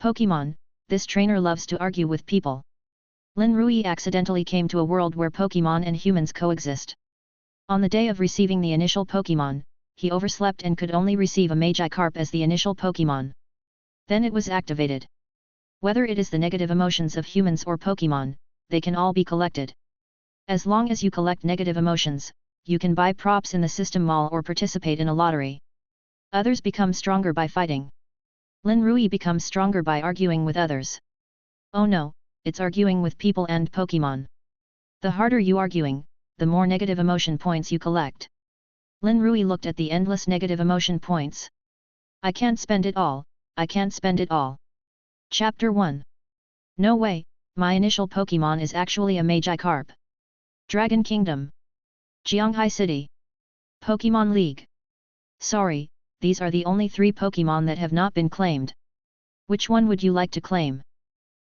Pokémon, this trainer loves to argue with people. Lin Rui accidentally came to a world where Pokémon and humans coexist. On the day of receiving the initial Pokémon, he overslept and could only receive a Magikarp as the initial Pokémon. Then it was activated. Whether it is the negative emotions of humans or Pokémon, they can all be collected. As long as you collect negative emotions, you can buy props in the system mall or participate in a lottery. Others become stronger by fighting. Lin Rui becomes stronger by arguing with others. Oh no, it's arguing with people and Pokémon. The harder you arguing, the more negative emotion points you collect. Lin Rui looked at the endless negative emotion points. I can't spend it all, I can't spend it all. Chapter 1. No way, my initial Pokémon is actually a Magikarp. Dragon Kingdom. Jianghai City. Pokémon League. Sorry, these are the only 3 Pokémon that have not been claimed. Which one would you like to claim?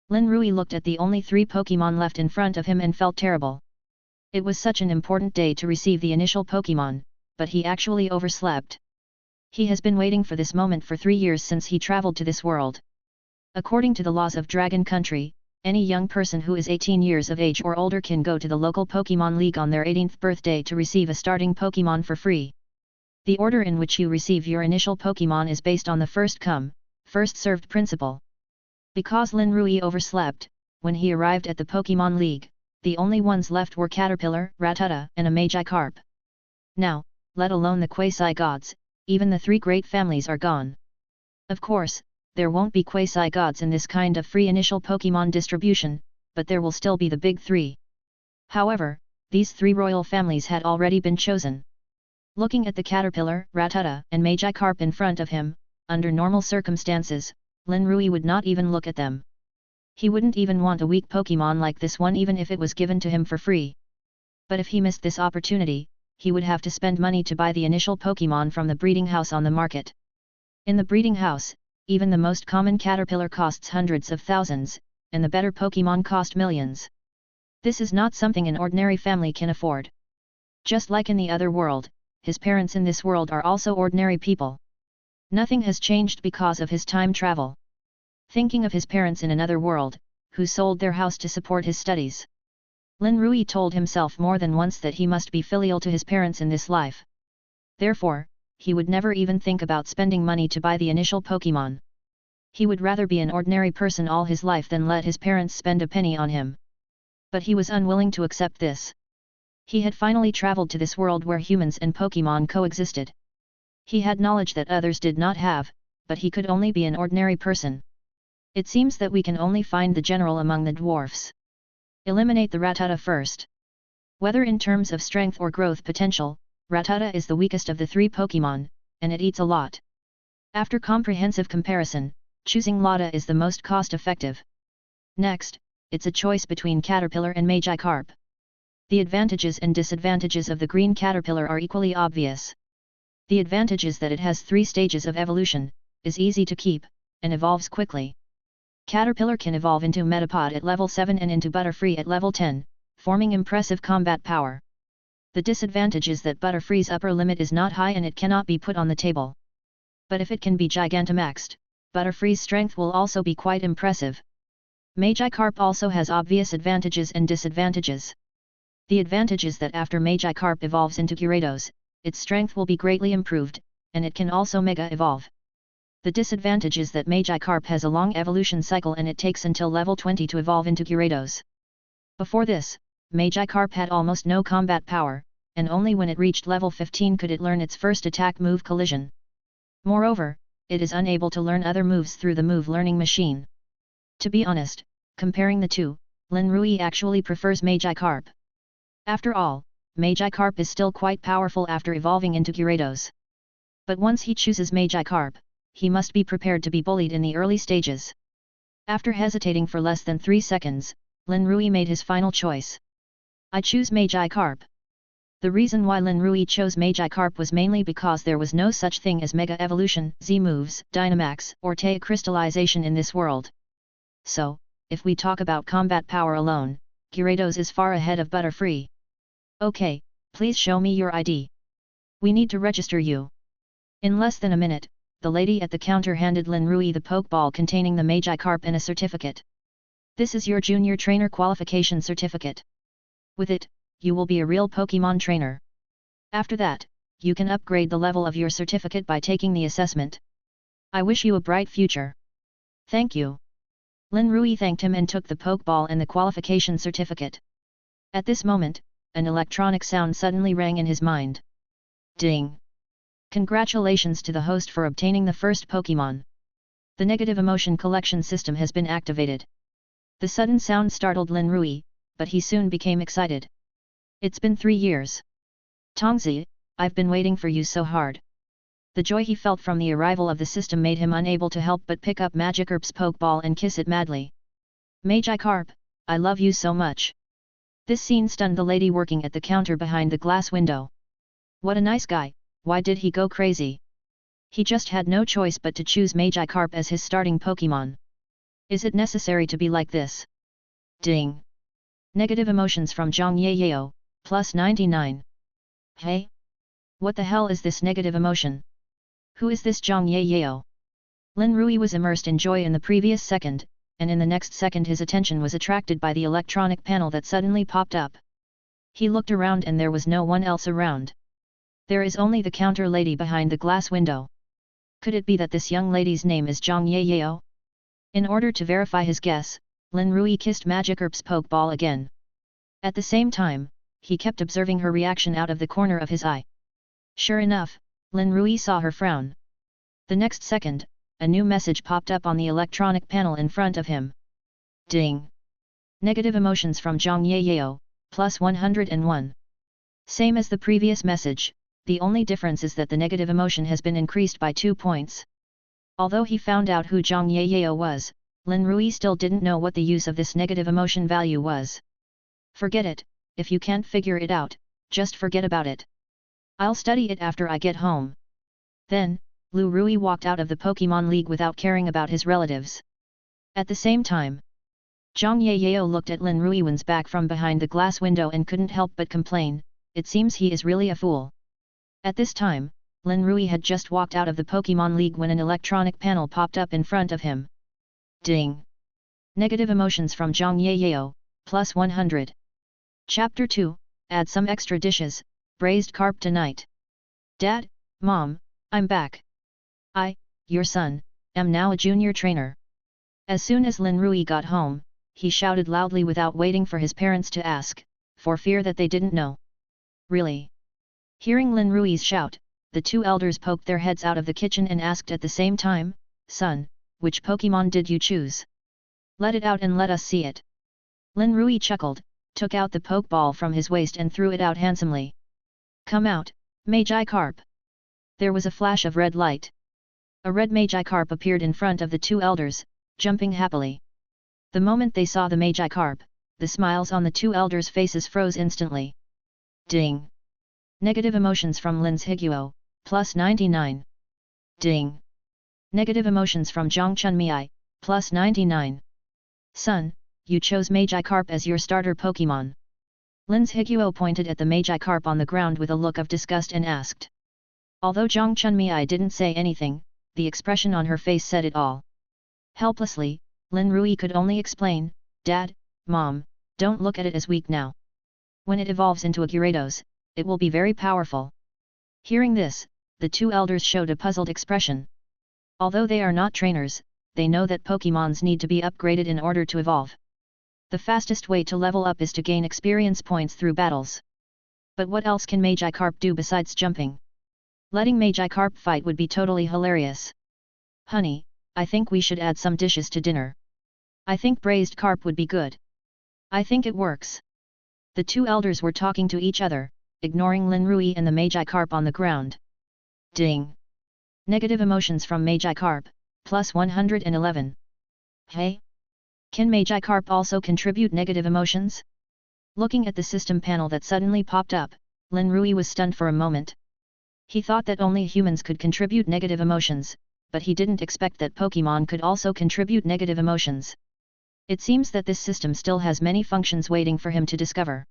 Lin Rui looked at the only 3 Pokémon left in front of him and felt terrible. It was such an important day to receive the initial Pokémon, but he actually overslept. He has been waiting for this moment for 3 years since he traveled to this world. According to the laws of Dragon Country, any young person who is 18 years of age or older can go to the local Pokémon League on their 18th birthday to receive a starting Pokémon for free. The order in which you receive your initial Pokémon is based on the first come, first served principle. Because Lin Rui overslept, when he arrived at the Pokémon League, the only ones left were Caterpillar, Rattata, and a Magikarp. Now, let alone the quasi-gods, even the 3 great families are gone. Of course, there won't be quasi-gods in this kind of free initial Pokémon distribution, but there will still be the big 3. However, these 3 royal families had already been chosen. Looking at the Caterpillar, Rattata, and Magikarp in front of him, under normal circumstances, Lin Rui would not even look at them. He wouldn't even want a weak Pokémon like this one even if it was given to him for free. But if he missed this opportunity, he would have to spend money to buy the initial Pokémon from the breeding house on the market. In the breeding house, even the most common Caterpillar costs hundreds of thousands, and the better Pokémon cost millions. This is not something an ordinary family can afford. Just like in the other world, his parents in this world are also ordinary people. Nothing has changed because of his time travel. Thinking of his parents in another world, who sold their house to support his studies. Lin Rui told himself more than once that he must be filial to his parents in this life. Therefore, he would never even think about spending money to buy the initial Pokémon. He would rather be an ordinary person all his life than let his parents spend a penny on him. But he was unwilling to accept this. He had finally traveled to this world where humans and Pokémon coexisted. He had knowledge that others did not have, but he could only be an ordinary person. It seems that we can only find the general among the dwarfs. Eliminate the Rattata first. Whether in terms of strength or growth potential, Rattata is the weakest of the 3 Pokémon, and it eats a lot. After comprehensive comparison, choosing Lada is the most cost-effective. Next, it's a choice between Caterpillar and Magikarp. The advantages and disadvantages of the green Caterpillar are equally obvious. The advantage is that it has 3 stages of evolution, is easy to keep, and evolves quickly. Caterpillar can evolve into Metapod at level 7 and into Butterfree at level 10, forming impressive combat power. The disadvantage is that Butterfree's upper limit is not high and it cannot be put on the table. But if it can be Gigantamaxed, Butterfree's strength will also be quite impressive. Magikarp also has obvious advantages and disadvantages. The advantage is that after Magikarp evolves into Gyarados, its strength will be greatly improved, and it can also Mega Evolve. The disadvantage is that Magikarp has a long evolution cycle and it takes until level 20 to evolve into Gyarados. Before this, Magikarp had almost no combat power, and only when it reached level 15 could it learn its first attack move Collision. Moreover, it is unable to learn other moves through the move learning machine. To be honest, comparing the two, Lin Rui actually prefers Magikarp. After all, Magikarp is still quite powerful after evolving into Gyarados. But once he chooses Magikarp, he must be prepared to be bullied in the early stages. After hesitating for less than 3 seconds, Lin Rui made his final choice. I choose Magikarp. The reason why Lin Rui chose Magikarp was mainly because there was no such thing as Mega Evolution, Z-Moves, Dynamax, or Tea Crystallization in this world. So, if we talk about combat power alone, Gyarados is far ahead of Butterfree. Okay, please show me your ID. We need to register you. In less than a minute, the lady at the counter handed Lin Rui the Pokeball containing the Magikarp and a certificate. This is your junior trainer qualification certificate. With it, you will be a real Pokemon trainer. After that, you can upgrade the level of your certificate by taking the assessment. I wish you a bright future. Thank you. Lin Rui thanked him and took the Pokeball and the qualification certificate. At this moment, an electronic sound suddenly rang in his mind. Ding! Congratulations to the host for obtaining the first Pokemon. The negative emotion collection system has been activated. The sudden sound startled Lin Rui, but he soon became excited. It's been 3 years. Tongzi, I've been waiting for you so hard. The joy he felt from the arrival of the system made him unable to help but pick up Magikarp's Pokeball and kiss it madly. Magikarp, I love you so much. This scene stunned the lady working at the counter behind the glass window. What a nice guy, why did he go crazy? He just had no choice but to choose Magikarp as his starting Pokemon. Is it necessary to be like this? Ding! Negative emotions from Zhang Yeyao, plus 99. Hey? What the hell is this negative emotion? Who is this Zhang Yeyao? Lin Rui was immersed in joy in the previous second, and in the next second his attention was attracted by the electronic panel that suddenly popped up. He looked around and there was no one else around. There is only the counter lady behind the glass window. Could it be that this young lady's name is Zhang Yeyao? In order to verify his guess, Lin Rui kissed Magikarp's Pokeball again. At the same time, he kept observing her reaction out of the corner of his eye. Sure enough, Lin Rui saw her frown. The next second, a new message popped up on the electronic panel in front of him. Ding! Negative emotions from Zhang Yeyao, plus 101. Same as the previous message, the only difference is that the negative emotion has been increased by 2 points. Although he found out who Zhang Yeyao was, Lin Rui still didn't know what the use of this negative emotion value was. Forget it, if you can't figure it out, just forget about it. I'll study it after I get home. Then, Lin Rui walked out of the Pokémon League without caring about his relatives. At the same time, Zhang Yeyao looked at Lin Rui's back from behind the glass window and couldn't help but complain, it seems he is really a fool. At this time, Lin Rui had just walked out of the Pokémon League when an electronic panel popped up in front of him. Ding! Negative emotions from Zhang Yeyao, plus 100. Chapter 2, add some extra dishes, braised carp tonight. Dad, Mom, I'm back. I, your son, am now a junior trainer. As soon as Lin Rui got home, he shouted loudly without waiting for his parents to ask, for fear that they didn't know. Really? Hearing Lin Rui's shout, the two elders poked their heads out of the kitchen and asked at the same time, Son, which Pokemon did you choose? Let it out and let us see it. Lin Rui chuckled, took out the Pokeball from his waist and threw it out handsomely. Come out, Magikarp. There was a flash of red light. A red Magikarp appeared in front of the two elders, jumping happily. The moment they saw the Magikarp, the smiles on the two elders' faces froze instantly. Ding! Negative emotions from Lin's Higuo, plus 99. Ding! Negative emotions from Zhang Chunmei, plus 99. Son, you chose Magikarp as your starter Pokemon. Lin's Higuo pointed at the Magikarp on the ground with a look of disgust and asked. Although Zhang Chunmei didn't say anything, the expression on her face said it all. Helplessly, Lin Rui could only explain, Dad, Mom, don't look at it as weak now. When it evolves into a Gyarados, it will be very powerful. Hearing this, the two elders showed a puzzled expression. Although they are not trainers, they know that Pokemons need to be upgraded in order to evolve. The fastest way to level up is to gain experience points through battles. But what else can Magikarp do besides jumping? Letting Magikarp fight would be totally hilarious. Honey, I think we should add some dishes to dinner. I think braised carp would be good. I think it works. The two elders were talking to each other, ignoring Lin Rui and the Magikarp on the ground. Ding! Negative emotions from Magikarp, plus 111. Hey? Can Magikarp also contribute negative emotions? Looking at the system panel that suddenly popped up, Lin Rui was stunned for a moment. He thought that only humans could contribute negative emotions, but he didn't expect that Pokemon could also contribute negative emotions. It seems that this system still has many functions waiting for him to discover.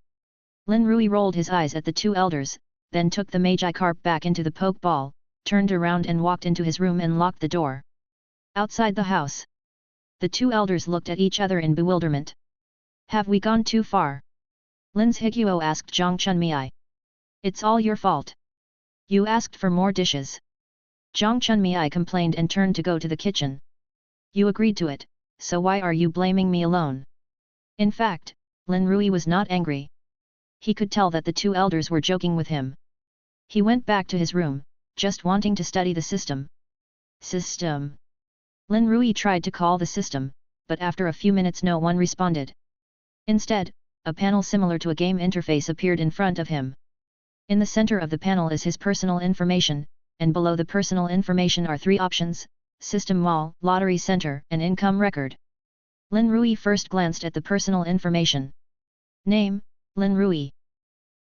Lin Rui rolled his eyes at the two elders, then took the Magikarp back into the Pokeball, turned around and walked into his room and locked the door. Outside the house, the two elders looked at each other in bewilderment. Have we gone too far? Lin's Higuo asked Zhang Chunmei. It's all your fault. You asked for more dishes. Zhang Chunmei complained and turned to go to the kitchen. You agreed to it, so why are you blaming me alone? In fact, Lin Rui was not angry. He could tell that the two elders were joking with him. He went back to his room, just wanting to study the system. System. Lin Rui tried to call the system, but after a few minutes no one responded. Instead, a panel similar to a game interface appeared in front of him. In the center of the panel is his personal information, and below the personal information are three options: System Mall, Lottery Center, and Income Record. Lin Rui first glanced at the personal information. Name, Lin Rui.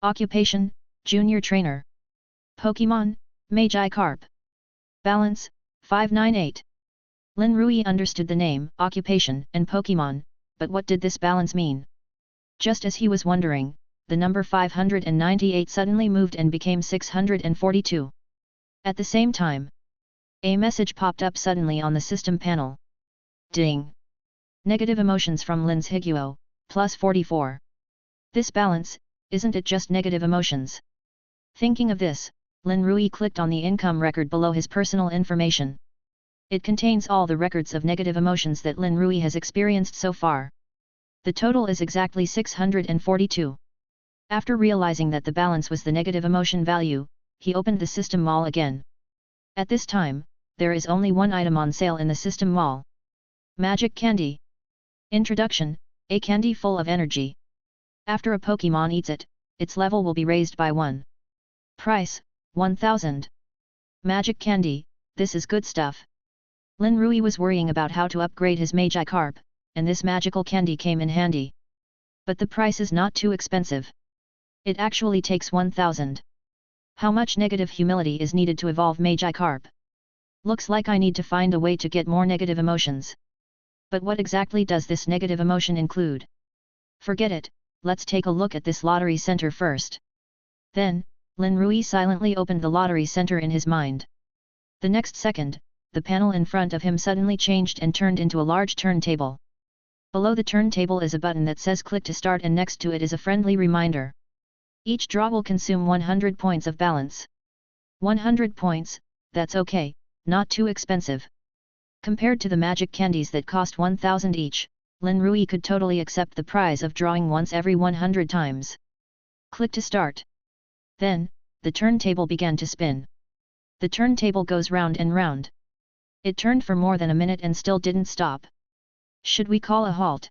Occupation, Junior Trainer. Pokémon, Magikarp. Balance, 598. Lin Rui understood the name, occupation, and Pokémon, but what did this balance mean? Just as he was wondering, the number 598 suddenly moved and became 642. At the same time, a message popped up suddenly on the system panel. Ding! Negative emotions from Lin's Higuo, plus 44. This balance, isn't it just negative emotions? Thinking of this, Lin Rui clicked on the income record below his personal information. It contains all the records of negative emotions that Lin Rui has experienced so far. The total is exactly 642. After realizing that the balance was the negative emotion value, he opened the system mall again. At this time, there is only one item on sale in the system mall. Magic Candy. Introduction: a candy full of energy. After a Pokémon eats it, its level will be raised by 1. Price: 1000. Magic Candy, this is good stuff. Lin Rui was worrying about how to upgrade his Magikarp, and this magical candy came in handy. But the price is not too expensive. It actually takes 1000. How much negative humility is needed to evolve Magikarp? Looks like I need to find a way to get more negative emotions. But what exactly does this negative emotion include? Forget it, let's take a look at this lottery center first. Then, Lin Rui silently opened the lottery center in his mind. The next second, the panel in front of him suddenly changed and turned into a large turntable. Below the turntable is a button that says click to start, and next to it is a friendly reminder. Each draw will consume 100 points of balance. 100 points, that's okay, not too expensive. Compared to the magic candies that cost 1000 each, Lin Rui could totally accept the prize of drawing once every 100 times. Click to start. Then, the turntable began to spin. The turntable goes round and round. It turned for more than a minute and still didn't stop. Should we call a halt?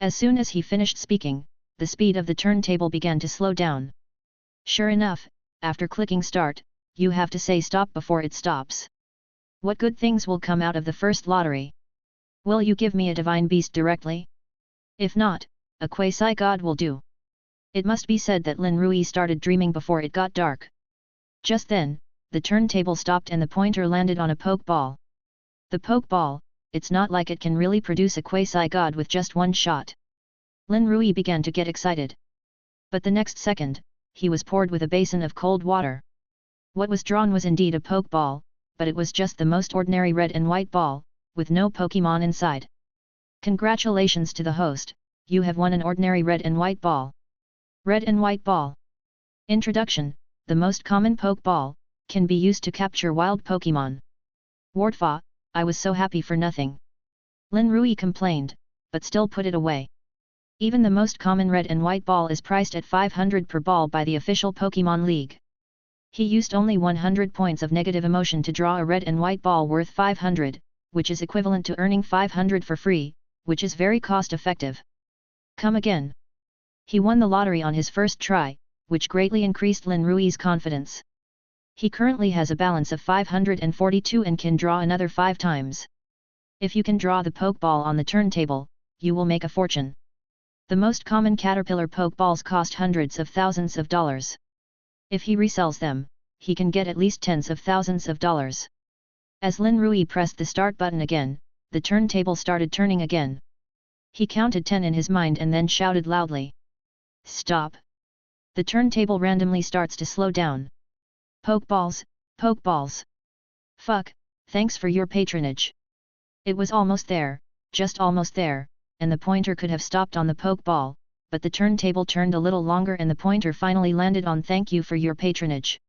As soon as he finished speaking, the speed of the turntable began to slow down. Sure enough, after clicking start, you have to say stop before it stops. What good things will come out of the first lottery? Will you give me a divine beast directly? If not, a quasi-god will do. It must be said that Lin Rui started dreaming before it got dark. Just then, the turntable stopped and the pointer landed on a pokeball. The pokeball, it's not like it can really produce a quasi-god with just one shot. Lin Rui began to get excited. But the next second, he was poured with a basin of cold water. What was drawn was indeed a pokeball, but it was just the most ordinary red and white ball, with no Pokémon inside. Congratulations to the host, you have won an ordinary red and white ball. Red and white ball. Introduction: the most common Pokeball, can be used to capture wild Pokémon. Wardfa, I was so happy for nothing. Lin Rui complained, but still put it away. Even the most common red and white ball is priced at 500 per ball by the official Pokémon League. He used only 100 points of negative emotion to draw a red and white ball worth 500, which is equivalent to earning 500 for free, which is very cost-effective. Come again. He won the lottery on his first try, which greatly increased Lin Rui's confidence. He currently has a balance of 542 and can draw another 5 times. If you can draw the Pokeball on the turntable, you will make a fortune. The most common Caterpillar Pokeballs cost hundreds of thousands of dollars. If he resells them, he can get at least tens of thousands of dollars. As Lin Rui pressed the start button again, the turntable started turning again. He counted 10 in his mind and then shouted loudly. Stop! The turntable randomly starts to slow down. Pokeballs, Pokeballs. Fuck, thanks for your patronage. It was almost there, just almost there, and the pointer could have stopped on the Pokeball, but the turntable turned a little longer and the pointer finally landed on thank you for your patronage.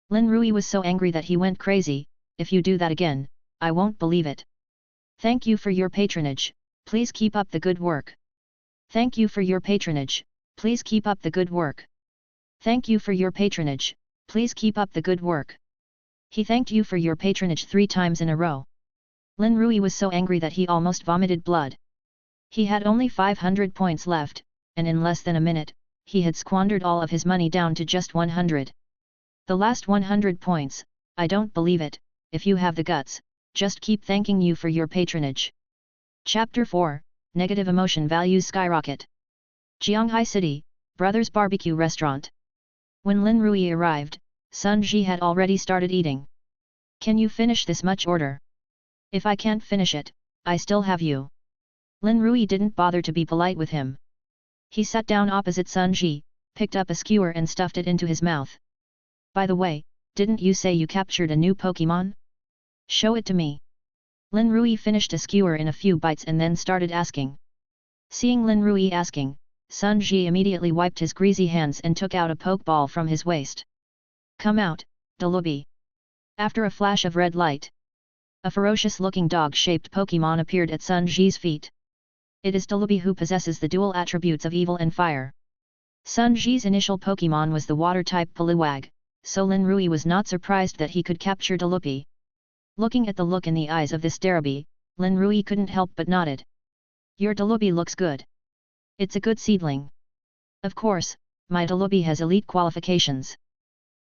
Lin Rui was so angry that he went crazy. If you do that again, I won't believe it. Thank you for your patronage, please keep up the good work. Thank you for your patronage, please keep up the good work. Thank you for your patronage, please keep up the good work. He thanked you for your patronage 3 times in a row. Lin Rui was so angry that he almost vomited blood. He had only 500 points left, and in less than a minute, he had squandered all of his money down to just 100. The last 100 points, I don't believe it. If you have the guts, just keep thanking you for your patronage. Chapter 4, Negative Emotion Values Skyrocket. Jianghai City, Brothers Barbecue Restaurant. When Lin Rui arrived, Sun Ji had already started eating. Can you finish this much order? If I can't finish it, I still have you. Lin Rui didn't bother to be polite with him. He sat down opposite Sun Ji, picked up a skewer and stuffed it into his mouth. By the way, didn't you say you captured a new Pokémon? Show it to me. Lin Rui finished a skewer in a few bites and then started asking. Seeing Lin Rui asking, Sun Ji immediately wiped his greasy hands and took out a Pokeball from his waist. Come out, Dalubi. After a flash of red light, a ferocious-looking dog-shaped Pokémon appeared at Sun Ji's feet. It is Dalubi who possesses the dual attributes of evil and fire. Sun Ji's initial Pokémon was the water-type Poliwag, so Lin Rui was not surprised that he could capture Dalubi. Looking at the look in the eyes of this Dalubi, Lin Rui couldn't help but nodded. Your Dalubi looks good. It's a good seedling. Of course, my Dalubi has elite qualifications.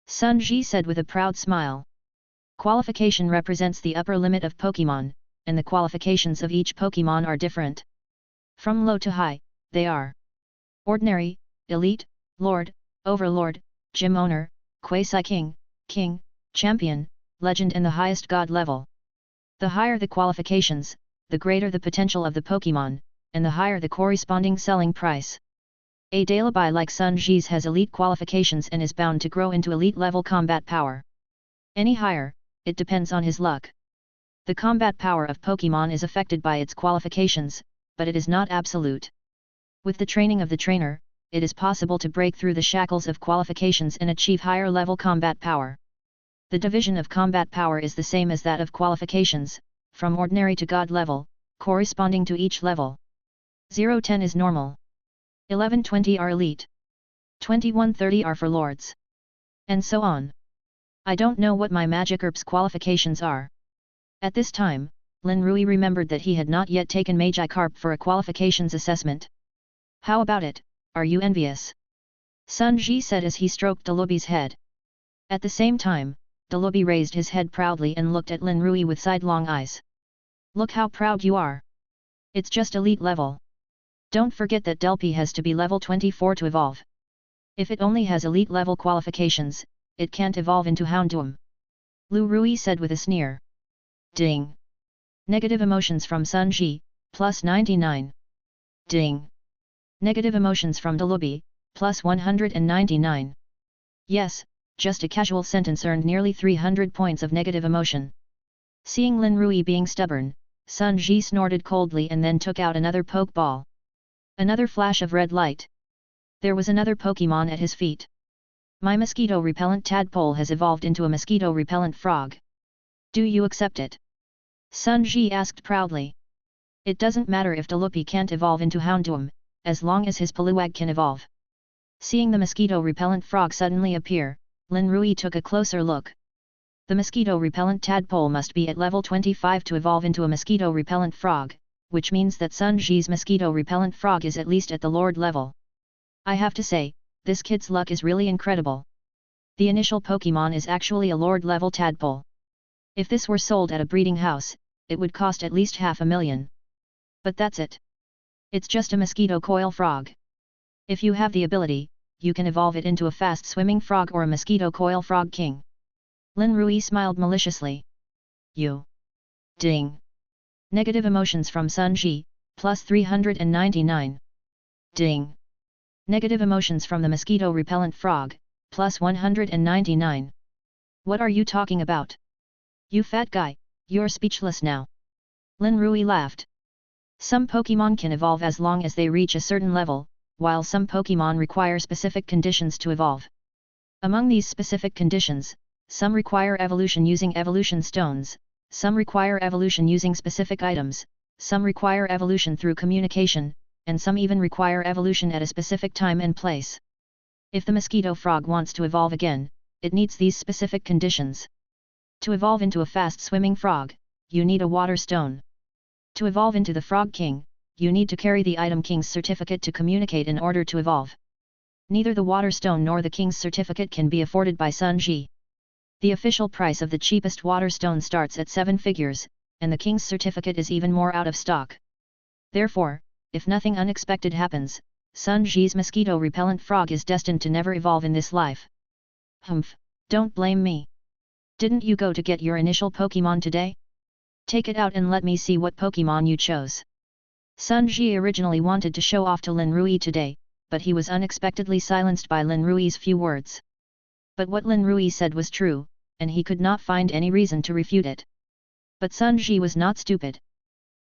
Sun Ji said with a proud smile. Qualification represents the upper limit of Pokémon, and the qualifications of each Pokémon are different. From low to high, they are Ordinary, Elite, Lord, Overlord, Gym Owner, Quasi-King, King, Champion, Legend and the highest God level. The higher the qualifications, the greater the potential of the Pokémon, and the higher the corresponding selling price. A Dalubi like Sun Ji's has elite qualifications and is bound to grow into elite level combat power. Any higher, it depends on his luck. The combat power of Pokémon is affected by its qualifications, but it is not absolute. With the training of the trainer, it is possible to break through the shackles of qualifications and achieve higher level combat power. The division of combat power is the same as that of qualifications, from ordinary to God level, corresponding to each level. 0-10 is normal. 11-20 are elite. 21-30 are for lords. And so on. I don't know what my Magikarp's qualifications are. At this time, Lin Rui remembered that he had not yet taken Magikarp for a qualifications assessment. How about it, are you envious? Sun Ji said as he stroked Dalubi's head. At the same time, Dalubi raised his head proudly and looked at Lin Rui with sidelong eyes. Look how proud you are. It's just elite level. Don't forget that Delpy has to be level 24 to evolve. If it only has elite level qualifications, it can't evolve into Houndoom. Lin Rui said with a sneer. Ding. Negative emotions from Sun Ji, plus 99. Ding. Negative emotions from Dalubi, plus 199. Yes, just a casual sentence earned nearly 300 points of negative emotion. Seeing Lin Rui being stubborn, Sun Ji snorted coldly and then took out another Pokeball. Another flash of red light. There was another Pokémon at his feet. My mosquito-repellent tadpole has evolved into a mosquito-repellent frog. Do you accept it? Sun Ji asked proudly. It doesn't matter if Dalubi can't evolve into Houndoom, as long as his Poliwag can evolve. Seeing the mosquito-repellent frog suddenly appear, Lin Rui took a closer look. The mosquito-repellent tadpole must be at level 25 to evolve into a mosquito-repellent frog, which means that Sun Ji's mosquito-repellent frog is at least at the Lord level. I have to say, this kid's luck is really incredible. The initial Pokémon is actually a Lord level tadpole. If this were sold at a breeding house, it would cost at least $500,000. But that's it. It's just a mosquito coil frog. If you have the ability, you can evolve it into a fast-swimming frog or a mosquito coil frog king. Lin Rui smiled maliciously. You. Ding. Negative emotions from Sun Ji, plus 399. Ding. Negative emotions from the mosquito-repellent frog, plus 199. What are you talking about? You fat guy, you're speechless now. Lin Rui laughed. Some Pokémon can evolve as long as they reach a certain level, while some Pokémon require specific conditions to evolve. Among these specific conditions, some require evolution using evolution stones, some require evolution using specific items, some require evolution through communication, and some even require evolution at a specific time and place. If the mosquito frog wants to evolve again, it needs these specific conditions. To evolve into a fast-swimming frog, you need a water stone. To evolve into the Frog King, you need to carry the item King's certificate to communicate in order to evolve. Neither the water stone nor the King's certificate can be afforded by Sun Ji. The official price of the cheapest water stone starts at 7 figures, and the King's certificate is even more out of stock. Therefore, if nothing unexpected happens, Sun Ji's mosquito repellent frog is destined to never evolve in this life. Humph, don't blame me. Didn't you go to get your initial Pokémon today? Take it out and let me see what Pokémon you chose. Sun Ji originally wanted to show off to Lin Rui today, but he was unexpectedly silenced by Lin Rui's few words. But what Lin Rui said was true, and he could not find any reason to refute it. But Sun Ji was not stupid.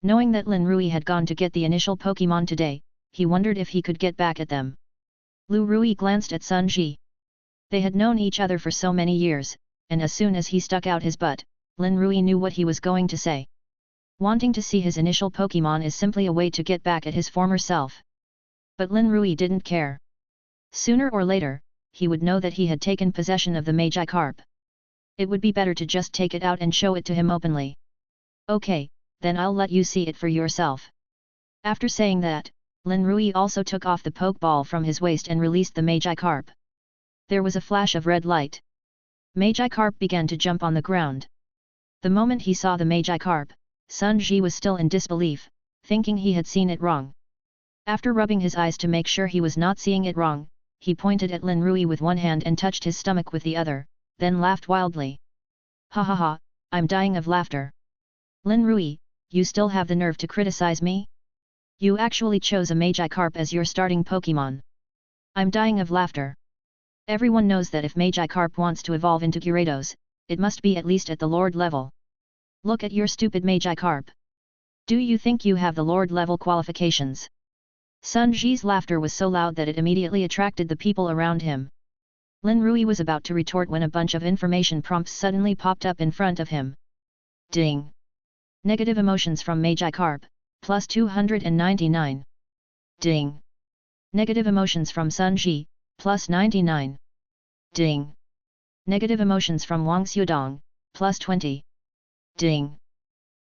Knowing that Lin Rui had gone to get the initial Pokémon today, he wondered if he could get back at them. Lin Rui glanced at Sun Ji. They had known each other for so many years, and as soon as he stuck out his butt, Lin Rui knew what he was going to say. Wanting to see his initial Pokémon is simply a way to get back at his former self. But Lin Rui didn't care. Sooner or later, he would know that he had taken possession of the Magikarp. It would be better to just take it out and show it to him openly. Okay, then I'll let you see it for yourself. After saying that, Lin Rui also took off the Pokeball from his waist and released the Magikarp. There was a flash of red light. Magikarp began to jump on the ground. The moment he saw the Magikarp, Sun Ji was still in disbelief, thinking he had seen it wrong. After rubbing his eyes to make sure he was not seeing it wrong, he pointed at Lin Rui with one hand and touched his stomach with the other, then laughed wildly. Ha ha ha, I'm dying of laughter. Lin Rui, you still have the nerve to criticize me? You actually chose a Magikarp as your starting Pokémon. I'm dying of laughter. Everyone knows that if Magikarp wants to evolve into Gyarados, it must be at least at the Lord level. Look at your stupid Magikarp. Do you think you have the Lord level qualifications? Sun Ji's laughter was so loud that it immediately attracted the people around him. Lin Rui was about to retort when a bunch of information prompts suddenly popped up in front of him. Ding! Negative emotions from Magikarp, plus 299. Ding! Negative emotions from Sun Ji, plus 99. Ding! Negative emotions from Wang Xiudong, plus 20. Ding!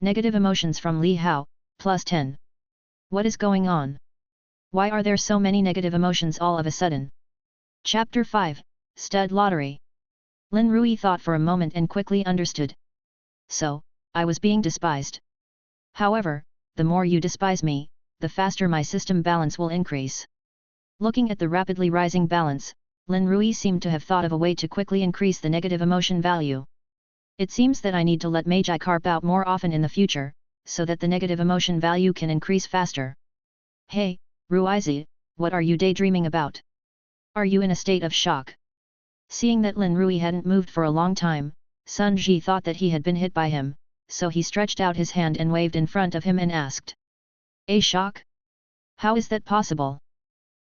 Negative emotions from Li Hao, plus 10. What is going on? Why are there so many negative emotions all of a sudden? Chapter 5, Stud Lottery. Lin Rui thought for a moment and quickly understood. So, I was being despised. However, the more you despise me, the faster my system balance will increase. Looking at the rapidly rising balance, Lin Rui seemed to have thought of a way to quickly increase the negative emotion value. It seems that I need to let Magikarp out more often in the future, so that the negative emotion value can increase faster. Hey, Ruizi, what are you daydreaming about? Are you in a state of shock? Seeing that Lin Rui hadn't moved for a long time, Sun Ji thought that he had been hit by him, so he stretched out his hand and waved in front of him and asked. A shock? How is that possible?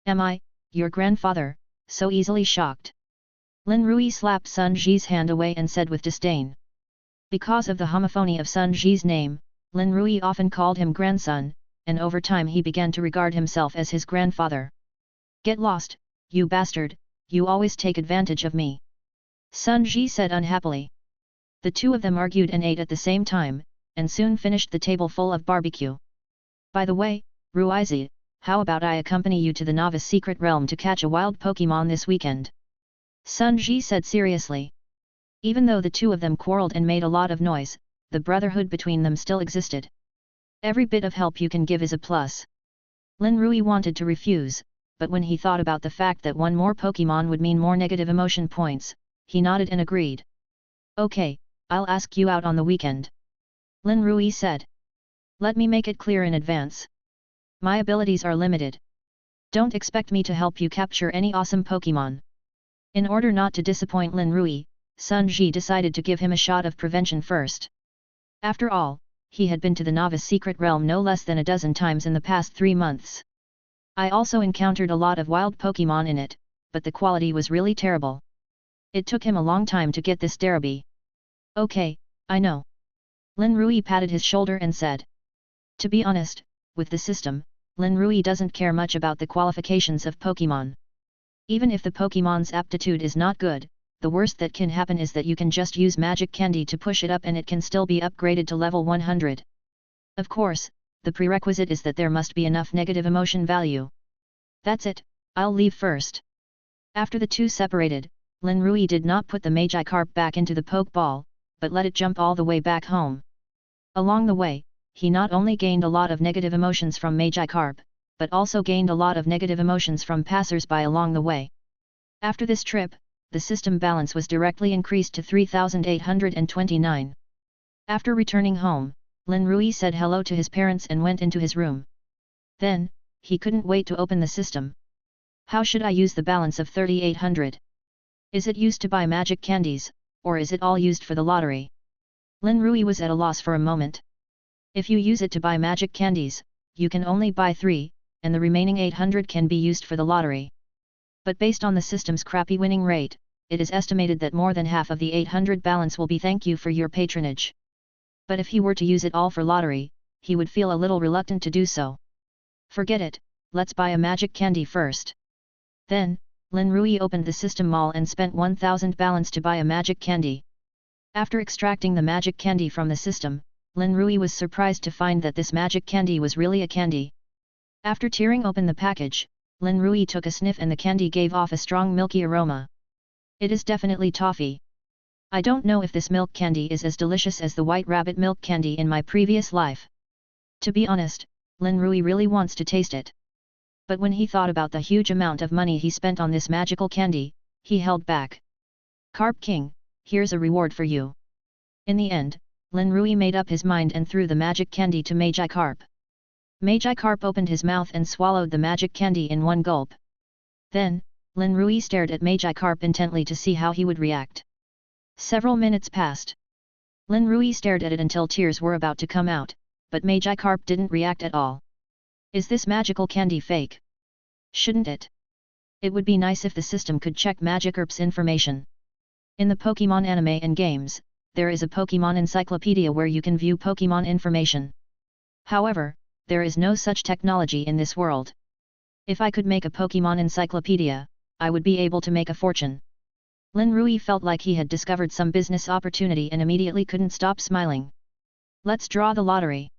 Am I, your grandfather, so easily shocked? Lin Rui slapped Sun Ji's hand away and said with disdain. Because of the homophony of Sun Ji's name, Lin Rui often called him grandson, and over time he began to regard himself as his grandfather. Get lost, you bastard, you always take advantage of me. Sun Ji said unhappily. The two of them argued and ate at the same time, and soon finished the table full of barbecue. By the way, Ruizi, how about I accompany you to the Novice Secret Realm to catch a wild Pokémon this weekend? Sun Ji said seriously. Even though the two of them quarreled and made a lot of noise, the brotherhood between them still existed. Every bit of help you can give is a plus. Lin Rui wanted to refuse, but when he thought about the fact that one more Pokémon would mean more negative emotion points, he nodded and agreed. Okay, I'll ask you out on the weekend. Lin Rui said. Let me make it clear in advance. My abilities are limited. Don't expect me to help you capture any awesome Pokémon. In order not to disappoint Lin Rui, Sun Ji decided to give him a shot of prevention first. After all, he had been to the novice secret realm no less than a dozen times in the past 3 months. I also encountered a lot of wild Pokémon in it, but the quality was really terrible. It took him a long time to get this Derby. Okay, I know. Lin Rui patted his shoulder and said. To be honest, with the system, Lin Rui doesn't care much about the qualifications of Pokémon. Even if the Pokémon's aptitude is not good, the worst that can happen is that you can just use magic candy to push it up and it can still be upgraded to level 100. Of course, the prerequisite is that there must be enough negative emotion value. That's it, I'll leave first. After the two separated, Lin Rui did not put the Magikarp back into the Pokeball, but let it jump all the way back home. Along the way, he not only gained a lot of negative emotions from Magikarp, but also gained a lot of negative emotions from passers-by along the way. After this trip, the system balance was directly increased to 3,829. After returning home, Lin Rui said hello to his parents and went into his room. Then, he couldn't wait to open the system. How should I use the balance of 3,800? Is it used to buy magic candies, or is it all used for the lottery? Lin Rui was at a loss for a moment. If you use it to buy magic candies, you can only buy 3, and the remaining 800 can be used for the lottery. But based on the system's crappy winning rate, it is estimated that more than half of the 800 balance will be thank you for your patronage. But if he were to use it all for lottery, he would feel a little reluctant to do so. Forget it, let's buy a magic candy first. Then, Lin Rui opened the system mall and spent 1000 balance to buy a magic candy. After extracting the magic candy from the system, Lin Rui was surprised to find that this magic candy was really a candy. After tearing open the package, Lin Rui took a sniff and the candy gave off a strong milky aroma. It is definitely toffee. I don't know if this milk candy is as delicious as the white rabbit milk candy in my previous life. To be honest, Lin Rui really wants to taste it. But when he thought about the huge amount of money he spent on this magical candy, he held back. Carp King, here's a reward for you. In the end, Lin Rui made up his mind and threw the magic candy to Magikarp. Magikarp opened his mouth and swallowed the magic candy in one gulp. Then, Lin Rui stared at Magikarp intently to see how he would react. Several minutes passed. Lin Rui stared at it until tears were about to come out, but Magikarp didn't react at all. Is this magical candy fake? Shouldn't it? It would be nice if the system could check Magikarp's information. In the Pokémon anime and games, there is a Pokémon encyclopedia where you can view Pokémon information. However, there is no such technology in this world. If I could make a Pokémon encyclopedia, I would be able to make a fortune. Lin Rui felt like he had discovered some business opportunity and immediately couldn't stop smiling. Let's draw the lottery.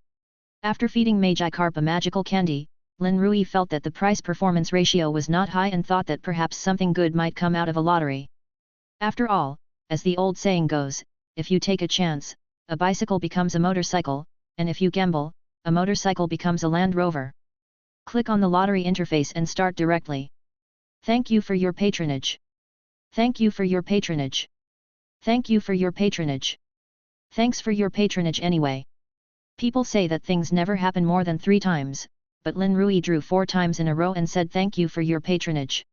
After feeding Magikarp a magical candy, Lin Rui felt that the price-performance ratio was not high and thought that perhaps something good might come out of a lottery. After all, as the old saying goes, if you take a chance, a bicycle becomes a motorcycle, and if you gamble, a motorcycle becomes a Land Rover. Click on the lottery interface and start directly. Thank you for your patronage. Thank you for your patronage. Thank you for your patronage. Thanks for your patronage anyway. People say that things never happen more than 3 times, but Lin Rui drew 4 times in a row and said thank you for your patronage.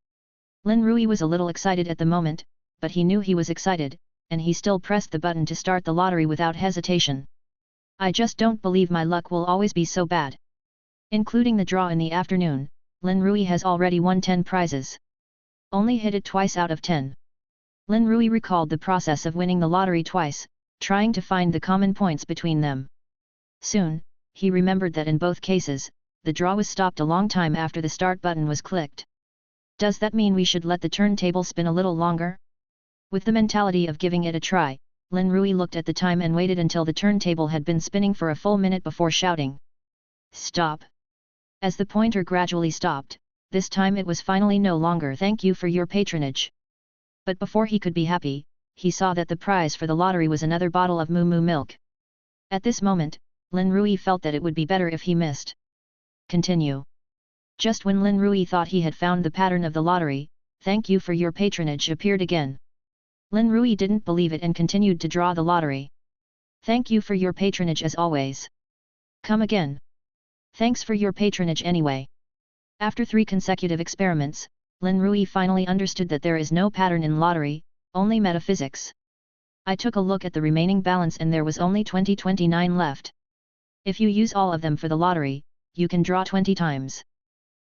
Lin Rui was a little excited at the moment, but he knew he was excited, and he still pressed the button to start the lottery without hesitation. I just don't believe my luck will always be so bad. Including the draw in the afternoon, Lin Rui has already won 10 prizes. Only hit it twice out of 10. Lin Rui recalled the process of winning the lottery twice, trying to find the common points between them. Soon, he remembered that in both cases, the draw was stopped a long time after the start button was clicked. Does that mean we should let the turntable spin a little longer? With the mentality of giving it a try, Lin Rui looked at the time and waited until the turntable had been spinning for a full minute before shouting. Stop! As the pointer gradually stopped, this time it was finally no longer thank you for your patronage. But before he could be happy, he saw that the prize for the lottery was another bottle of Moo Moo milk. At this moment, Lin Rui felt that it would be better if he missed. Continue. Just when Lin Rui thought he had found the pattern of the lottery, thank you for your patronage appeared again. Lin Rui didn't believe it and continued to draw the lottery. Thank you for your patronage as always. Come again. Thanks for your patronage anyway. After 3 consecutive experiments, Lin Rui finally understood that there is no pattern in lottery, only metaphysics. I took a look at the remaining balance and there was only 2029 left. If you use all of them for the lottery, you can draw 20 times.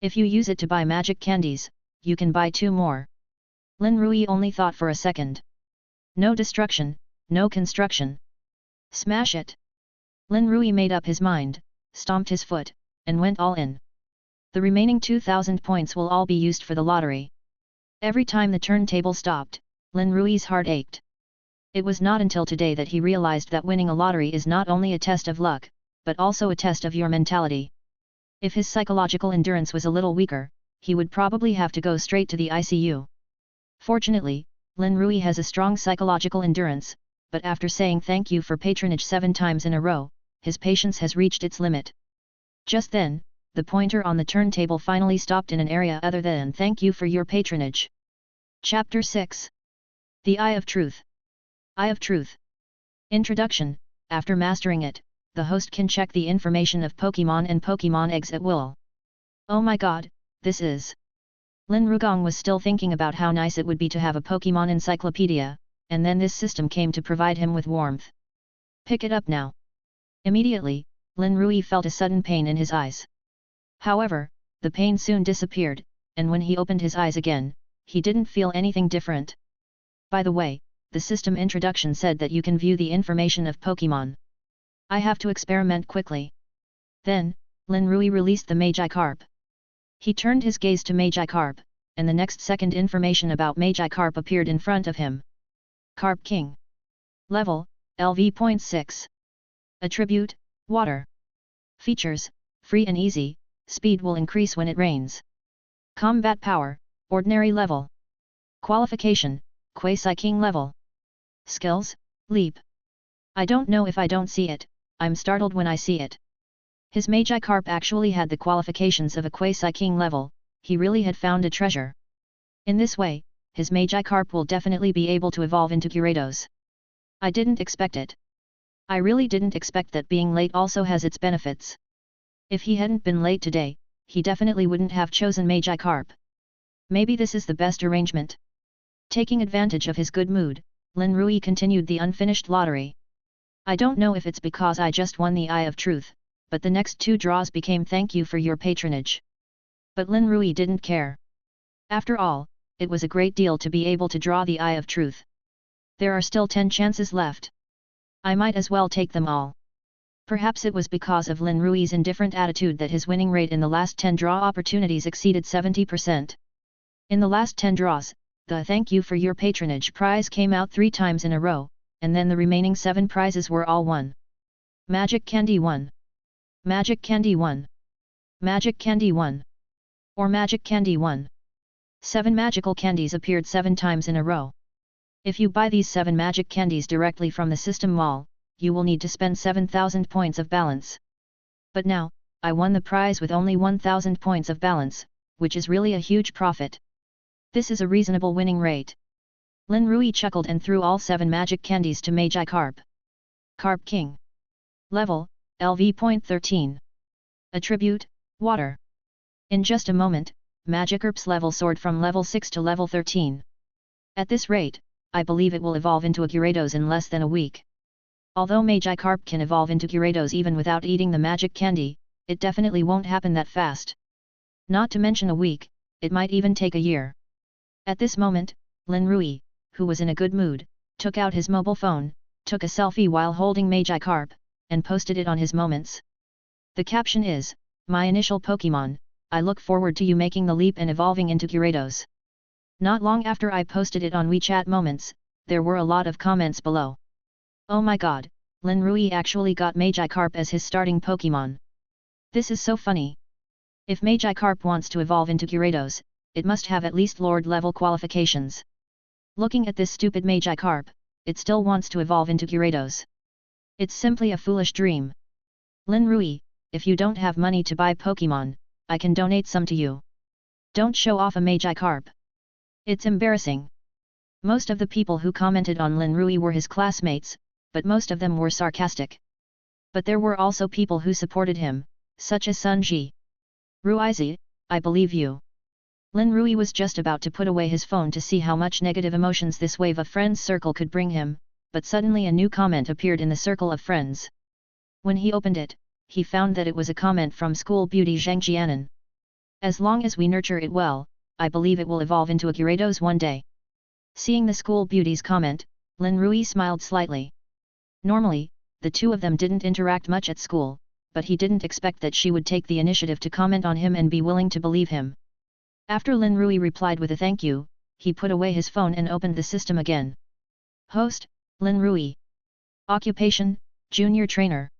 If you use it to buy magic candies, you can buy 2 more. Lin Rui only thought for a second. No destruction, no construction. Smash it. Lin Rui made up his mind, stomped his foot, and went all in. The remaining 2,000 points will all be used for the lottery. Every time the turntable stopped, Lin Rui's heart ached. It was not until today that he realized that winning a lottery is not only a test of luck, but also a test of your mentality. If his psychological endurance was a little weaker, he would probably have to go straight to the ICU. Fortunately, Lin Rui has a strong psychological endurance, but after saying thank you for patronage 7 times in a row, his patience has reached its limit. Just then, the pointer on the turntable finally stopped in an area other than thank you for your patronage. Chapter 6. The Eye of Truth. Eye of Truth. Introduction. After mastering it, the host can check the information of Pokémon and Pokémon eggs at will. Oh my god, this is... Lin Rugong was still thinking about how nice it would be to have a Pokémon encyclopedia, and then this system came to provide him with warmth. Pick it up now. Immediately, Lin Rui felt a sudden pain in his eyes. However, the pain soon disappeared, and when he opened his eyes again, he didn't feel anything different. By the way, the system introduction said that you can view the information of Pokémon. I have to experiment quickly. Then, Lin Rui released the Magikarp. He turned his gaze to Magikarp, and the next second information about Magikarp appeared in front of him. Carp King. Level, LV.6. Attribute, Water. Features, free and easy, speed will increase when it rains. Combat power, ordinary level. Qualification, Quasi-King level. Skills, leap. I don't know if I don't see it, I'm startled when I see it. His Magikarp actually had the qualifications of a Quasi-King level, he really had found a treasure. In this way, his Magikarp will definitely be able to evolve into Gyarados. I didn't expect it. I really didn't expect that being late also has its benefits. If he hadn't been late today, he definitely wouldn't have chosen Magikarp. Maybe this is the best arrangement. Taking advantage of his good mood, Lin Rui continued the unfinished lottery. I don't know if it's because I just won the Eye of Truth, but the next 2 draws became thank you for your patronage. But Lin Rui didn't care. After all, it was a great deal to be able to draw the Eye of Truth. There are still 10 chances left. I might as well take them all. Perhaps it was because of Lin Rui's indifferent attitude that his winning rate in the last 10 draw opportunities exceeded 70%. In the last 10 draws, the thank you for your patronage prize came out 3 times in a row, and then the remaining 7 prizes were all won. Magic Candy 1. Magic Candy 1. Magic Candy 1. Or Magic Candy 1. 7 magical candies appeared 7 times in a row. If you buy these 7 magic candies directly from the system mall, you will need to spend 7,000 points of balance. But now, I won the prize with only 1,000 points of balance, which is really a huge profit. This is a reasonable winning rate. Lin Rui chuckled and threw all 7 magic candies to Magikarp. Carp King. Level, LV.13. Attribute, Water. In just a moment, Magikarp's level soared from level 6 to level 13. At this rate, I believe it will evolve into a Gyarados in less than a week. Although Magikarp can evolve into Gyarados even without eating the magic candy, it definitely won't happen that fast. Not to mention a week, it might even take a year. At this moment, Lin Rui, who was in a good mood, took out his mobile phone, took a selfie while holding Magikarp, and posted it on his Moments. The caption is, "My initial Pokémon, I look forward to you making the leap and evolving into Gyarados." Not long after I posted it on WeChat Moments, there were a lot of comments below. Oh my god, Lin Rui actually got Magikarp as his starting Pokémon. This is so funny. If Magikarp wants to evolve into Gyarados, it must have at least Lord level qualifications. Looking at this stupid Magikarp, it still wants to evolve into Gyarados. It's simply a foolish dream. Lin Rui, if you don't have money to buy Pokémon, I can donate some to you. Don't show off a Magikarp. It's embarrassing. Most of the people who commented on Lin Rui were his classmates, but most of them were sarcastic. But there were also people who supported him, such as Sun Ji. Ruizi, I believe you. Lin Rui was just about to put away his phone to see how much negative emotions this wave of friends circle could bring him, but suddenly a new comment appeared in the circle of friends. When he opened it, he found that it was a comment from school beauty Zhang Jianan. As long as we nurture it well, I believe it will evolve into a Gyarados one day. Seeing the school beauty's comment, Lin Rui smiled slightly. Normally, the two of them didn't interact much at school, but he didn't expect that she would take the initiative to comment on him and be willing to believe him. After Lin Rui replied with a thank you, he put away his phone and opened the system again. Host, Lin Rui. Occupation, Junior Trainer.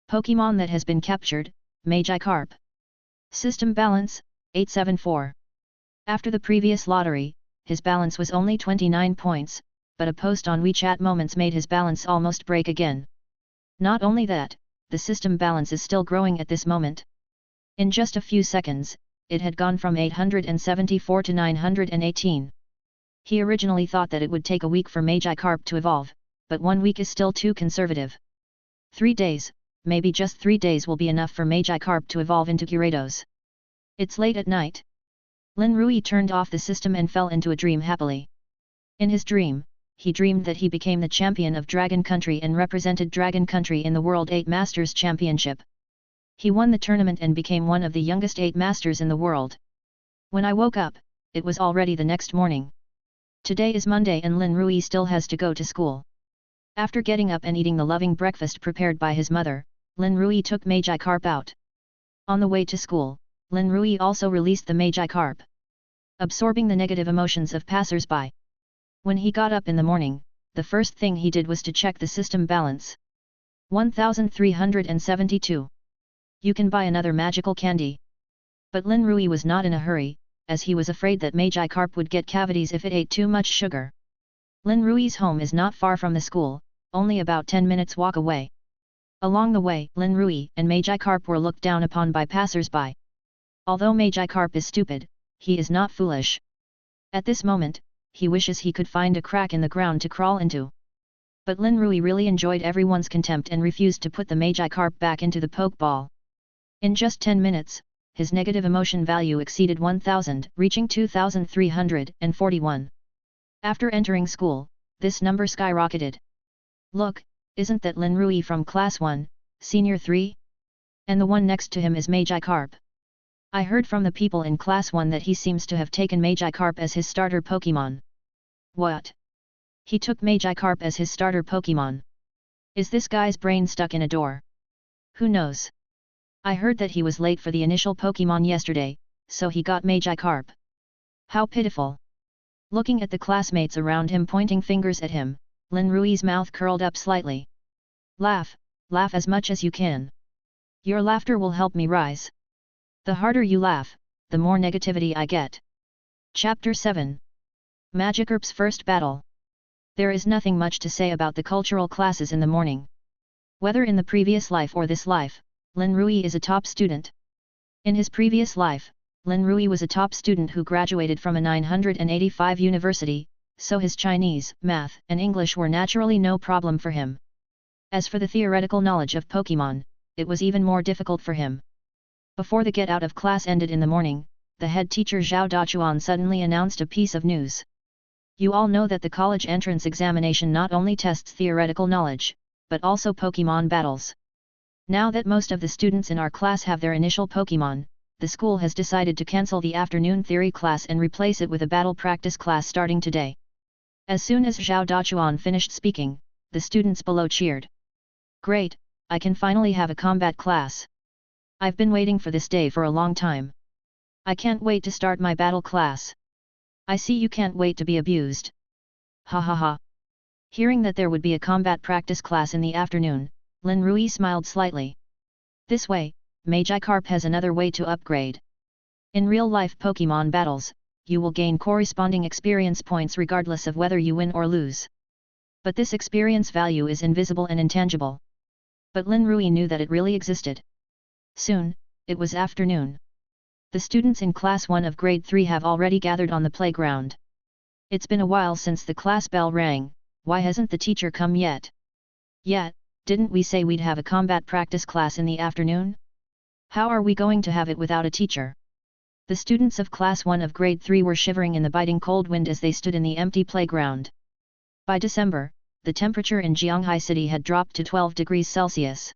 Pokémon that has been captured, Magikarp. System balance, 874. After the previous lottery, his balance was only 29 points, but a post on WeChat Moments made his balance almost break again. Not only that, the system balance is still growing at this moment. In just a few seconds, it had gone from 874 to 918. He originally thought that it would take a week for Magikarp to evolve, but 1 week is still too conservative. 3 days, maybe just 3 days will be enough for Magikarp to evolve into Gyarados. It's late at night. Lin Rui turned off the system and fell into a dream happily. In his dream, he dreamed that he became the champion of Dragon Country and represented Dragon Country in the World 8 Masters Championship. He won the tournament and became one of the youngest 8 Masters in the world. When I woke up, it was already the next morning. Today is Monday and Lin Rui still has to go to school. After getting up and eating the loving breakfast prepared by his mother, Lin Rui took Magikarp out. On the way to school, Lin Rui also released the Magikarp, absorbing the negative emotions of passers-by. When he got up in the morning, the first thing he did was to check the system balance. 1372. You can buy another magical candy. But Lin Rui was not in a hurry, as he was afraid that Magikarp would get cavities if it ate too much sugar. Lin Rui's home is not far from the school, only about 10 minutes walk away. Along the way, Lin Rui and Magikarp were looked down upon by passers-by. Although Magikarp is stupid, he is not foolish. At this moment, he wishes he could find a crack in the ground to crawl into. But Lin Rui really enjoyed everyone's contempt and refused to put the Magikarp back into the Pokeball. In just 10 minutes, his negative emotion value exceeded 1000, reaching 2341. After entering school, this number skyrocketed. Look, isn't that Lin Rui from Class 1, Senior 3? And the one next to him is Magikarp. I heard from the people in Class 1 that he seems to have taken Magikarp as his starter Pokémon. What? He took Magikarp as his starter Pokémon. Is this guy's brain stuck in a door? Who knows? I heard that he was late for the initial Pokémon yesterday, so he got Magikarp. How pitiful. Looking at the classmates around him pointing fingers at him, Lin Rui's mouth curled up slightly. Laugh, laugh as much as you can. Your laughter will help me rise. The harder you laugh, the more negativity I get. Chapter 7. Magikarp's first battle. There is nothing much to say about the cultural classes in the morning. Whether in the previous life or this life, Lin Rui is a top student. In his previous life, Lin Rui was a top student who graduated from a 985 university, so his Chinese, math, and English were naturally no problem for him. As for the theoretical knowledge of Pokémon, it was even more difficult for him. Before the get out of class ended in the morning, the head teacher Zhao Dachuan suddenly announced a piece of news. You all know that the college entrance examination not only tests theoretical knowledge, but also Pokémon battles. Now that most of the students in our class have their initial Pokémon, the school has decided to cancel the afternoon theory class and replace it with a battle practice class starting today. As soon as Zhao Dachuan finished speaking, the students below cheered. Great, I can finally have a combat class. I've been waiting for this day for a long time. I can't wait to start my battle class. I see you can't wait to be abused. Ha ha ha. Hearing that there would be a combat practice class in the afternoon, Lin Rui smiled slightly. This way, Magikarp has another way to upgrade. In real-life Pokémon battles, you will gain corresponding experience points regardless of whether you win or lose. But this experience value is invisible and intangible. But Lin Rui knew that it really existed. Soon, it was afternoon. The students in Class 1 of Grade 3 have already gathered on the playground. It's been a while since the class bell rang, why hasn't the teacher come yet? Yet, didn't we say we'd have a combat practice class in the afternoon? How are we going to have it without a teacher? The students of Class 1 of Grade 3 were shivering in the biting cold wind as they stood in the empty playground. By December, the temperature in Jianghai City had dropped to 12 degrees Celsius.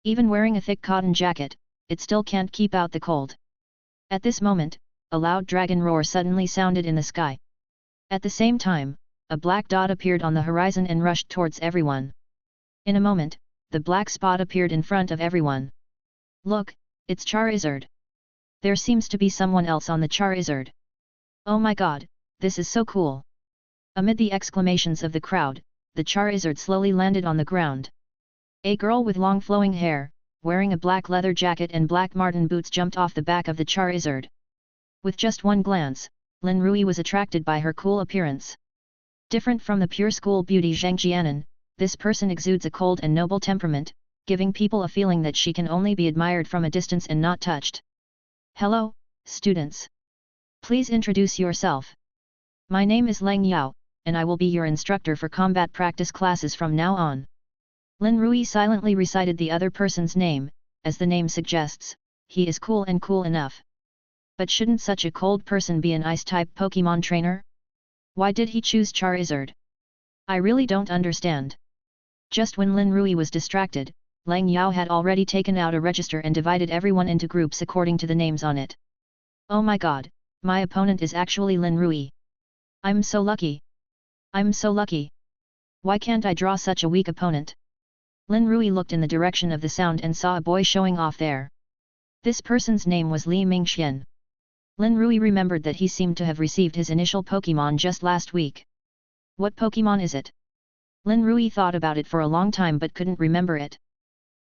Even wearing a thick cotton jacket, it still can't keep out the cold. At this moment, a loud dragon roar suddenly sounded in the sky. At the same time, a black dot appeared on the horizon and rushed towards everyone. In a moment, the black spot appeared in front of everyone. Look, it's Charizard. There seems to be someone else on the Charizard. Oh my god, this is so cool. Amid the exclamations of the crowd, the Charizard slowly landed on the ground. A girl with long flowing hair, wearing a black leather jacket and black marten boots jumped off the back of the Charizard. With just one glance, Lin Rui was attracted by her cool appearance. Different from the pure school beauty Zhang Jianan, this person exudes a cold and noble temperament, giving people a feeling that she can only be admired from a distance and not touched. Hello, students. Please introduce yourself. My name is Lang Yao, and I will be your instructor for combat practice classes from now on. Lin Rui silently recited the other person's name, as the name suggests, he is cool and cool enough. But shouldn't such a cold person be an ice-type Pokémon trainer? Why did he choose Charizard? I really don't understand. Just when Lin Rui was distracted, Lang Yao had already taken out a register and divided everyone into groups according to the names on it. Oh my god, my opponent is actually Lin Rui. I'm so lucky. I'm so lucky. Why can't I draw such a weak opponent? Lin Rui looked in the direction of the sound and saw a boy showing off there. This person's name was Li Mingxian. Lin Rui remembered that he seemed to have received his initial Pokémon just last week. What Pokémon is it? Lin Rui thought about it for a long time but couldn't remember it.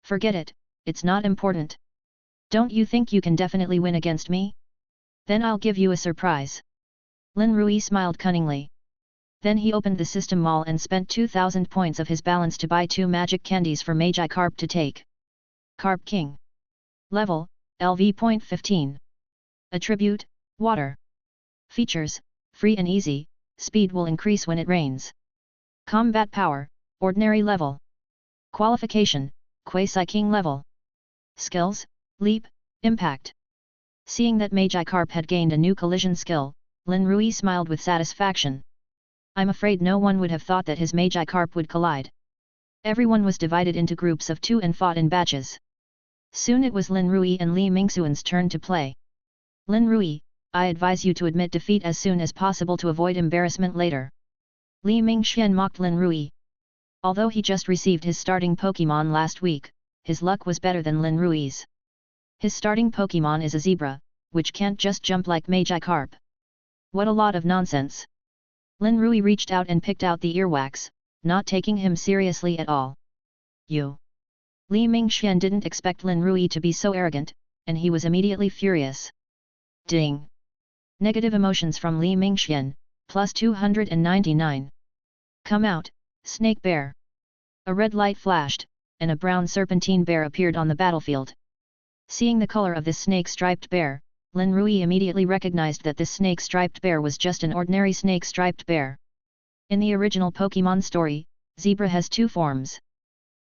Forget it, it's not important. Don't you think you can definitely win against me? Then I'll give you a surprise. Lin Rui smiled cunningly. Then he opened the system mall and spent 2,000 points of his balance to buy 2 magic candies for Magikarp to take. Carp King. Level, LV.15. Attribute, Water. Features, Free and Easy, Speed will increase when it rains. Combat Power, Ordinary Level. Qualification, Quasi-King Level. Skills, Leap, Impact. Seeing that Magikarp had gained a new collision skill, Lin Rui smiled with satisfaction. I'm afraid no one would have thought that his Magikarp would collide. Everyone was divided into groups of 2 and fought in batches. Soon it was Lin Rui and Li Mingxuan's turn to play. Lin Rui, I advise you to admit defeat as soon as possible to avoid embarrassment later. Li Mingxian mocked Lin Rui. Although he just received his starting Pokémon last week, his luck was better than Lin Rui's. His starting Pokémon is a zebra, which can't just jump like Magikarp. What a lot of nonsense. Lin Rui reached out and picked out the earwax, not taking him seriously at all. You. Li Mingxian didn't expect Lin Rui to be so arrogant, and he was immediately furious. Ding. Negative emotions from Li Mingxian, plus 299. Come out, Snake Bear. A red light flashed, and a brown serpentine bear appeared on the battlefield. Seeing the color of this snake-striped bear, Lin Rui immediately recognized that this snake-striped bear was just an ordinary snake-striped bear. In the original Pokémon story, zebra has 2 forms.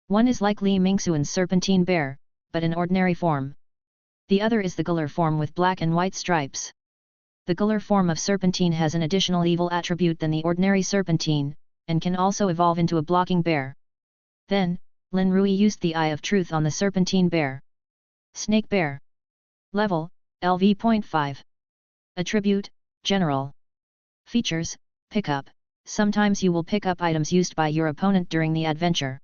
One is like Li Mingxuan's serpentine bear, but in ordinary form. The other is the galar form with black and white stripes. The galar form of serpentine has an additional evil attribute than the ordinary serpentine, and can also evolve into a blocking bear. Then, Lin Rui used the Eye of Truth on the serpentine bear. Snake Bear. Level, LV.5. Attribute, General. Features, Pickup, sometimes you will pick up items used by your opponent during the adventure.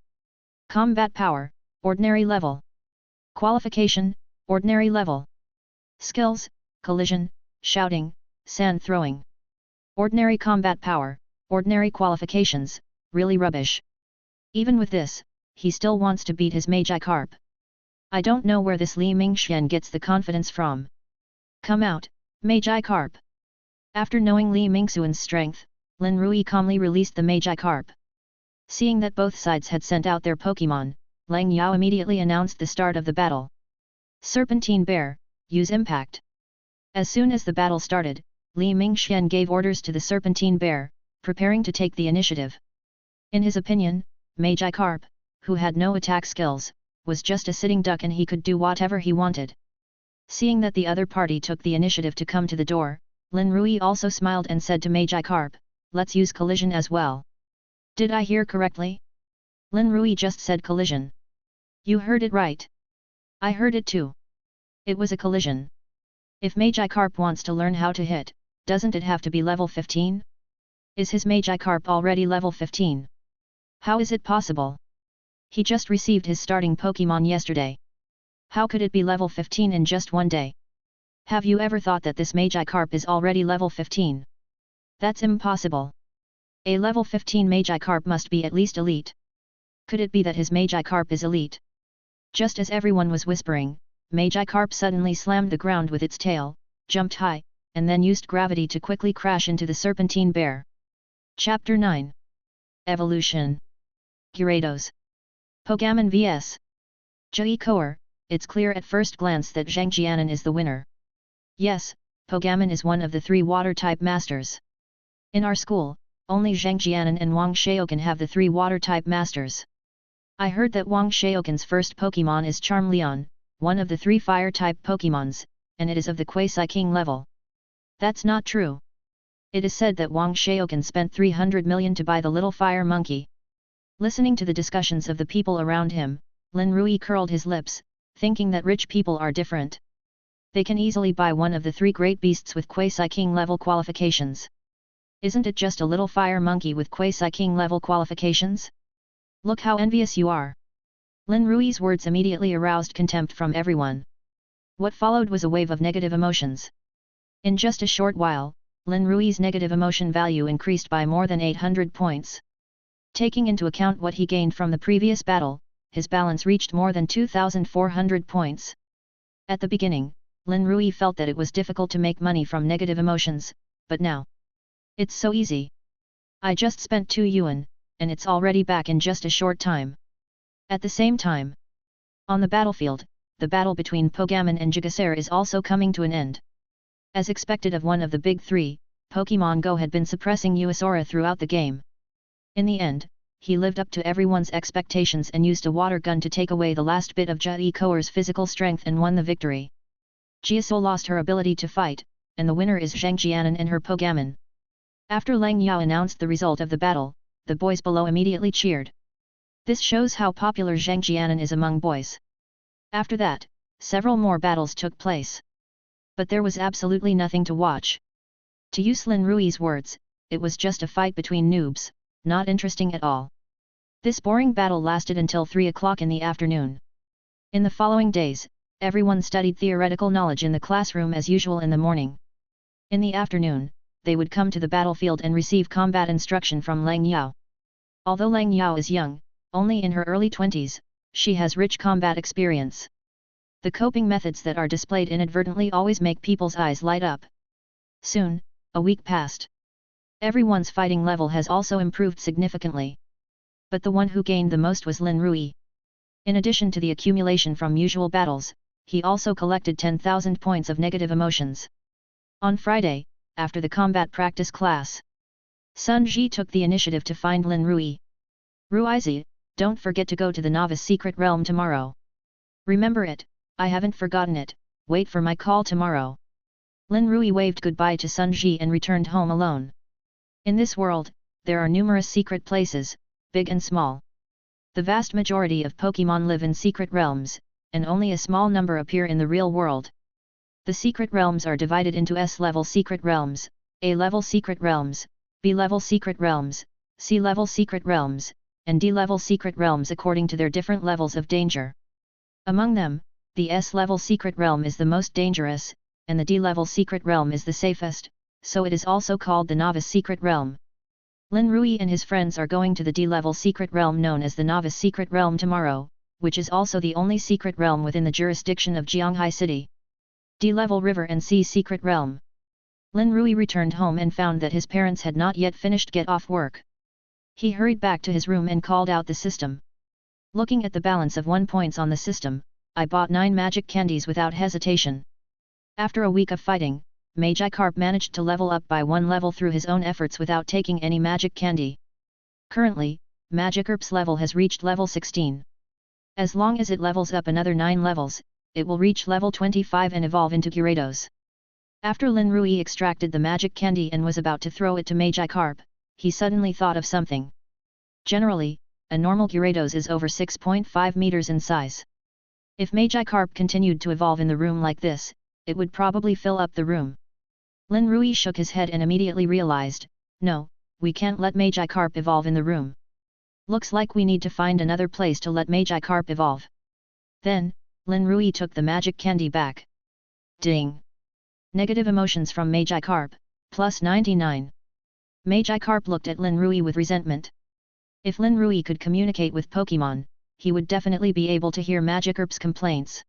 Combat Power, Ordinary Level. Qualification, Ordinary Level. Skills, Collision, Shouting, Sand Throwing. Ordinary Combat Power, Ordinary Qualifications, really rubbish. Even with this, he still wants to beat his Magikarp. I don't know where this Li Mingxian gets the confidence from. Come out, Magikarp. After knowing Li Mingxuan's strength, Lin Rui calmly released the Magikarp. Seeing that both sides had sent out their Pokémon, Lang Yao immediately announced the start of the battle. Serpentine Bear, use Impact. As soon as the battle started, Li Mingxian gave orders to the Serpentine Bear, preparing to take the initiative. In his opinion, Magikarp, who had no attack skills, was just a sitting duck and he could do whatever he wanted. Seeing that the other party took the initiative to come to the door, Lin Rui also smiled and said to Magikarp, let's use collision as well. Did I hear correctly? Lin Rui just said collision. You heard it right. I heard it too. It was a collision. If Magikarp wants to learn how to hit, doesn't it have to be level 15? Is his Magikarp already level 15? How is it possible? He just received his starting Pokémon yesterday. How could it be level 15 in just one day? Have you ever thought that this Magikarp is already level 15? That's impossible. A level 15 Magikarp must be at least elite. Could it be that his Magikarp is elite? Just as everyone was whispering, Magikarp suddenly slammed the ground with its tail, jumped high, and then used gravity to quickly crash into the Serpentine Bear. Chapter 9. Evolution. Gyarados. Pokémon vs. Gyarados. It's clear at first glance that Zhang Jianan is the winner. Yes, Pokémon is one of the 3 water-type masters. In our school, only Zhang Jianan and Wang Xiaocan have the 3 water-type masters. I heard that Wang Xiaocan's first Pokémon is Charmeleon, one of the 3 fire-type Pokémons, and it is of the Quasi King level. That's not true. It is said that Wang Xiaocan spent 300 million to buy the little fire monkey. Listening to the discussions of the people around him, Lin Rui curled his lips, thinking that rich people are different. They can easily buy one of the 3 great beasts with Quasi King level qualifications. Isn't it just a little fire monkey with Quasi King level qualifications? Look how envious you are. Lin Rui's words immediately aroused contempt from everyone. What followed was a wave of negative emotions. In just a short while, Lin Rui's negative emotion value increased by more than 800 points. Taking into account what he gained from the previous battle, his balance reached more than 2,400 points. At the beginning, Lin Rui felt that it was difficult to make money from negative emotions, but now, it's so easy. I just spent 2 yuan, and it's already back in just a short time. At the same time, on the battlefield, the battle between Pokémon and Gyarados is also coming to an end. As expected of one of the big 3, Pokémon Go had been suppressing Uasora throughout the game. In the end, he lived up to everyone's expectations and used a water gun to take away the last bit of Gyarados' physical strength and won the victory. Gyarados lost her ability to fight, and the winner is Zhang Jianan and her Pokémon. After Lang Yao announced the result of the battle, the boys below immediately cheered. This shows how popular Zhang Jianan is among boys. After that, several more battles took place. But there was absolutely nothing to watch. To use Lin Rui's words, it was just a fight between noobs, not interesting at all. This boring battle lasted until 3 o'clock in the afternoon. In the following days, everyone studied theoretical knowledge in the classroom as usual in the morning. In the afternoon, they would come to the battlefield and receive combat instruction from Lang Yao. Although Lang Yao is young, only in her early 20s, she has rich combat experience. The coping methods that are displayed inadvertently always make people's eyes light up. Soon, a week passed. Everyone's fighting level has also improved significantly. But the one who gained the most was Lin Rui. In addition to the accumulation from usual battles, he also collected 10,000 points of negative emotions. On Friday, after the combat practice class, Sun Ji took the initiative to find Lin Rui. Ruizi, don't forget to go to the novice secret realm tomorrow. Remember it, I haven't forgotten it, wait for my call tomorrow. Lin Rui waved goodbye to Sun Ji and returned home alone. In this world, there are numerous secret places, big and small. The vast majority of Pokémon live in secret realms, and only a small number appear in the real world. The secret realms are divided into S-level secret realms, A-level secret realms, B-level secret realms, C-level secret realms, and D-level secret realms according to their different levels of danger. Among them, the S-level secret realm is the most dangerous, and the D-level secret realm is the safest, so it is also called the novice secret realm. Lin Rui and his friends are going to the D-level secret realm known as the novice secret realm tomorrow, which is also the only secret realm within the jurisdiction of Jianghai City. D-level river and sea secret realm. Lin Rui returned home and found that his parents had not yet finished get off work. He hurried back to his room and called out the system. Looking at the balance of 1 points on the system, I bought 9 magic candies without hesitation. After a week of fighting, Magikarp managed to level up by 1 level through his own efforts without taking any magic candy. Currently, Magikarp's level has reached level 16. As long as it levels up another 9 levels, it will reach level 25 and evolve into Gyarados. After Lin Rui extracted the magic candy and was about to throw it to Magikarp, he suddenly thought of something. Generally, a normal Gyarados is over 6.5 meters in size. If Magikarp continued to evolve in the room like this, it would probably fill up the room. Lin Rui shook his head and immediately realized, no, we can't let Magikarp evolve in the room. Looks like we need to find another place to let Magikarp evolve. Then, Lin Rui took the magic candy back. Ding! Negative emotions from Magikarp, plus 99. Magikarp looked at Lin Rui with resentment. If Lin Rui could communicate with Pokémon, he would definitely be able to hear Magikarp's complaints.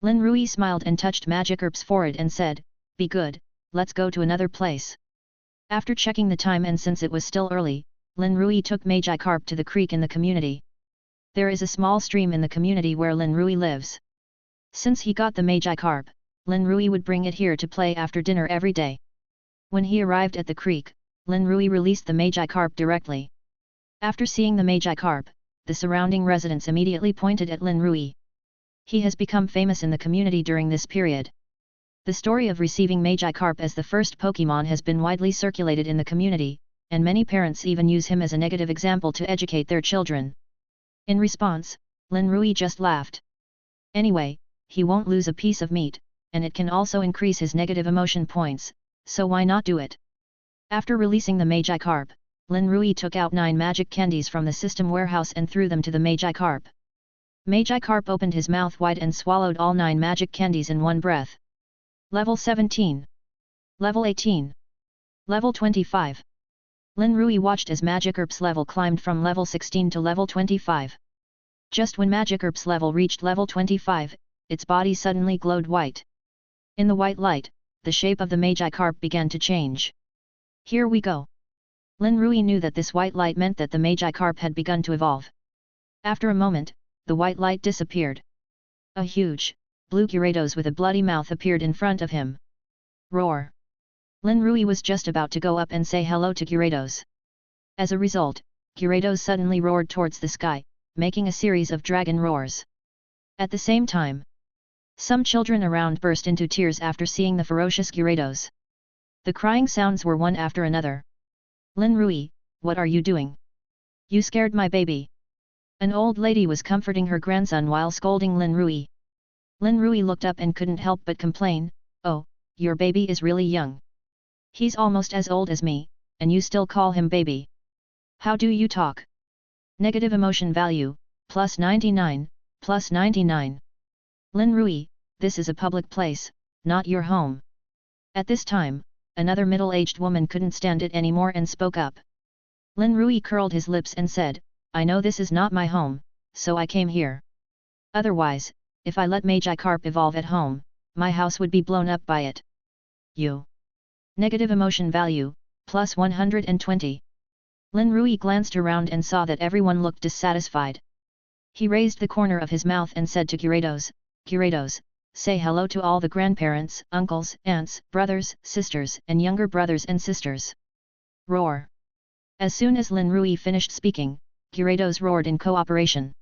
Lin Rui smiled and touched Magikarp's forehead and said, "Be good, let's go to another place." After checking the time and since it was still early, Lin Rui took Magikarp to the creek in the community. There is a small stream in the community where Lin Rui lives. Since he got the Magikarp, Lin Rui would bring it here to play after dinner every day. When he arrived at the creek, Lin Rui released the Magikarp directly. After seeing the Magikarp, the surrounding residents immediately pointed at Lin Rui. He has become famous in the community during this period. The story of receiving Magikarp as the first Pokémon has been widely circulated in the community, and many parents even use him as a negative example to educate their children. In response, Lin Rui just laughed. Anyway, he won't lose a piece of meat, and it can also increase his negative emotion points, so why not do it? After releasing the Magikarp, Lin Rui took out 9 magic candies from the system warehouse and threw them to the Magikarp. Magikarp opened his mouth wide and swallowed all 9 magic candies in one breath. Level 17. Level 18. Level 25. Lin Rui watched as Magikarp's level climbed from level 16 to level 25. Just when Magikarp's level reached level 25, its body suddenly glowed white. In the white light, the shape of the Magikarp began to change. Here we go. Lin Rui knew that this white light meant that the Magikarp had begun to evolve. After a moment, the white light disappeared. A huge, blue Gyarados with a bloody mouth appeared in front of him. Roar! Lin Rui was just about to go up and say hello to Gyarados. As a result, Gyarados suddenly roared towards the sky, making a series of dragon roars. At the same time, some children around burst into tears after seeing the ferocious Gyarados. The crying sounds were one after another. "Lin Rui, what are you doing? You scared my baby." An old lady was comforting her grandson while scolding Lin Rui. Lin Rui looked up and couldn't help but complain, "Oh, your baby is really young. He's almost as old as me, and you still call him baby. How do you talk?" Negative emotion value, plus 99, plus 99. Lin Rui, this is a public place, not your home. At this time, another middle-aged woman couldn't stand it anymore and spoke up. Lin Rui curled his lips and said, "I know this is not my home, so I came here. Otherwise, if I let Magikarp evolve at home, my house would be blown up by it." You. Negative emotion value, plus 120. Lin Rui glanced around and saw that everyone looked dissatisfied. He raised the corner of his mouth and said to Gyarados, "Gyarados, say hello to all the grandparents, uncles, aunts, brothers, sisters, and younger brothers and sisters." Roar! As soon as Lin Rui finished speaking, Gyarados roared in cooperation.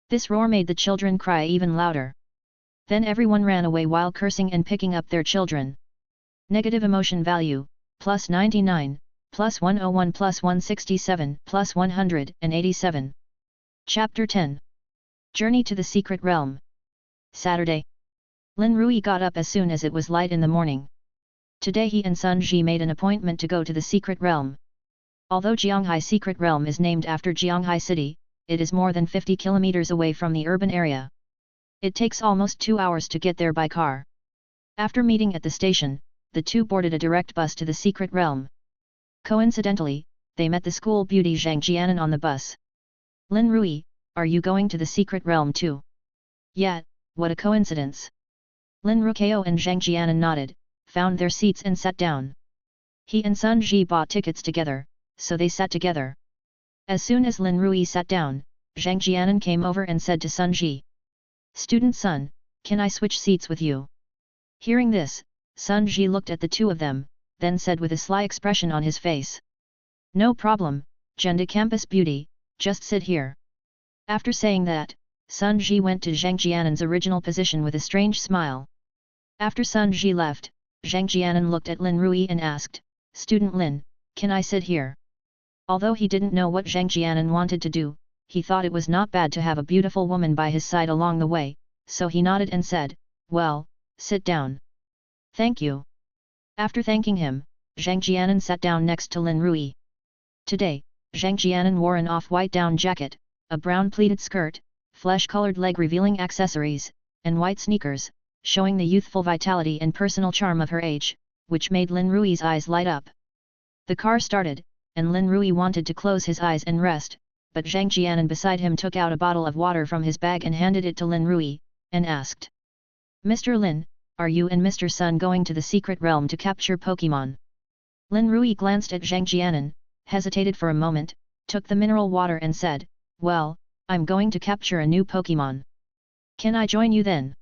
This roar made the children cry even louder. Then everyone ran away while cursing and picking up their children. Negative emotion value, plus 99, plus 101 plus 167 plus 187. Chapter 10. Journey to the Secret Realm. Saturday. Lin Rui got up as soon as it was light in the morning. Today he and Sun Ji made an appointment to go to the Secret Realm. Although Jianghai Secret Realm is named after Jianghai City, it is more than 50 kilometers away from the urban area. It takes almost 2 hours to get there by car. After meeting at the station, the two boarded a direct bus to the Secret Realm. Coincidentally, they met the school beauty Zhang Jianan on the bus. "Lin Rui, are you going to the Secret Realm too?" "Yeah, what a coincidence." Lin Ruikao and Zhang Jianan nodded, found their seats and sat down. He and Sun Ji bought tickets together, so they sat together. As soon as Lin Rui sat down, Zhang Jianan came over and said to Sun Ji, "Student Sun, can I switch seats with you?" Hearing this, Sun Ji looked at the two of them, then said with a sly expression on his face, "No problem, Genda Campus Beauty, just sit here." After saying that, Sun Ji went to Zhang Jianan's original position with a strange smile. After Sun Ji left, Zhang Jianan looked at Lin Rui and asked, "Student Lin, can I sit here?" Although he didn't know what Zhang Jianan wanted to do, he thought it was not bad to have a beautiful woman by his side along the way, so he nodded and said, "Well, sit down." "Thank you." After thanking him, Zhang Jianan sat down next to Lin Rui. Today, Zhang Jianan wore an off-white down jacket, a brown pleated skirt, flesh-colored leg-revealing accessories, and white sneakers, showing the youthful vitality and personal charm of her age, which made Lin Rui's eyes light up. The car started, and Lin Rui wanted to close his eyes and rest, but Zhang Jianan beside him took out a bottle of water from his bag and handed it to Lin Rui, and asked, "Mr. Lin, are you and Mr. Sun going to the secret realm to capture Pokémon?" Lin Rui glanced at Zhang Jianan, hesitated for a moment, took the mineral water and said, "Well, I'm going to capture a new Pokémon. Can I join you then?"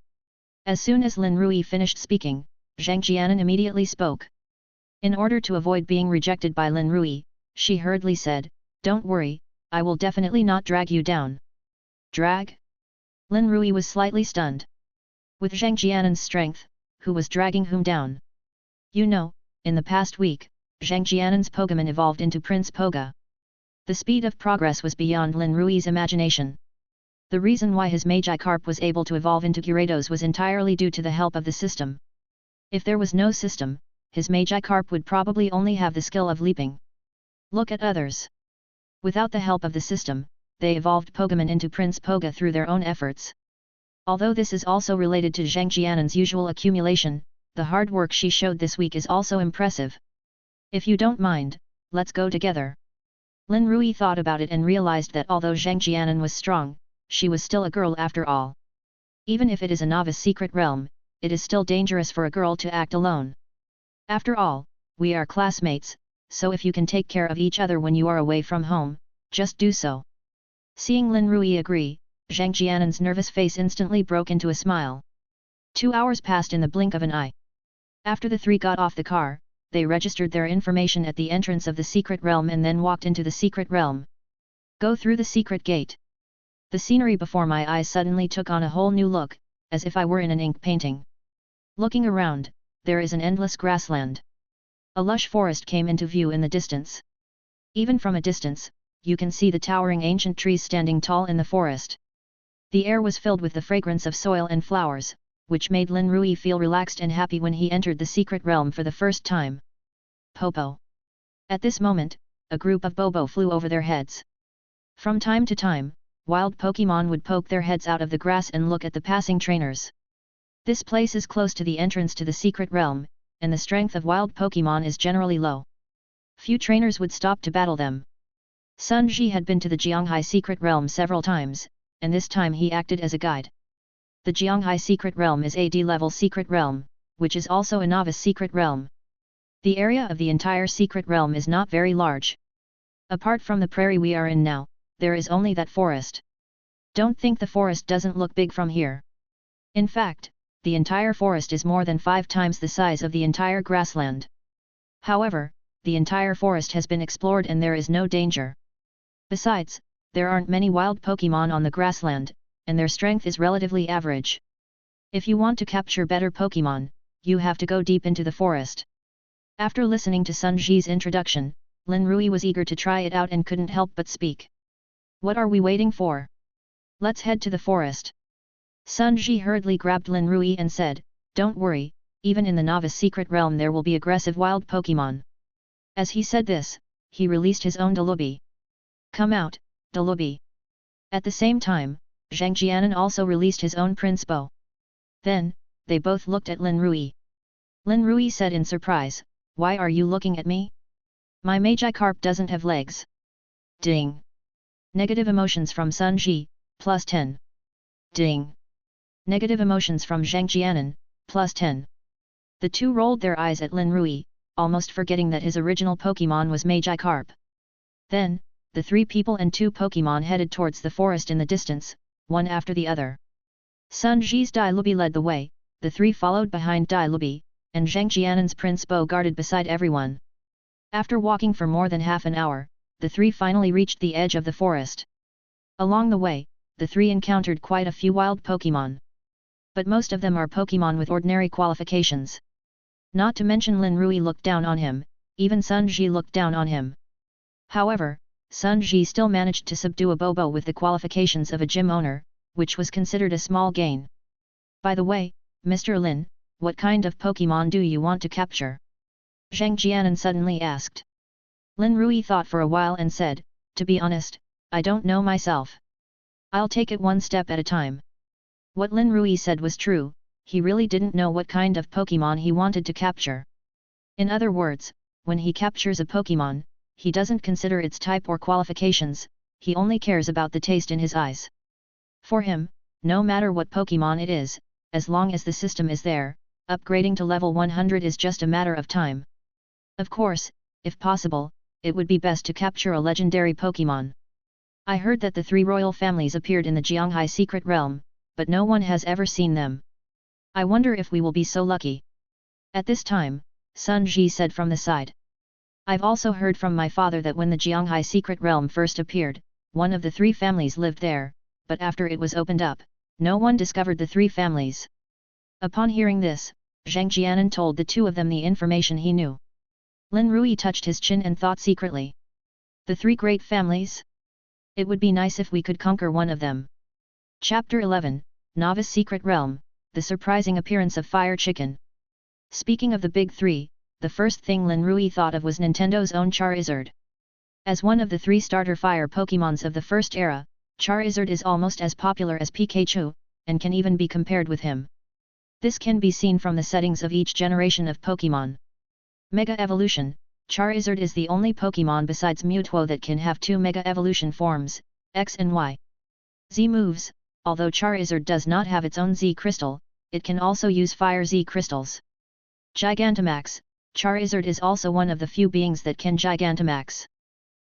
As soon as Lin Rui finished speaking, Zhang Jianan immediately spoke. In order to avoid being rejected by Lin Rui, she hurriedly said, "Don't worry, I will definitely not drag you down." "Drag?" Lin Rui was slightly stunned. With Zhang Jianan's strength, who was dragging whom down? "You know, in the past week, Zhang Jianan's Pokémon evolved into Prince Poga." The speed of progress was beyond Lin Rui's imagination. The reason why his Magikarp was able to evolve into Gyarados was entirely due to the help of the system. If there was no system, his Magikarp would probably only have the skill of leaping. Look at others. Without the help of the system, they evolved Pokémon into Prince Poga through their own efforts. Although this is also related to Zhang Jianan's usual accumulation, the hard work she showed this week is also impressive. "If you don't mind, let's go together." Lin Rui thought about it and realized that although Zhang Jianan was strong, she was still a girl after all. Even if it is a novice secret realm, it is still dangerous for a girl to act alone. After all, we are classmates, so if you can take care of each other when you are away from home, just do so. Seeing Lin Rui agree, Zhang Jianan's nervous face instantly broke into a smile. 2 hours passed in the blink of an eye. After the three got off the car, they registered their information at the entrance of the secret realm and then walked into the secret realm. Go through the secret gate. The scenery before my eyes suddenly took on a whole new look, as if I were in an ink painting. Looking around, there is an endless grassland. A lush forest came into view in the distance. Even from a distance, you can see the towering ancient trees standing tall in the forest. The air was filled with the fragrance of soil and flowers, which made Lin Rui feel relaxed and happy when he entered the secret realm for the first time. Popo. At this moment, a group of Bobo flew over their heads. From time to time, wild Pokémon would poke their heads out of the grass and look at the passing trainers. This place is close to the entrance to the secret realm, and the strength of wild Pokémon is generally low. Few trainers would stop to battle them. Sun Ji had been to the Jianghai secret realm several times, and this time he acted as a guide. The Jianghai secret realm is a D-level secret realm, which is also a novice secret realm. The area of the entire secret realm is not very large. Apart from the prairie we are in now, there is only that forest. Don't think the forest doesn't look big from here. In fact, the entire forest is more than 5 times the size of the entire grassland. However, the entire forest has been explored and there is no danger. Besides, there aren't many wild Pokémon on the grassland, and their strength is relatively average. If you want to capture better Pokémon, you have to go deep into the forest. After listening to Sun Ji's introduction, Lin Rui was eager to try it out and couldn't help but speak. "What are we waiting for? Let's head to the forest." Sun Ji hurriedly grabbed Lin Rui and said, "Don't worry, even in the novice secret realm there will be aggressive wild Pokémon." As he said this, he released his own Dalubi. "Come out, Dalubi." At the same time, Zhang Jianan also released his own Prince Bo. Then, they both looked at Lin Rui. Lin Rui said in surprise, "Why are you looking at me? My Magikarp doesn't have legs." Ding! Negative emotions from Sun Ji, +10. Ding! Negative emotions from Zhang Jianan, +10. The two rolled their eyes at Lin Rui, almost forgetting that his original Pokémon was Magikarp. Then, the 3 people and 2 Pokémon headed towards the forest in the distance, one after the other. Sun Ji's Dalubi led the way, the 3 followed behind Dalubi, and Zhang Jianan's Prince Bo guarded beside everyone. After walking for more than half an hour, the 3 finally reached the edge of the forest. Along the way, the 3 encountered quite a few wild Pokémon. But most of them are Pokémon with ordinary qualifications. Not to mention Lin Rui looked down on him, even Sun Ji looked down on him. However, Sun Ji still managed to subdue a Bobo with the qualifications of a gym owner, which was considered a small gain. By the way, Mr. Lin, what kind of Pokémon do you want to capture? Zhang Jianan suddenly asked. Lin Rui thought for a while and said, to be honest, I don't know myself. I'll take it one step at a time. What Lin Rui said was true, he really didn't know what kind of Pokémon he wanted to capture. In other words, when he captures a Pokémon, he doesn't consider its type or qualifications, he only cares about the taste in his eyes. For him, no matter what Pokémon it is, as long as the system is there, upgrading to level 100 is just a matter of time. Of course, if possible, it would be best to capture a legendary Pokémon. I heard that the 3 royal families appeared in the Jianghai secret realm, but no one has ever seen them. I wonder if we will be so lucky. At this time, Sun Ji said from the side. I've also heard from my father that when the Jianghai secret realm first appeared, one of the 3 families lived there, but after it was opened up, no one discovered the 3 families. Upon hearing this, Zhang Jianan told the 2 of them the information he knew. Lin Rui touched his chin and thought secretly. The 3 great families? It would be nice if we could conquer one of them. Chapter 11, Novice Secret Realm, The Surprising Appearance of Fire Chicken. Speaking of the big 3, the first thing Lin Rui thought of was Nintendo's own Charizard. As one of the 3 starter fire Pokémons of the first era, Charizard is almost as popular as Pikachu, and can even be compared with him. This can be seen from the settings of each generation of Pokémon. Mega Evolution, Charizard is the only Pokémon besides Mewtwo that can have 2 Mega Evolution forms, X and Y. Z moves, although Charizard does not have its own Z crystal, it can also use Fire Z crystals. Gigantamax, Charizard is also one of the few beings that can Gigantamax.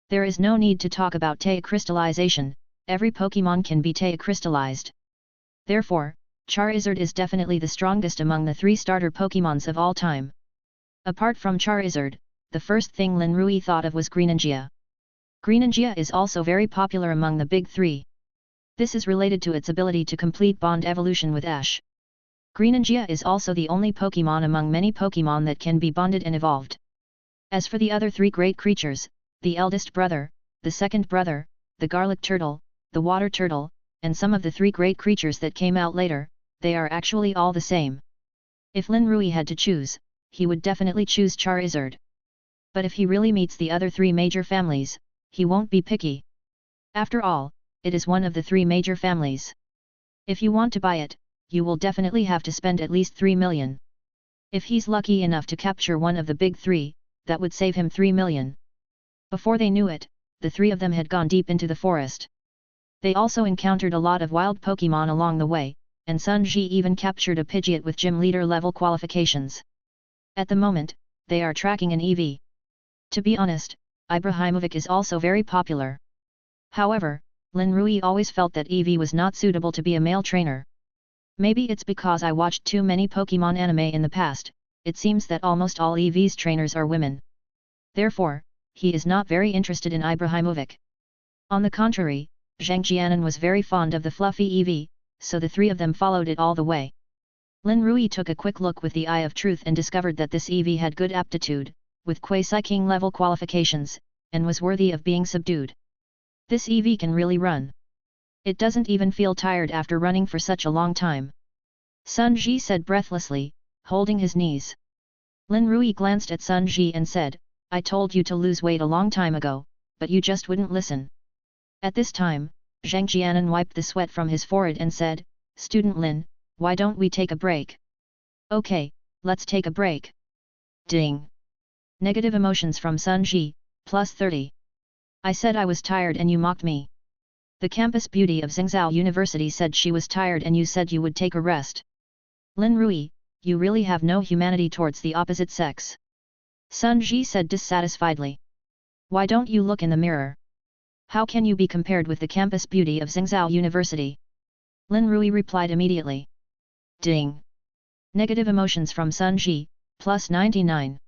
There is no need to talk about Tea crystallization, every Pokémon can be Tea crystallized. Therefore, Charizard is definitely the strongest among the 3 starter Pokémons of all time. Apart from Charizard, the first thing Lin Rui thought of was Greninja. Greninja is also very popular among the big 3. This is related to its ability to complete bond evolution with Ash. Greninja is also the only Pokémon among many Pokémon that can be bonded and evolved. As for the other 3 great creatures, the eldest brother, the second brother, the garlic turtle, the water turtle, and some of the 3 great creatures that came out later, they are actually all the same. If Lin Rui had to choose, he would definitely choose Charizard. But if he really meets the other 3 major families, he won't be picky. After all, it is one of the 3 major families. If you want to buy it, you will definitely have to spend at least 3 million. If he's lucky enough to capture one of the big 3, that would save him 3 million. Before they knew it, the 3 of them had gone deep into the forest. They also encountered a lot of wild Pokémon along the way, and Sun Ji even captured a Pidgeot with gym leader level qualifications. At the moment, they are tracking an EV. To be honest, Ibrahimovic is also very popular. However, Lin Rui always felt that EV was not suitable to be a male trainer. Maybe it's because I watched too many Pokémon anime in the past, it seems that almost all EV's trainers are women. Therefore, he is not very interested in Ibrahimovic. On the contrary, Zhang Jianan was very fond of the fluffy EV, so the 3 of them followed it all the way. Lin Rui took a quick look with the eye of truth and discovered that this EV had good aptitude, with Quasi-King level qualifications, and was worthy of being subdued. This EV can really run. It doesn't even feel tired after running for such a long time. Sun Ji said breathlessly, holding his knees. Lin Rui glanced at Sun Ji and said, I told you to lose weight a long time ago, but you just wouldn't listen. At this time, Zhang Jianan wiped the sweat from his forehead and said, Student Lin, why don't we take a break? Okay, let's take a break. Ding. Negative emotions from Sun Ji, plus 30. I said I was tired and you mocked me. The campus beauty of Xingzhou University said she was tired and you said you would take a rest. Lin Rui, you really have no humanity towards the opposite sex. Sun Ji said dissatisfiedly. Why don't you look in the mirror? How can you be compared with the campus beauty of Xingzhou University? Lin Rui replied immediately. Ding. Negative emotions from Sun Ji, plus 99.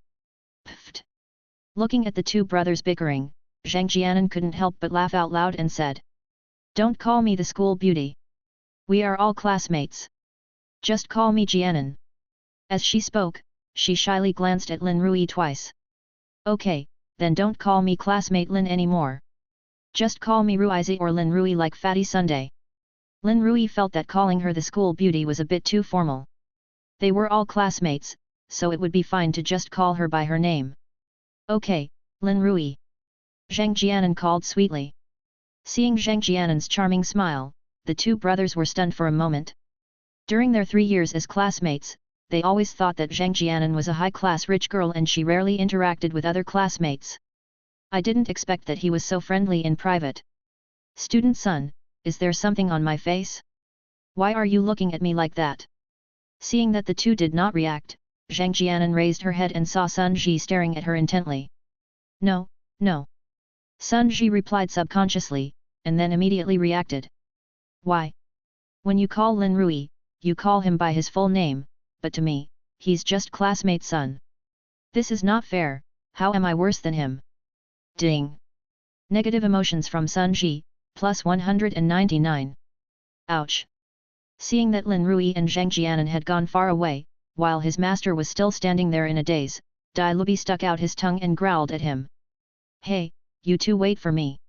Pfft. Looking at the 2 brothers bickering, Zhang Jianan couldn't help but laugh out loud and said. Don't call me the school beauty. We are all classmates. Just call me Jianan. As she spoke, she shyly glanced at Lin Rui twice. Okay, then don't call me classmate Lin anymore. Just call me Ruizi or Lin Rui like Fatty Sunday. Lin Rui felt that calling her the school beauty was a bit too formal. They were all classmates, so it would be fine to just call her by her name. Okay, Lin Rui. Zhang Jianan called sweetly. Seeing Zhang Jianan's charming smile, the two brothers were stunned for a moment. During their 3 years as classmates, they always thought that Zhang Jianan was a high-class rich girl and she rarely interacted with other classmates. I didn't expect that he was so friendly in private. Student son, is there something on my face? Why are you looking at me like that? Seeing that the two did not react, Zhang Jianan raised her head and saw Sun Ji staring at her intently. No, no. Sun Ji replied subconsciously, and then immediately reacted. Why? When you call Lin Rui, you call him by his full name, but to me, he's just classmate son. This is not fair, how am I worse than him? Ding! Negative emotions from Sun Ji, plus 199. Ouch! Seeing that Lin Rui and Zhang Jianan had gone far away, while his master was still standing there in a daze, Dai Lubi stuck out his tongue and growled at him. Hey, you two wait for me.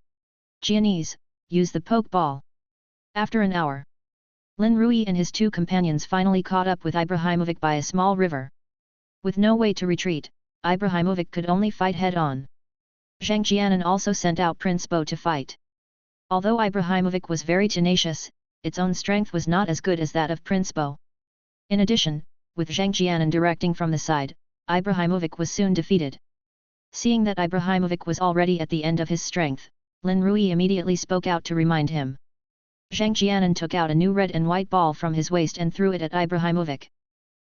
Jianese, use the poke ball. After an hour, Lin Rui and his two companions finally caught up with Ibrahimovic by a small river. With no way to retreat, Ibrahimovic could only fight head-on. Zhang Jianan also sent out Prince Bo to fight. Although Ibrahimovic was very tenacious, its own strength was not as good as that of Prince Bo. In addition, with Zhang Jianan directing from the side, Ibrahimovic was soon defeated. Seeing that Ibrahimovic was already at the end of his strength, Lin Rui immediately spoke out to remind him. Zhang Jianan took out a new red and white ball from his waist and threw it at Ibrahimovic.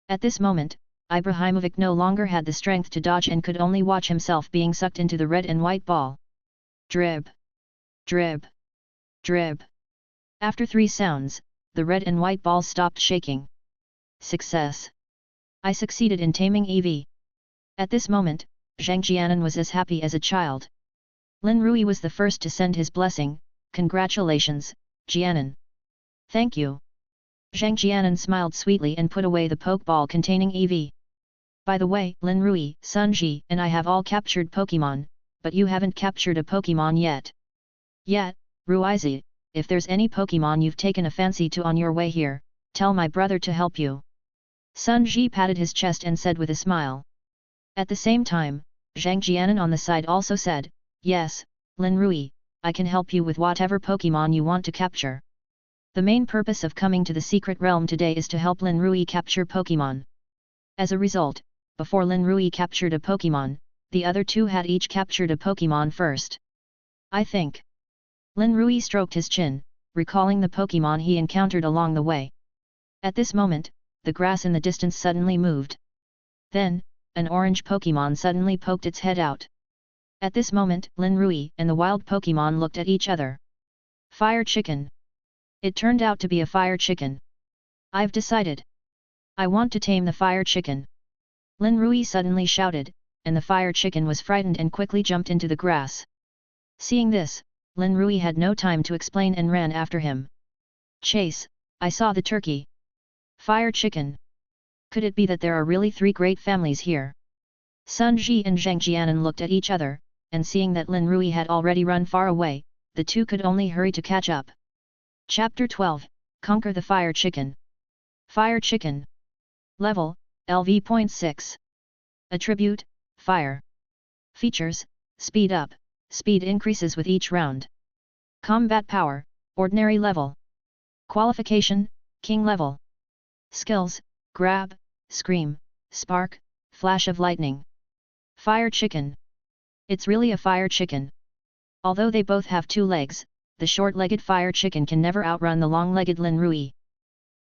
At this moment, Ibrahimovic no longer had the strength to dodge and could only watch himself being sucked into the red and white ball. Drib! Drib! Drib! After 3 sounds, the red and white ball stopped shaking. Success! I succeeded in taming Eevee. At this moment, Zhang Jianan was as happy as a child. Lin Rui was the first to send his blessing. Congratulations, Jianan. Thank you. Zhang Jianan smiled sweetly and put away the pokeball containing Eevee. By the way, Lin Rui, Sun Ji and I have all captured Pokémon, but you haven't captured a Pokémon yet. Yet, Ruizi, if there's any Pokémon you've taken a fancy to on your way here, tell my brother to help you. Sun Ji patted his chest and said with a smile. At the same time, Zhang Jianan on the side also said, yes, Lin Rui, I can help you with whatever Pokémon you want to capture. The main purpose of coming to the secret realm today is to help Lin Rui capture Pokémon. As a result, before Lin Rui captured a Pokémon, the other two had each captured a Pokémon first. I think. Lin Rui stroked his chin, recalling the Pokémon he encountered along the way. At this moment, the grass in the distance suddenly moved. Then, an orange Pokémon suddenly poked its head out. At this moment, Lin Rui and the wild Pokémon looked at each other. Fire chicken. It turned out to be a fire chicken. I've decided. I want to tame the fire chicken. Lin Rui suddenly shouted, and the fire chicken was frightened and quickly jumped into the grass. Seeing this, Lin Rui had no time to explain and ran after him. Chase, I saw the turkey. Fire chicken. Could it be that there are really 3 great families here? Sun Ji and Zhang Jianan looked at each other, and seeing that Lin Rui had already run far away, the two could only hurry to catch up. Chapter 12, Conquer the Fire Chicken. Fire Chicken. Level, LV.6. Attribute, Fire. Features, Speed up, speed increases with each round. Combat Power, Ordinary level. Qualification, King level. Skills, Grab, Scream, Spark, Flash of Lightning. Fire Chicken. It's really a fire chicken. Although they both have 2 legs, the short-legged fire chicken can never outrun the long-legged Lin Rui.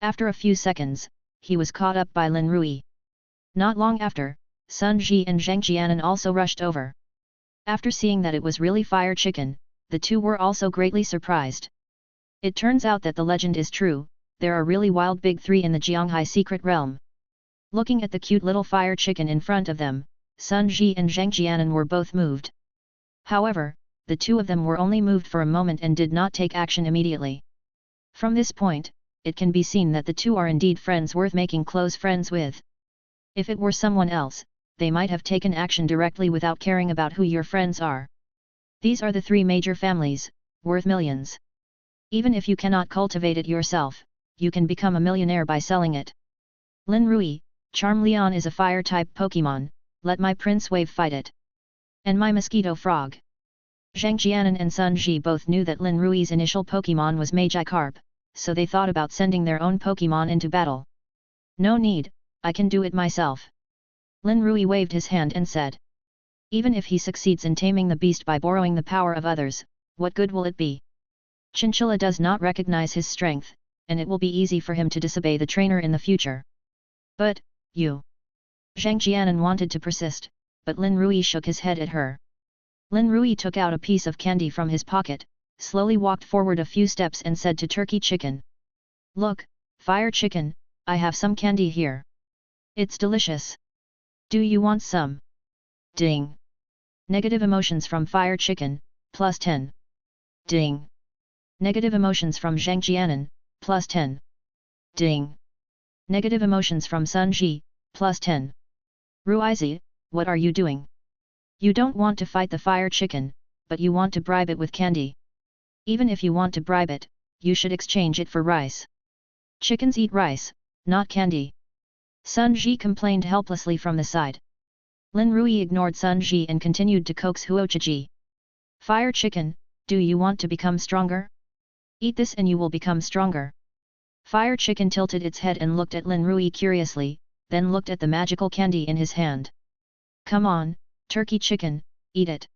After a few seconds, he was caught up by Lin Rui. Not long after, Sun Ji and Zhang Jianan also rushed over. After seeing that it was really fire chicken, the two were also greatly surprised. It turns out that the legend is true, there are really wild big 3 in the Jianghai secret realm. Looking at the cute little fire chicken in front of them, Sun Ji and Zhang Jianan were both moved. However, the two of them were only moved for a moment and did not take action immediately. From this point, it can be seen that the two are indeed friends worth making close friends with. If it were someone else, they might have taken action directly without caring about who your friends are. These are the three major families, worth millions. Even if you cannot cultivate it yourself, you can become a millionaire by selling it. Lin Rui, Charmeleon is a fire-type Pokémon, let my Prince Wave fight it. And my Mosquito Frog. Zhang Jianan and Sun Ji both knew that Lin Rui's initial Pokémon was Magikarp, so they thought about sending their own Pokémon into battle. No need, I can do it myself. Lin Rui waved his hand and said. Even if he succeeds in taming the beast by borrowing the power of others, what good will it be? Chinchilla does not recognize his strength, and it will be easy for him to disobey the trainer in the future. But, you. Zhang Jianan wanted to persist, but Lin Rui shook his head at her. Lin Rui took out a piece of candy from his pocket, slowly walked forward a few steps and said to Turkey Chicken. Look, Fire Chicken, I have some candy here. It's delicious. Do you want some? Ding. Negative emotions from Fire Chicken, plus 10. Ding. Negative emotions from Zhang Jianan, plus 10. Ding. Negative emotions from Sun Ji, plus 10. Ruizi, what are you doing? You don't want to fight the Fire Chicken, but you want to bribe it with candy. Even if you want to bribe it, you should exchange it for rice. Chickens eat rice, not candy. Sun Ji complained helplessly from the side. Lin Rui ignored Sun Ji and continued to coax Huochiji. Fire Chicken, do you want to become stronger? Eat this and you will become stronger. Fire Chicken tilted its head and looked at Lin Rui curiously, then looked at the magical candy in his hand. Come on, Turkey Chicken, eat it.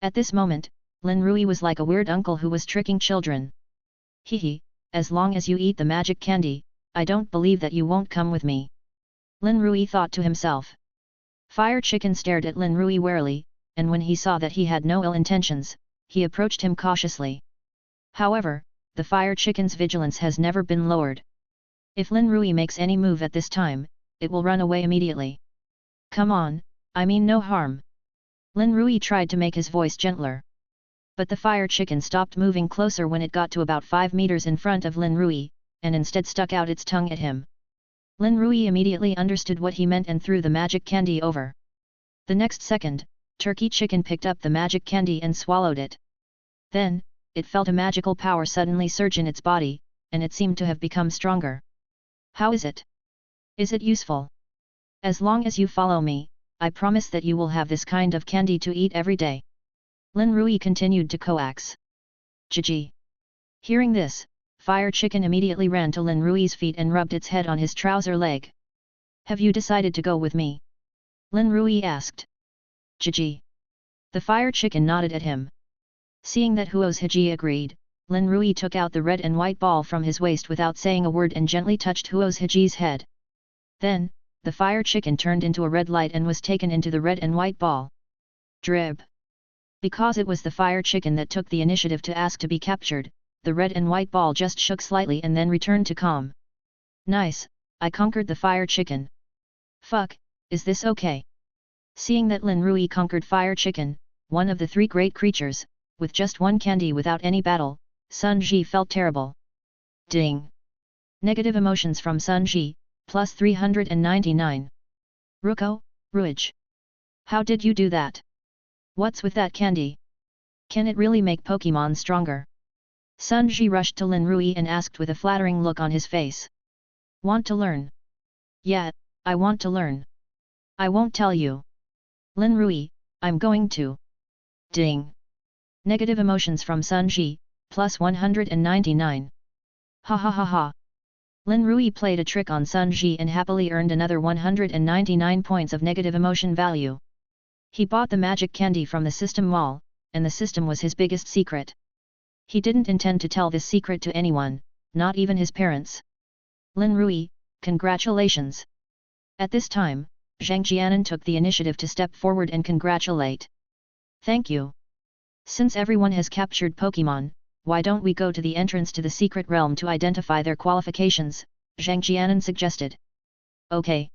At this moment, Lin Rui was like a weird uncle who was tricking children. Hehe, as long as you eat the magic candy, I don't believe that you won't come with me. Lin Rui thought to himself. Fire Chicken stared at Lin Rui warily, and when he saw that he had no ill intentions, he approached him cautiously. However, the Fire Chicken's vigilance has never been lowered. If Lin Rui makes any move at this time, it will run away immediately. Come on, I mean no harm. Lin Rui tried to make his voice gentler. But the Fire Chicken stopped moving closer when it got to about 5 meters in front of Lin Rui, and instead stuck out its tongue at him. Lin Rui immediately understood what he meant and threw the magic candy over. The next second, Turkey Chicken picked up the magic candy and swallowed it. Then, it felt a magical power suddenly surge in its body, and it seemed to have become stronger. How is it? Is it useful? As long as you follow me, I promise that you will have this kind of candy to eat every day. Lin Rui continued to coax. Jiji. Hearing this, Fire Chicken immediately ran to Lin Rui's feet and rubbed its head on his trouser leg. Have you decided to go with me? Lin Rui asked. Jiji. The Fire Chicken nodded at him. Seeing that Huo's agreed, Lin Rui took out the red and white ball from his waist without saying a word and gently touched Huo's head. Then, the Fire Chicken turned into a red light and was taken into the red and white ball. Drib. Because it was the Fire Chicken that took the initiative to ask to be captured, the red and white ball just shook slightly and then returned to calm. Nice, I conquered the Fire Chicken. Fuck, is this okay? Seeing that Lin Rui conquered Fire Chicken, one of the 3 great creatures, with just one candy without any battle, Sun Ji felt terrible. Ding. Negative emotions from Sun Ji, plus 399. Ruko, Ruij. How did you do that? What's with that candy? Can it really make Pokémon stronger? Sun Ji rushed to Lin Rui and asked with a flattering look on his face. Want to learn? Yeah, I want to learn. I won't tell you. Lin Rui, I'm going to. Ding. Negative emotions from Sun Ji, plus 199. Ha ha ha ha. Lin Rui played a trick on Sun Ji and happily earned another 199 points of negative emotion value. He bought the magic candy from the system mall, and the system was his biggest secret. He didn't intend to tell this secret to anyone, not even his parents. Lin Rui, congratulations. At this time, Zhang Jianan took the initiative to step forward and congratulate. Thank you. Since everyone has captured Pokémon, why don't we go to the entrance to the secret realm to identify their qualifications, Zhang Jianan suggested. Okay.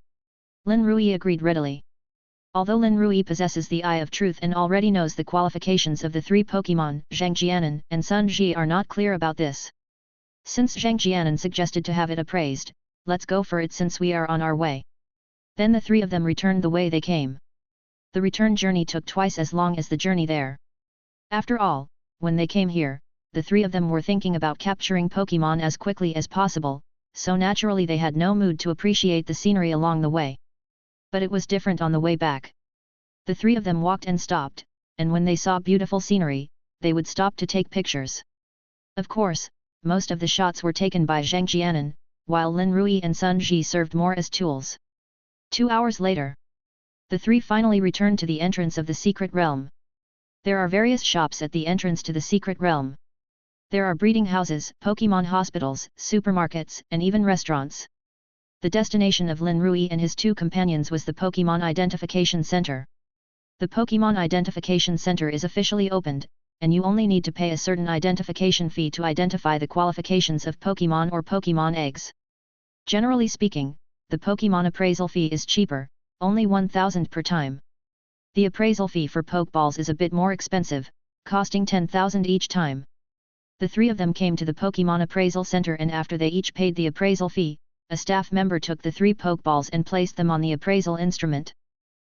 Lin Rui agreed readily. Although Lin Rui possesses the Eye of Truth and already knows the qualifications of the 3 Pokémon, Zhang Jianan and Sun Ji are not clear about this. Since Zhang Jianan suggested to have it appraised, let's go for it since we are on our way. Then the three of them returned the way they came. The return journey took twice as long as the journey there. After all, when they came here, the three of them were thinking about capturing Pokémon as quickly as possible, so naturally they had no mood to appreciate the scenery along the way. But it was different on the way back. The three of them walked and stopped, and when they saw beautiful scenery, they would stop to take pictures. Of course, most of the shots were taken by Zhang Jianan, while Lin Rui and Sun Ji served more as tools. 2 hours later, the three finally returned to the entrance of the secret realm. There are various shops at the entrance to the secret realm. There are breeding houses, Pokémon hospitals, supermarkets, and even restaurants. The destination of Lin Rui and his two companions was the Pokémon Identification Center. The Pokémon Identification Center is officially opened, and you only need to pay a certain identification fee to identify the qualifications of Pokémon or Pokémon eggs. Generally speaking, the Pokémon appraisal fee is cheaper, only 1,000 per time. The appraisal fee for Pokeballs is a bit more expensive, costing 10,000 each time. The three of them came to the Pokémon Appraisal Center, and after they each paid the appraisal fee, a staff member took the 3 Pokeballs and placed them on the appraisal instrument.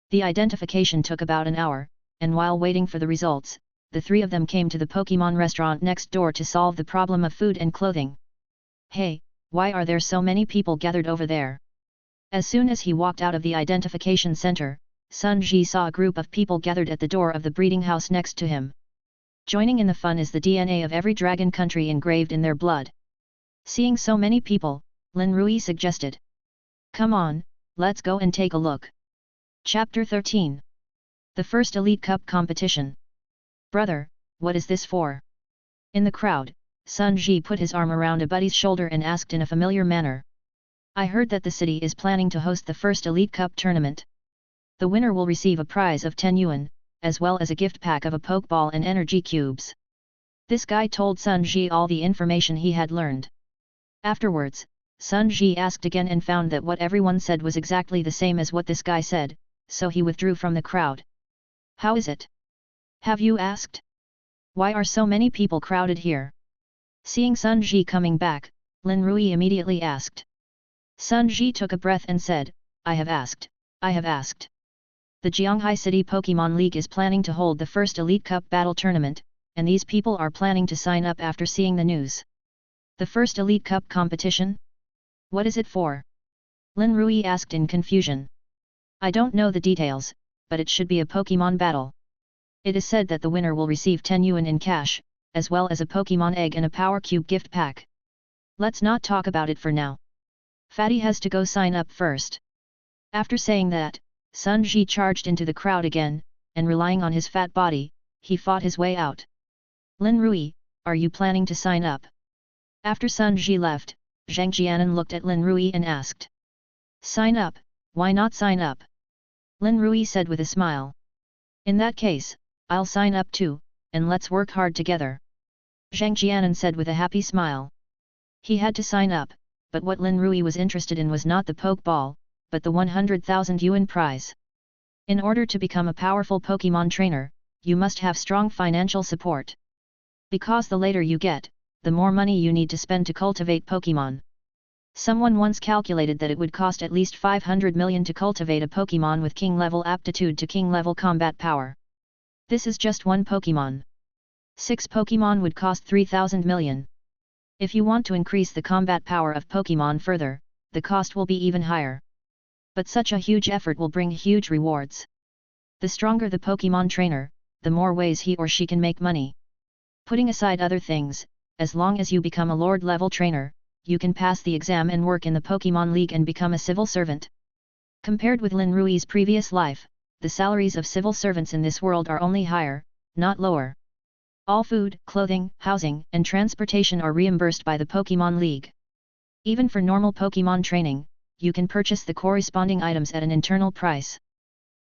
The identification took about an hour, and while waiting for the results, the three of them came to the Pokémon restaurant next door to solve the problem of food and clothing. Hey, why are there so many people gathered over there? As soon as he walked out of the identification center, Sun Ji saw a group of people gathered at the door of the breeding house next to him. Joining in the fun is the DNA of every dragon country engraved in their blood. Seeing so many people, Lin Rui suggested. Come on, let's go and take a look. Chapter 13. The First Elite Cup Competition. Brother, what is this for? In the crowd, Sun Ji put his arm around a buddy's shoulder and asked in a familiar manner. I heard that the city is planning to host the first Elite Cup tournament. The winner will receive a prize of 10 yuan, as well as a gift pack of a Pokeball and energy cubes. This guy told Sun Ji all the information he had learned. Afterwards, Sun Ji asked again and found that what everyone said was exactly the same as what this guy said, so he withdrew from the crowd. How is it? Have you asked? Why are so many people crowded here? Seeing Sun Ji coming back, Lin Rui immediately asked. Sun Ji took a breath and said, I have asked, I have asked. The Jianghai City Pokémon League is planning to hold the first Elite Cup battle tournament, and these people are planning to sign up after seeing the news. The first Elite Cup competition? What is it for? Lin Rui asked in confusion. I don't know the details, but it should be a Pokémon battle. It is said that the winner will receive 10 yuan in cash, as well as a Pokémon egg and a Power Cube gift pack. Let's not talk about it for now. Fatty has to go sign up first. After saying that, Sun Ji charged into the crowd again, and relying on his fat body, he fought his way out. Lin Rui, are you planning to sign up? After Sun Ji left, Zhang Jianan looked at Lin Rui and asked. Sign up, why not sign up? Lin Rui said with a smile. In that case, I'll sign up too, and let's work hard together. Zhang Jianan said with a happy smile. He had to sign up, but what Lin Rui was interested in was not the Pokeball, but the 100,000 yuan prize. In order to become a powerful Pokémon trainer, you must have strong financial support. Because the later you get, the more money you need to spend to cultivate Pokémon. Someone once calculated that it would cost at least 500 million to cultivate a Pokémon with King-level aptitude to King-level combat power. This is just one Pokémon. 6 Pokémon would cost 3,000 million. If you want to increase the combat power of Pokémon further, the cost will be even higher. But such a huge effort will bring huge rewards. The stronger the Pokémon trainer, the more ways he or she can make money. Putting aside other things, as long as you become a Lord-level trainer, you can pass the exam and work in the Pokémon League and become a civil servant. Compared with Lin Rui's previous life, the salaries of civil servants in this world are only higher, not lower. All food, clothing, housing, and transportation are reimbursed by the Pokémon League. Even for normal Pokémon training, you can purchase the corresponding items at an internal price.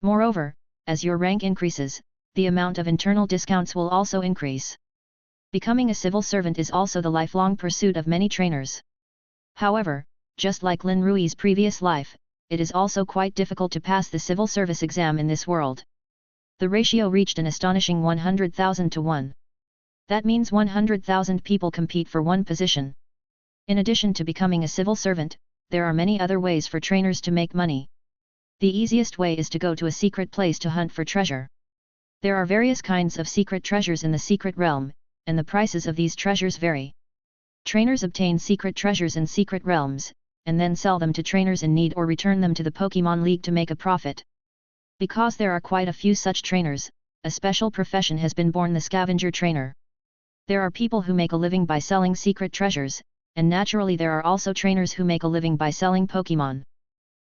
Moreover, as your rank increases, the amount of internal discounts will also increase. Becoming a civil servant is also the lifelong pursuit of many trainers. However, just like Lin Rui's previous life, it is also quite difficult to pass the civil service exam in this world. The ratio reached an astonishing 100,000 to 1. That means 100,000 people compete for one position. In addition to becoming a civil servant, there are many other ways for trainers to make money. The easiest way is to go to a secret place to hunt for treasure. There are various kinds of secret treasures in the secret realm, and the prices of these treasures vary. Trainers obtain secret treasures in secret realms, and then sell them to trainers in need or return them to the Pokémon League to make a profit. Because there are quite a few such trainers, a special profession has been born: the scavenger trainer. There are people who make a living by selling secret treasures, and naturally there are also trainers who make a living by selling Pokémon.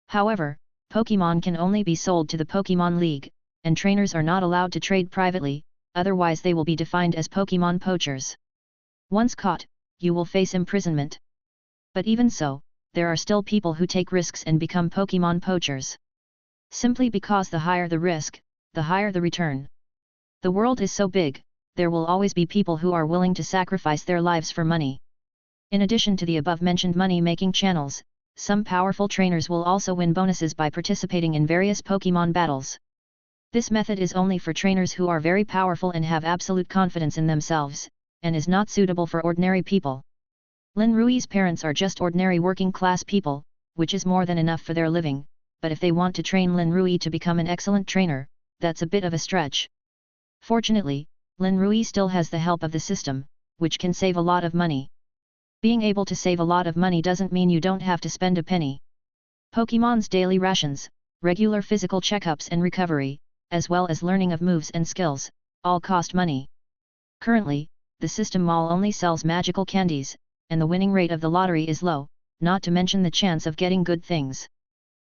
However, Pokémon can only be sold to the Pokémon League, and trainers are not allowed to trade privately, otherwise they will be defined as Pokémon poachers. Once caught, you will face imprisonment. But even so, there are still people who take risks and become Pokémon poachers. Simply because the higher the risk, the higher the return. The world is so big, there will always be people who are willing to sacrifice their lives for money. In addition to the above-mentioned money-making channels, some powerful trainers will also win bonuses by participating in various Pokémon battles. This method is only for trainers who are very powerful and have absolute confidence in themselves, and is not suitable for ordinary people. Lin Rui's parents are just ordinary working-class people, which is more than enough for their living, but if they want to train Lin Rui to become an excellent trainer, that's a bit of a stretch. Fortunately, Lin Rui still has the help of the system, which can save a lot of money. Being able to save a lot of money doesn't mean you don't have to spend a penny. Pokémon's daily rations, regular physical checkups and recovery, as well as learning of moves and skills, all cost money. Currently, the system mall only sells magical candies, and the winning rate of the lottery is low, not to mention the chance of getting good things.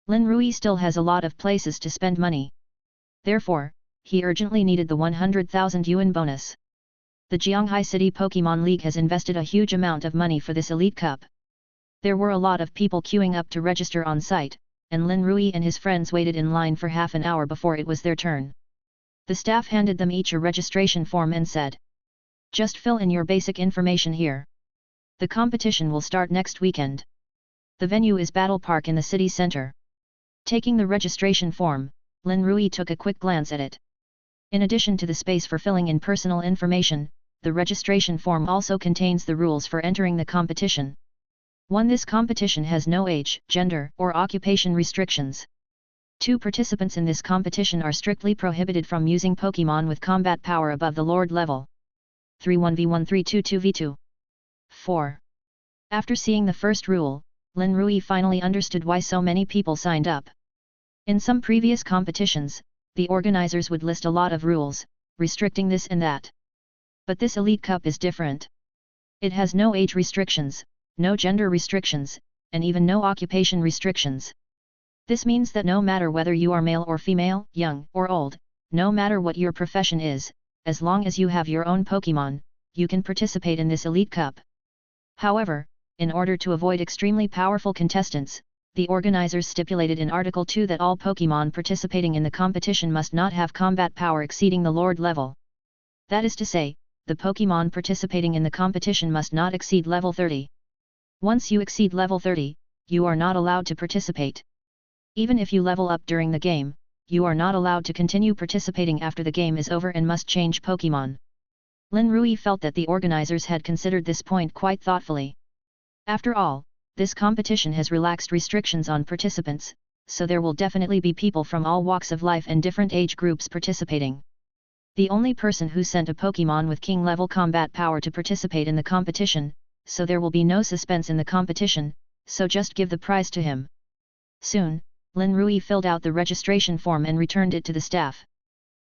Lin Rui still has a lot of places to spend money. Therefore, he urgently needed the 100,000 yuan bonus. The Jianghai City Pokémon League has invested a huge amount of money for this Elite Cup. There were a lot of people queuing up to register on site, and Lin Rui and his friends waited in line for half an hour before it was their turn. The staff handed them each a registration form and said, "Just fill in your basic information here. The competition will start next weekend. The venue is Battle Park in the city center." Taking the registration form, Lin Rui took a quick glance at it. In addition to the space for filling in personal information, the registration form also contains the rules for entering the competition. 1. This competition has no age, gender, or occupation restrictions. 2. Participants in this competition are strictly prohibited from using Pokémon with combat power above the Lord level. 3. 1v1 3 2 2v2. 4. After seeing the first rule, Lin Rui finally understood why so many people signed up. In some previous competitions, the organizers would list a lot of rules, restricting this and that. But this Elite Cup is different. It has no age restrictions, no gender restrictions, and even no occupation restrictions. This means that no matter whether you are male or female, young or old, no matter what your profession is, as long as you have your own Pokémon, you can participate in this Elite Cup. However, in order to avoid extremely powerful contestants, the organizers stipulated in Article 2 that all Pokémon participating in the competition must not have combat power exceeding the Lord level. That is to say, the Pokémon participating in the competition must not exceed level 30. Once you exceed level 30, you are not allowed to participate. Even if you level up during the game, you are not allowed to continue participating after the game is over and must change Pokémon. Lin Rui felt that the organizers had considered this point quite thoughtfully. After all, this competition has relaxed restrictions on participants, so there will definitely be people from all walks of life and different age groups participating. The only person who sent a Pokémon with King-level combat power to participate in the competition, so there will be no suspense in the competition, so just give the prize to him. Soon, Lin Rui filled out the registration form and returned it to the staff.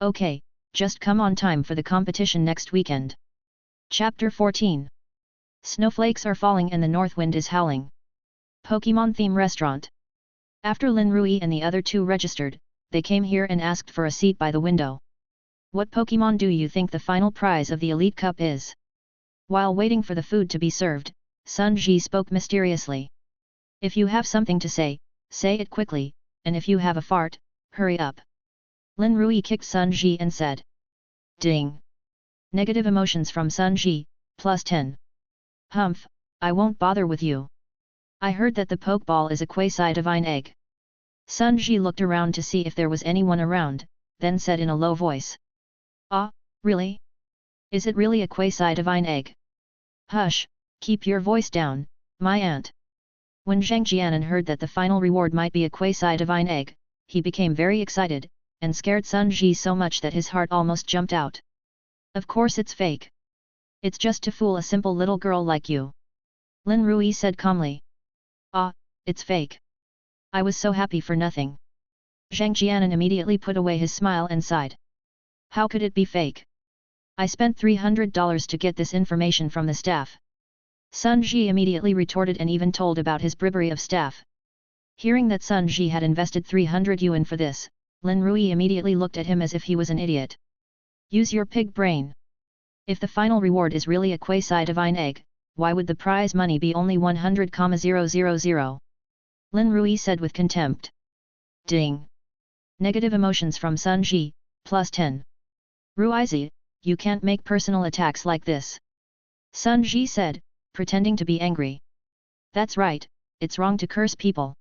Okay, just come on time for the competition next weekend. Chapter 14. Snowflakes are falling and the north wind is howling. Pokémon theme restaurant. After Lin Rui and the other two registered, they came here and asked for a seat by the window. What Pokémon do you think the final prize of the Elite Cup is? While waiting for the food to be served, Sun Ji spoke mysteriously. If you have something to say it quickly, and if you have a fart, hurry up. Lin Rui kicked Sun Ji and said. Ding! Negative emotions from Sun Ji, +10. Humph, I won't bother with you. I heard that the Pokeball is a quasi-divine egg. Sun Ji looked around to see if there was anyone around, then said in a low voice. Ah, really? Is it really a quasi-divine egg? Hush, keep your voice down, my aunt. When Zhang Jianan heard that the final reward might be a quasi-divine egg, he became very excited, and scared Sun Ji so much that his heart almost jumped out. Of course it's fake. It's just to fool a simple little girl like you. Lin Rui said calmly. Ah, it's fake. I was so happy for nothing. Zhang Jianan immediately put away his smile and sighed. How could it be fake? I spent $300 to get this information from the staff. Sun Ji immediately retorted and even told about his bribery of staff. Hearing that Sun Ji had invested 300 yuan for this, Lin Rui immediately looked at him as if he was an idiot. Use your pig brain. If the final reward is really a quasi-divine egg, why would the prize money be only 100,000? Lin Rui said with contempt. Ding! Negative emotions from Sun Ji, plus 10. Ruizi, you can't make personal attacks like this. Sun Ji said, pretending to be angry. That's right, it's wrong to curse people.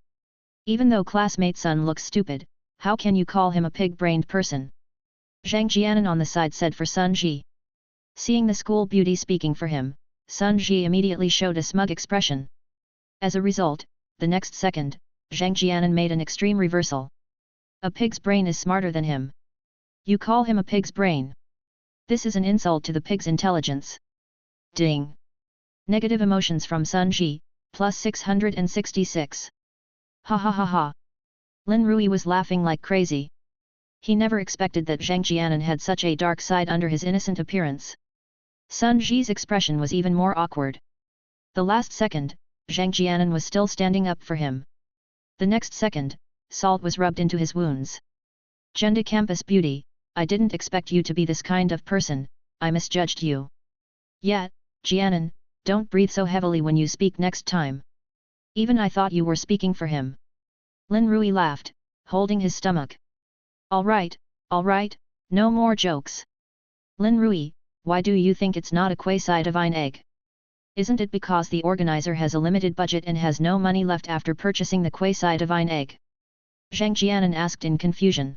Even though classmate Sun looks stupid, how can you call him a pig-brained person? Zhang Jianan on the side said for Sun Ji. Seeing the school beauty speaking for him, Sun Ji immediately showed a smug expression. As a result, the next second, Zhang Jianan made an extreme reversal. A pig's brain is smarter than him. You call him a pig's brain. This is an insult to the pig's intelligence. Ding! Negative emotions from Sun Ji, plus 666. Ha ha ha ha! Lin Rui was laughing like crazy. He never expected that Zhang Jianan had such a dark side under his innocent appearance. Sun Ji's expression was even more awkward. The last second, Zhang Jianan was still standing up for him. The next second, salt was rubbed into his wounds. Genda Campus Beauty, I didn't expect you to be this kind of person, I misjudged you. Yet, Jianan, don't breathe so heavily when you speak next time. Even I thought you were speaking for him. Lin Rui laughed, holding his stomach. Alright, no more jokes. Lin Rui, why do you think it's not a quasi-divine egg? Isn't it because the organizer has a limited budget and has no money left after purchasing the quasi-divine egg? Zhang Jianan asked in confusion.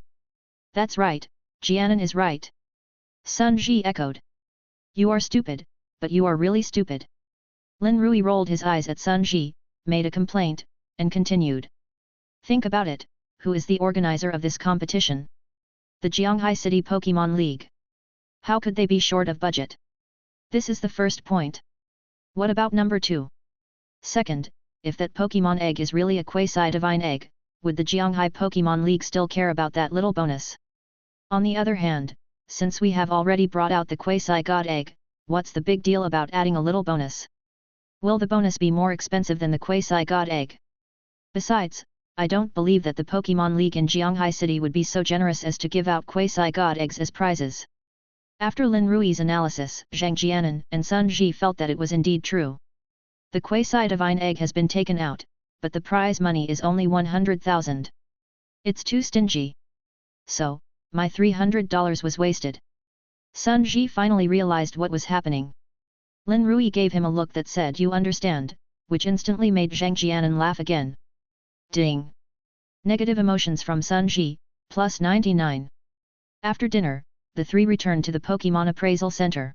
That's right, Jianan is right. Sun Ji echoed. You are stupid, but you are really stupid. Lin Rui rolled his eyes at Sun Ji, made a complaint, and continued. Think about it, who is the organizer of this competition? The Jianghai City Pokémon League. How could they be short of budget? This is the first point. What about number 2? Second, if that Pokémon egg is really a quasi-divine egg, would the Jianghai Pokémon League still care about that little bonus? On the other hand, since we have already brought out the quasi-god egg, what's the big deal about adding a little bonus? Will the bonus be more expensive than the quasi-god egg? Besides, I don't believe that the Pokémon League in Jianghai City would be so generous as to give out quasi-god eggs as prizes. After Lin Rui's analysis, Zhang Jianan and Sun Ji felt that it was indeed true. The quasi-divine egg has been taken out, but the prize money is only 100,000. It's too stingy. So, my $300 was wasted. Sun Ji finally realized what was happening. Lin Rui gave him a look that said you understand, which instantly made Zhang Jianan laugh again. Ding! Negative emotions from Sun Ji, plus 99. After dinner, the three returned to the Pokémon Appraisal Center.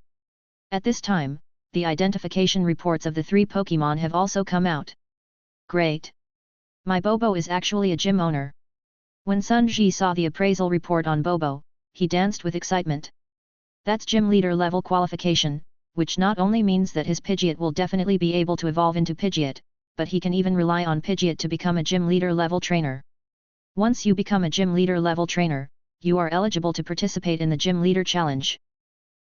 At this time, the identification reports of the 3 Pokémon have also come out. Great! My Bobo is actually a gym owner. When Sun Ji saw the appraisal report on Bobo, he danced with excitement. That's gym leader level qualification, which not only means that his Pidgeot will definitely be able to evolve into Pidgeot, but he can even rely on Pidgeot to become a gym leader level trainer. Once you become a gym leader level trainer, you are eligible to participate in the Gym Leader Challenge.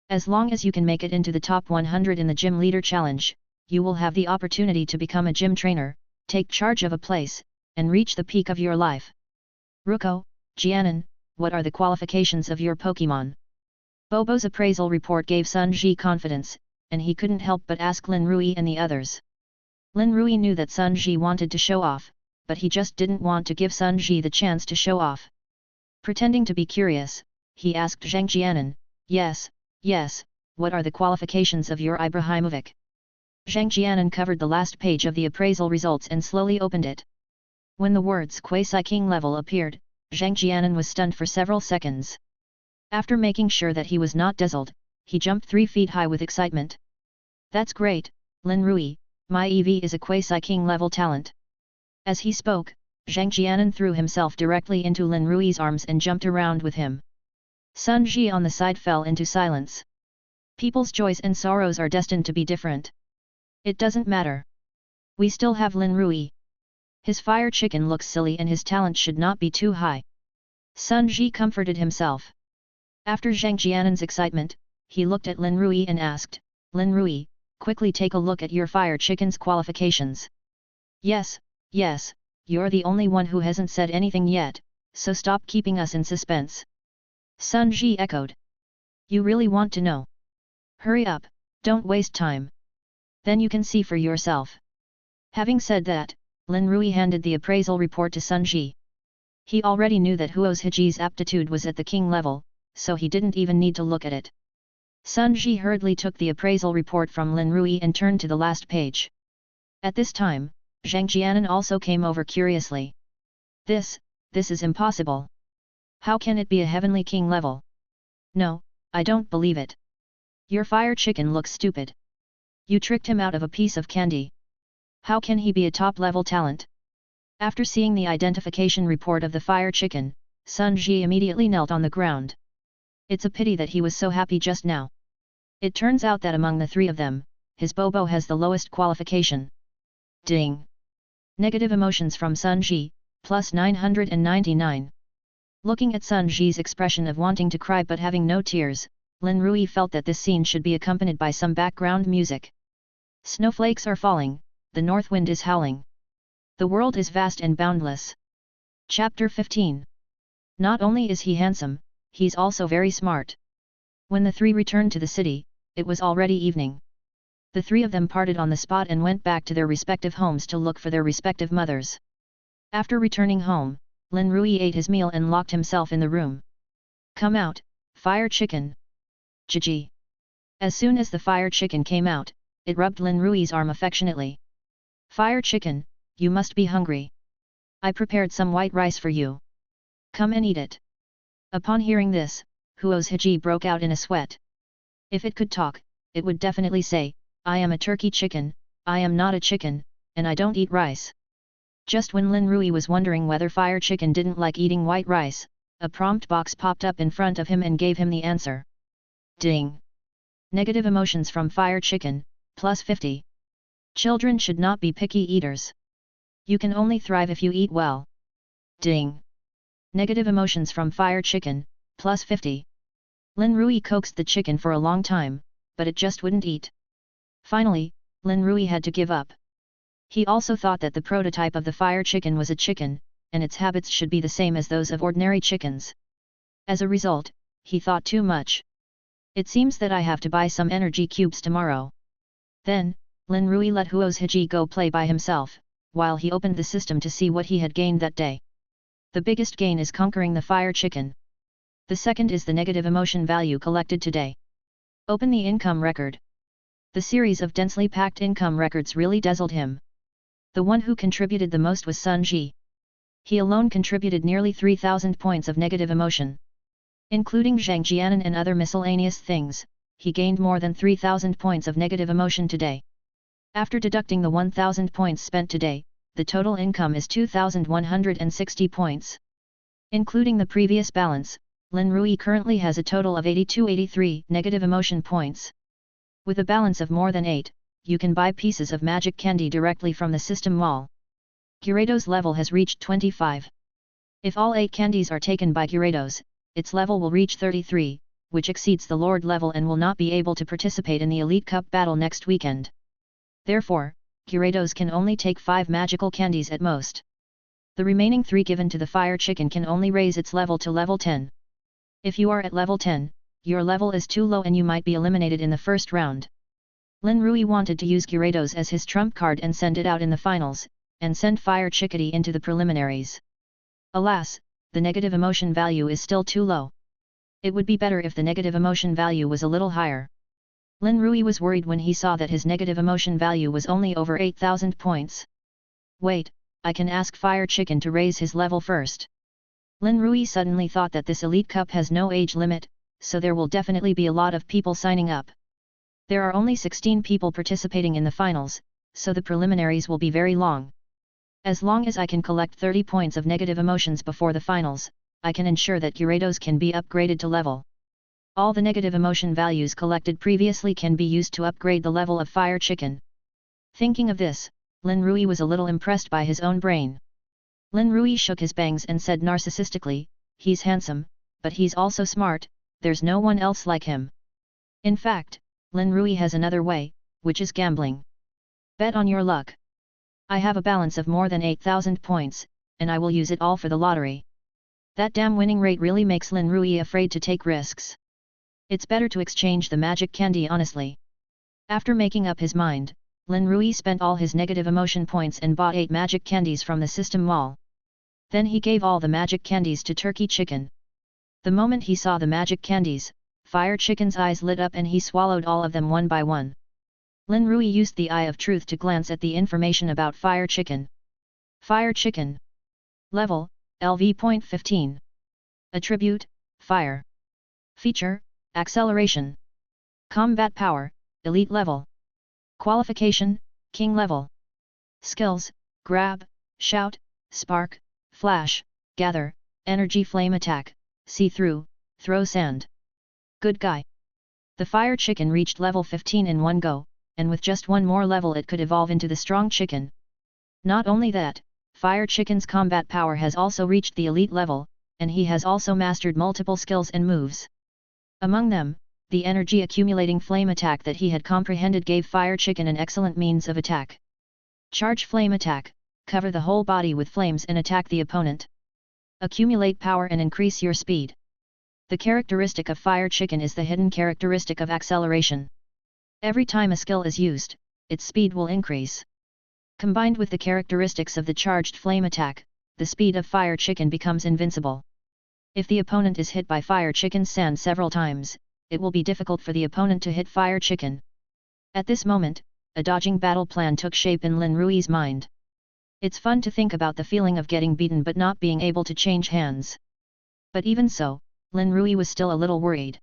As long as you can make it into the top 100 in the Gym Leader Challenge, you will have the opportunity to become a gym trainer, take charge of a place, and reach the peak of your life. Ruko, Jianan, what are the qualifications of your Pokémon? Bobo's appraisal report gave Sun Ji confidence, and he couldn't help but ask Lin Rui and the others. Lin Rui knew that Sun Ji wanted to show off, but he just didn't want to give Sun Ji the chance to show off. Pretending to be curious, he asked Zhang Jianan, yes, what are the qualifications of your Ibrahimovic? Zhang Jianan covered the last page of the appraisal results and slowly opened it. When the words Quasi-King level appeared, Zhang Jianan was stunned for several seconds. After making sure that he was not dazzled, he jumped 3 feet high with excitement. That's great, Lin Rui, my EV is a Quasi-King level talent. As he spoke, Zhang Jianan threw himself directly into Lin Rui's arms and jumped around with him. Sun Ji on the side fell into silence. People's joys and sorrows are destined to be different. It doesn't matter. We still have Lin Rui. His fire chicken looks silly and his talent should not be too high. Sun Ji comforted himself. After Zhang Jianan's excitement, he looked at Lin Rui and asked, Lin Rui, quickly take a look at your fire chicken's qualifications. Yes, you're the only one who hasn't said anything yet, so stop keeping us in suspense. Sun Ji echoed. You really want to know? Hurry up, don't waste time. Then you can see for yourself. Having said that, Lin Rui handed the appraisal report to Sun Ji. He already knew that Huo's Hiji's aptitude was at the king level, so he didn't even need to look at it. Sun Ji hurriedly took the appraisal report from Lin Rui and turned to the last page. At this time, Zhang Jianan also came over curiously. This is impossible. How can it be a heavenly king level? No, I don't believe it. Your fire chicken looks stupid. You tricked him out of a piece of candy. How can he be a top-level talent? After seeing the identification report of the fire chicken, Sun Ji immediately knelt on the ground. It's a pity that he was so happy just now. It turns out that among the three of them, his Bobo has the lowest qualification. Ding! Negative emotions from Sun Ji, plus 999. Looking at Sun Ji's expression of wanting to cry but having no tears, Lin Rui felt that this scene should be accompanied by some background music. Snowflakes are falling, the north wind is howling. The world is vast and boundless. Chapter 15. Not only is he handsome, he's also very smart. When the three returned to the city, it was already evening. The three of them parted on the spot and went back to their respective homes to look for their respective mothers. After returning home, Lin Rui ate his meal and locked himself in the room. Come out, fire chicken. Gigi. As soon as the fire chicken came out, it rubbed Lin Rui's arm affectionately. Fire chicken, you must be hungry. I prepared some white rice for you. Come and eat it. Upon hearing this, Huo's Hiji broke out in a sweat. If it could talk, it would definitely say, I am a turkey chicken, I am not a chicken, and I don't eat rice. Just when Lin Rui was wondering whether fire chicken didn't like eating white rice, a prompt box popped up in front of him and gave him the answer. Ding! Negative emotions from fire chicken, plus 50. Children should not be picky eaters. You can only thrive if you eat well. Ding! Negative emotions from fire chicken, plus 50. Lin Rui coaxed the chicken for a long time, but it just wouldn't eat. Finally, Lin Rui had to give up. He also thought that the prototype of the fire chicken was a chicken, and its habits should be the same as those of ordinary chickens. As a result, he thought too much. It seems that I have to buy some energy cubes tomorrow. Then, Lin Rui let Huo's Hiji go play by himself, while he opened the system to see what he had gained that day. The biggest gain is conquering the fire chicken. The second is the negative emotion value collected today. Open the income record. The series of densely packed income records really dazzled him. The one who contributed the most was Sun Ji. He alone contributed nearly 3,000 points of negative emotion. Including Zhang Jianan and other miscellaneous things, he gained more than 3,000 points of negative emotion today. After deducting the 1,000 points spent today, the total income is 2,160 points. Including the previous balance, Lin Rui currently has a total of 8283 negative emotion points. With a balance of more than 8, you can buy pieces of magic candy directly from the system mall. Gyarados' level has reached 25. If all 8 candies are taken by Gyarados, its level will reach 33, which exceeds the Lord level and will not be able to participate in the Elite Cup battle next weekend. Therefore, Gyarados can only take 5 magical candies at most. The remaining 3 given to the fire chicken can only raise its level to level 10. If you are at level 10, your level is too low and you might be eliminated in the first round. Lin Rui wanted to use Gyarados as his trump card and send it out in the finals, and send Fire Chickadee into the preliminaries. Alas, the negative emotion value is still too low. It would be better if the negative emotion value was a little higher. Lin Rui was worried when he saw that his negative emotion value was only over 8,000 points. Wait, I can ask Fire Chicken to raise his level first. Lin Rui suddenly thought that this Elite Cup has no age limit, so there will definitely be a lot of people signing up. There are only 16 people participating in the finals, so the preliminaries will be very long. As long as I can collect 30 points of negative emotions before the finals, I can ensure that Gyarados can be upgraded to level. All the negative emotion values collected previously can be used to upgrade the level of Fire Chicken. Thinking of this, Lin Rui was a little impressed by his own brain. Lin Rui shook his bangs and said narcissistically, "He's handsome, but he's also smart, there's no one else like him." In fact, Lin Rui has another way, which is gambling. Bet on your luck. I have a balance of more than 8,000 points, and I will use it all for the lottery. That damn winning rate really makes Lin Rui afraid to take risks. It's better to exchange the magic candy honestly. After making up his mind, Lin Rui spent all his negative emotion points and bought 8 magic candies from the system mall. Then he gave all the magic candies to Turkey Chicken. The moment he saw the magic candies, Fire Chicken's eyes lit up and he swallowed all of them one by one. Lin Rui used the Eye of Truth to glance at the information about Fire Chicken. Fire Chicken. Level, LV.15. Attribute, Fire. Feature, Acceleration. Combat Power, Elite Level. Qualification, King Level. Skills, Grab, Shout, Spark, Flash, Gather, Energy Flame Attack, See Through, Throw Sand. Good guy. The Fire Chicken reached level 15 in one go, and with just one more level it could evolve into the Strong Chicken. Not only that, Fire Chicken's combat power has also reached the elite level, and he has also mastered multiple skills and moves. Among them, the energy accumulating flame attack that he had comprehended gave Fire Chicken an excellent means of attack. Charge Flame Attack, cover the whole body with flames and attack the opponent. Accumulate power and increase your speed. The characteristic of Fire Chicken is the hidden characteristic of acceleration. Every time a skill is used, its speed will increase. Combined with the characteristics of the charged flame attack, the speed of Fire Chicken becomes invincible. If the opponent is hit by Fire Chicken's sand several times, it will be difficult for the opponent to hit Fire Chicken. At this moment, a dodging battle plan took shape in Lin Rui's mind. It's fun to think about the feeling of getting beaten but not being able to change hands. But even so, Lin Rui was still a little worried.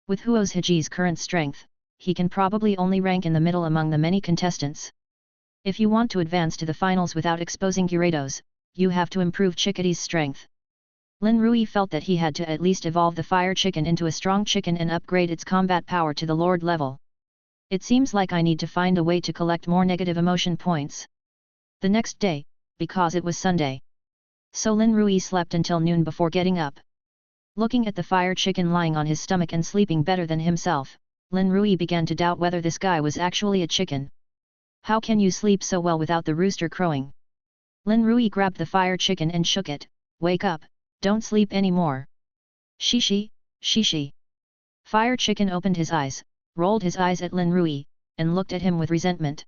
With Huo's Hiji's current strength, he can probably only rank in the middle among the many contestants. If you want to advance to the finals without exposing Gyarados, you have to improve Chickadee's strength. Lin Rui felt that he had to at least evolve the Fire Chicken into a Strong Chicken and upgrade its combat power to the Lord level. It seems like I need to find a way to collect more negative emotion points. The next day, because it was Sunday. So Lin Rui slept until noon before getting up. Looking at the Fire Chicken lying on his stomach and sleeping better than himself, Lin Rui began to doubt whether this guy was actually a chicken. How can you sleep so well without the rooster crowing? Lin Rui grabbed the Fire Chicken and shook it. Wake up, don't sleep anymore. Shishi, shishi. Fire Chicken opened his eyes, rolled his eyes at Lin Rui, and looked at him with resentment.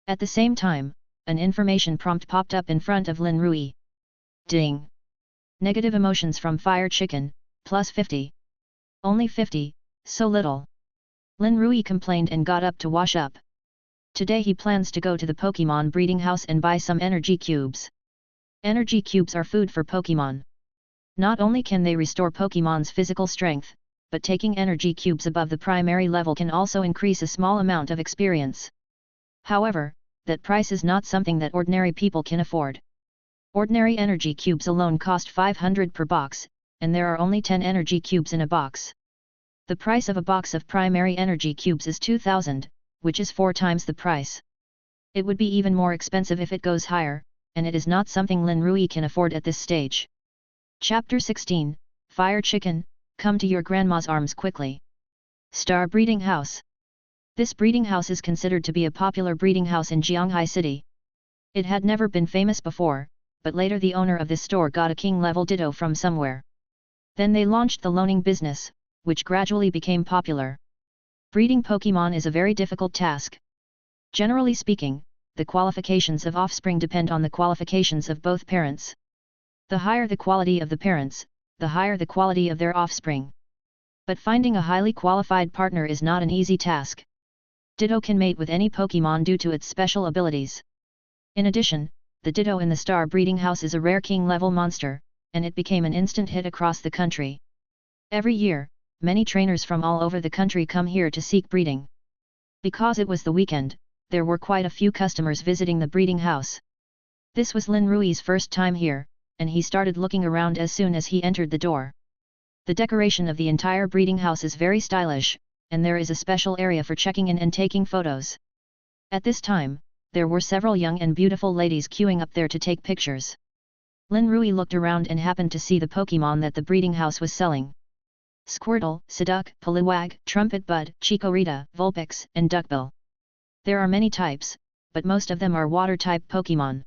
At the same time, an information prompt popped up in front of Lin Rui. Ding! Negative emotions from Fire Chicken, plus 50. Only 50, so little. Lin Rui complained and got up to wash up. Today he plans to go to the Pokémon breeding house and buy some energy cubes. Energy cubes are food for Pokémon. Not only can they restore Pokémon's physical strength, but taking energy cubes above the primary level can also increase a small amount of experience. However, that price is not something that ordinary people can afford. Ordinary energy cubes alone cost 500 per box, and there are only 10 energy cubes in a box. The price of a box of primary energy cubes is 2,000, which is 4 times the price. It would be even more expensive if it goes higher, and it is not something Lin Rui can afford at this stage. Chapter 16, Fire Chicken, come to your grandma's arms quickly. Star Breeding House. This breeding house is considered to be a popular breeding house in Jianghai City. It had never been famous before, but later the owner of this store got a king-level Ditto from somewhere. Then they launched the loaning business, which gradually became popular. Breeding Pokémon is a very difficult task. Generally speaking, the qualifications of offspring depend on the qualifications of both parents. The higher the quality of the parents, the higher the quality of their offspring. But finding a highly qualified partner is not an easy task. Ditto can mate with any Pokémon due to its special abilities. In addition, the Ditto in the Star Breeding House is a rare king-level monster, and it became an instant hit across the country. Every year, many trainers from all over the country come here to seek breeding. Because it was the weekend, there were quite a few customers visiting the breeding house. This was Lin Rui's first time here, and he started looking around as soon as he entered the door. The decoration of the entire breeding house is very stylish, and there is a special area for checking in and taking photos. At this time, there were several young and beautiful ladies queuing up there to take pictures. Lin Rui looked around and happened to see the Pokémon that the breeding house was selling. Squirtle, Psyduck, Poliwag, Trumpet Bud, Chikorita, Vulpix, and Duckbill. There are many types, but most of them are water-type Pokémon.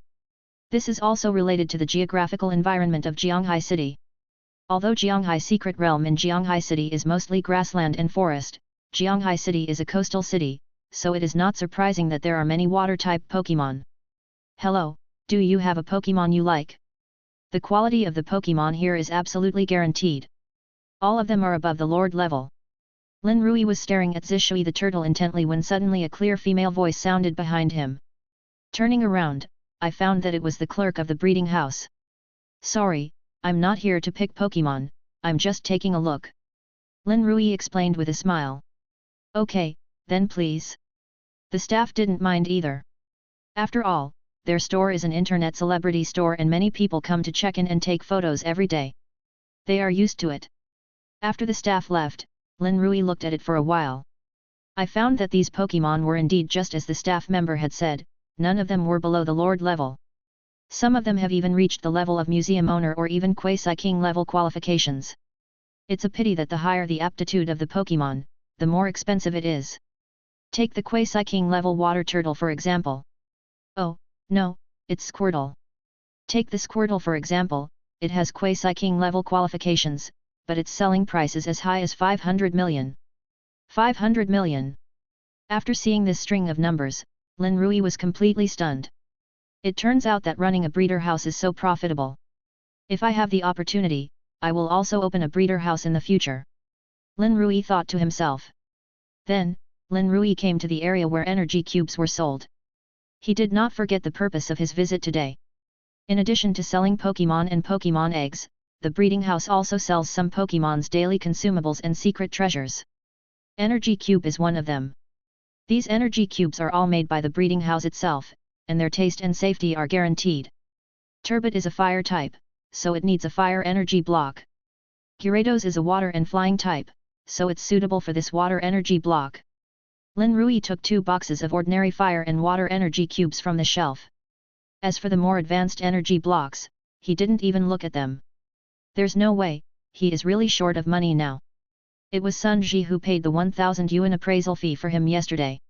This is also related to the geographical environment of Jianghai City. Although Jianghai Secret Realm in Jianghai City is mostly grassland and forest, Jianghai City is a coastal city, so it is not surprising that there are many water-type Pokémon. Hello, do you have a Pokémon you like? The quality of the Pokémon here is absolutely guaranteed. All of them are above the Lord level. Lin Rui was staring at Zishui the turtle intently when suddenly a clear female voice sounded behind him. Turning around, I found that it was the clerk of the breeding house. Sorry, I'm not here to pick Pokémon, I'm just taking a look. Lin Rui explained with a smile. Okay, then please. The staff didn't mind either. After all, their store is an internet celebrity store and many people come to check in and take photos every day. They are used to it. After the staff left, Lin Rui looked at it for a while. I found that these Pokémon were indeed just as the staff member had said, none of them were below the Lord level. Some of them have even reached the level of museum owner or even Quasi-King level qualifications. It's a pity that the higher the aptitude of the Pokémon, the more expensive it is. Take the Quasi-King level water turtle for example. Oh, no, it's Squirtle. Take the Squirtle for example, it has Quasi-King level qualifications, but its selling price is as high as 500 million. 500 million! After seeing this string of numbers, Lin Rui was completely stunned. It turns out that running a breeder house is so profitable. If I have the opportunity, I will also open a breeder house in the future. Lin Rui thought to himself. Then, Lin Rui came to the area where energy cubes were sold. He did not forget the purpose of his visit today. In addition to selling Pokémon and Pokémon eggs, the breeding house also sells some Pokémon's daily consumables and secret treasures. Energy cube is one of them. These energy cubes are all made by the breeding house itself, and their taste and safety are guaranteed. Turbot is a fire type, so it needs a fire energy block. Gyarados is a water and flying type, so it's suitable for this water energy block. Lin Rui took 2 boxes of ordinary fire and water energy cubes from the shelf. As for the more advanced energy blocks, he didn't even look at them. There's no way, he is really short of money now. It was Sun Ji who paid the 1,000 yuan appraisal fee for him yesterday.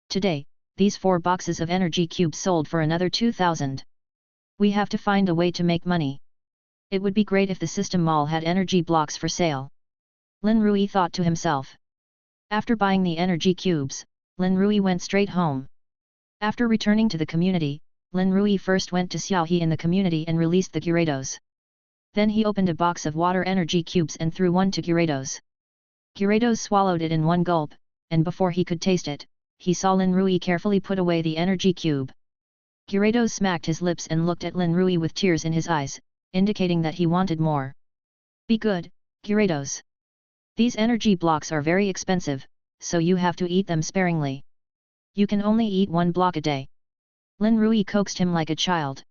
Today, these 4 boxes of energy cubes sold for another 2,000. We have to find a way to make money. It would be great if the system mall had energy blocks for sale. Lin Rui thought to himself. After buying the energy cubes, Lin Rui went straight home. After returning to the community, Lin Rui first went to Xiaohe in the community and released the Gyarados. Then he opened a box of water energy cubes and threw one to Gyarados. Gyarados swallowed it in one gulp, and before he could taste it, he saw Lin Rui carefully put away the energy cube. Gyarados smacked his lips and looked at Lin Rui with tears in his eyes, indicating that he wanted more. Be good, Gyarados. These energy blocks are very expensive, so you have to eat them sparingly. You can only eat 1 block a day. Lin Rui coaxed him like a child.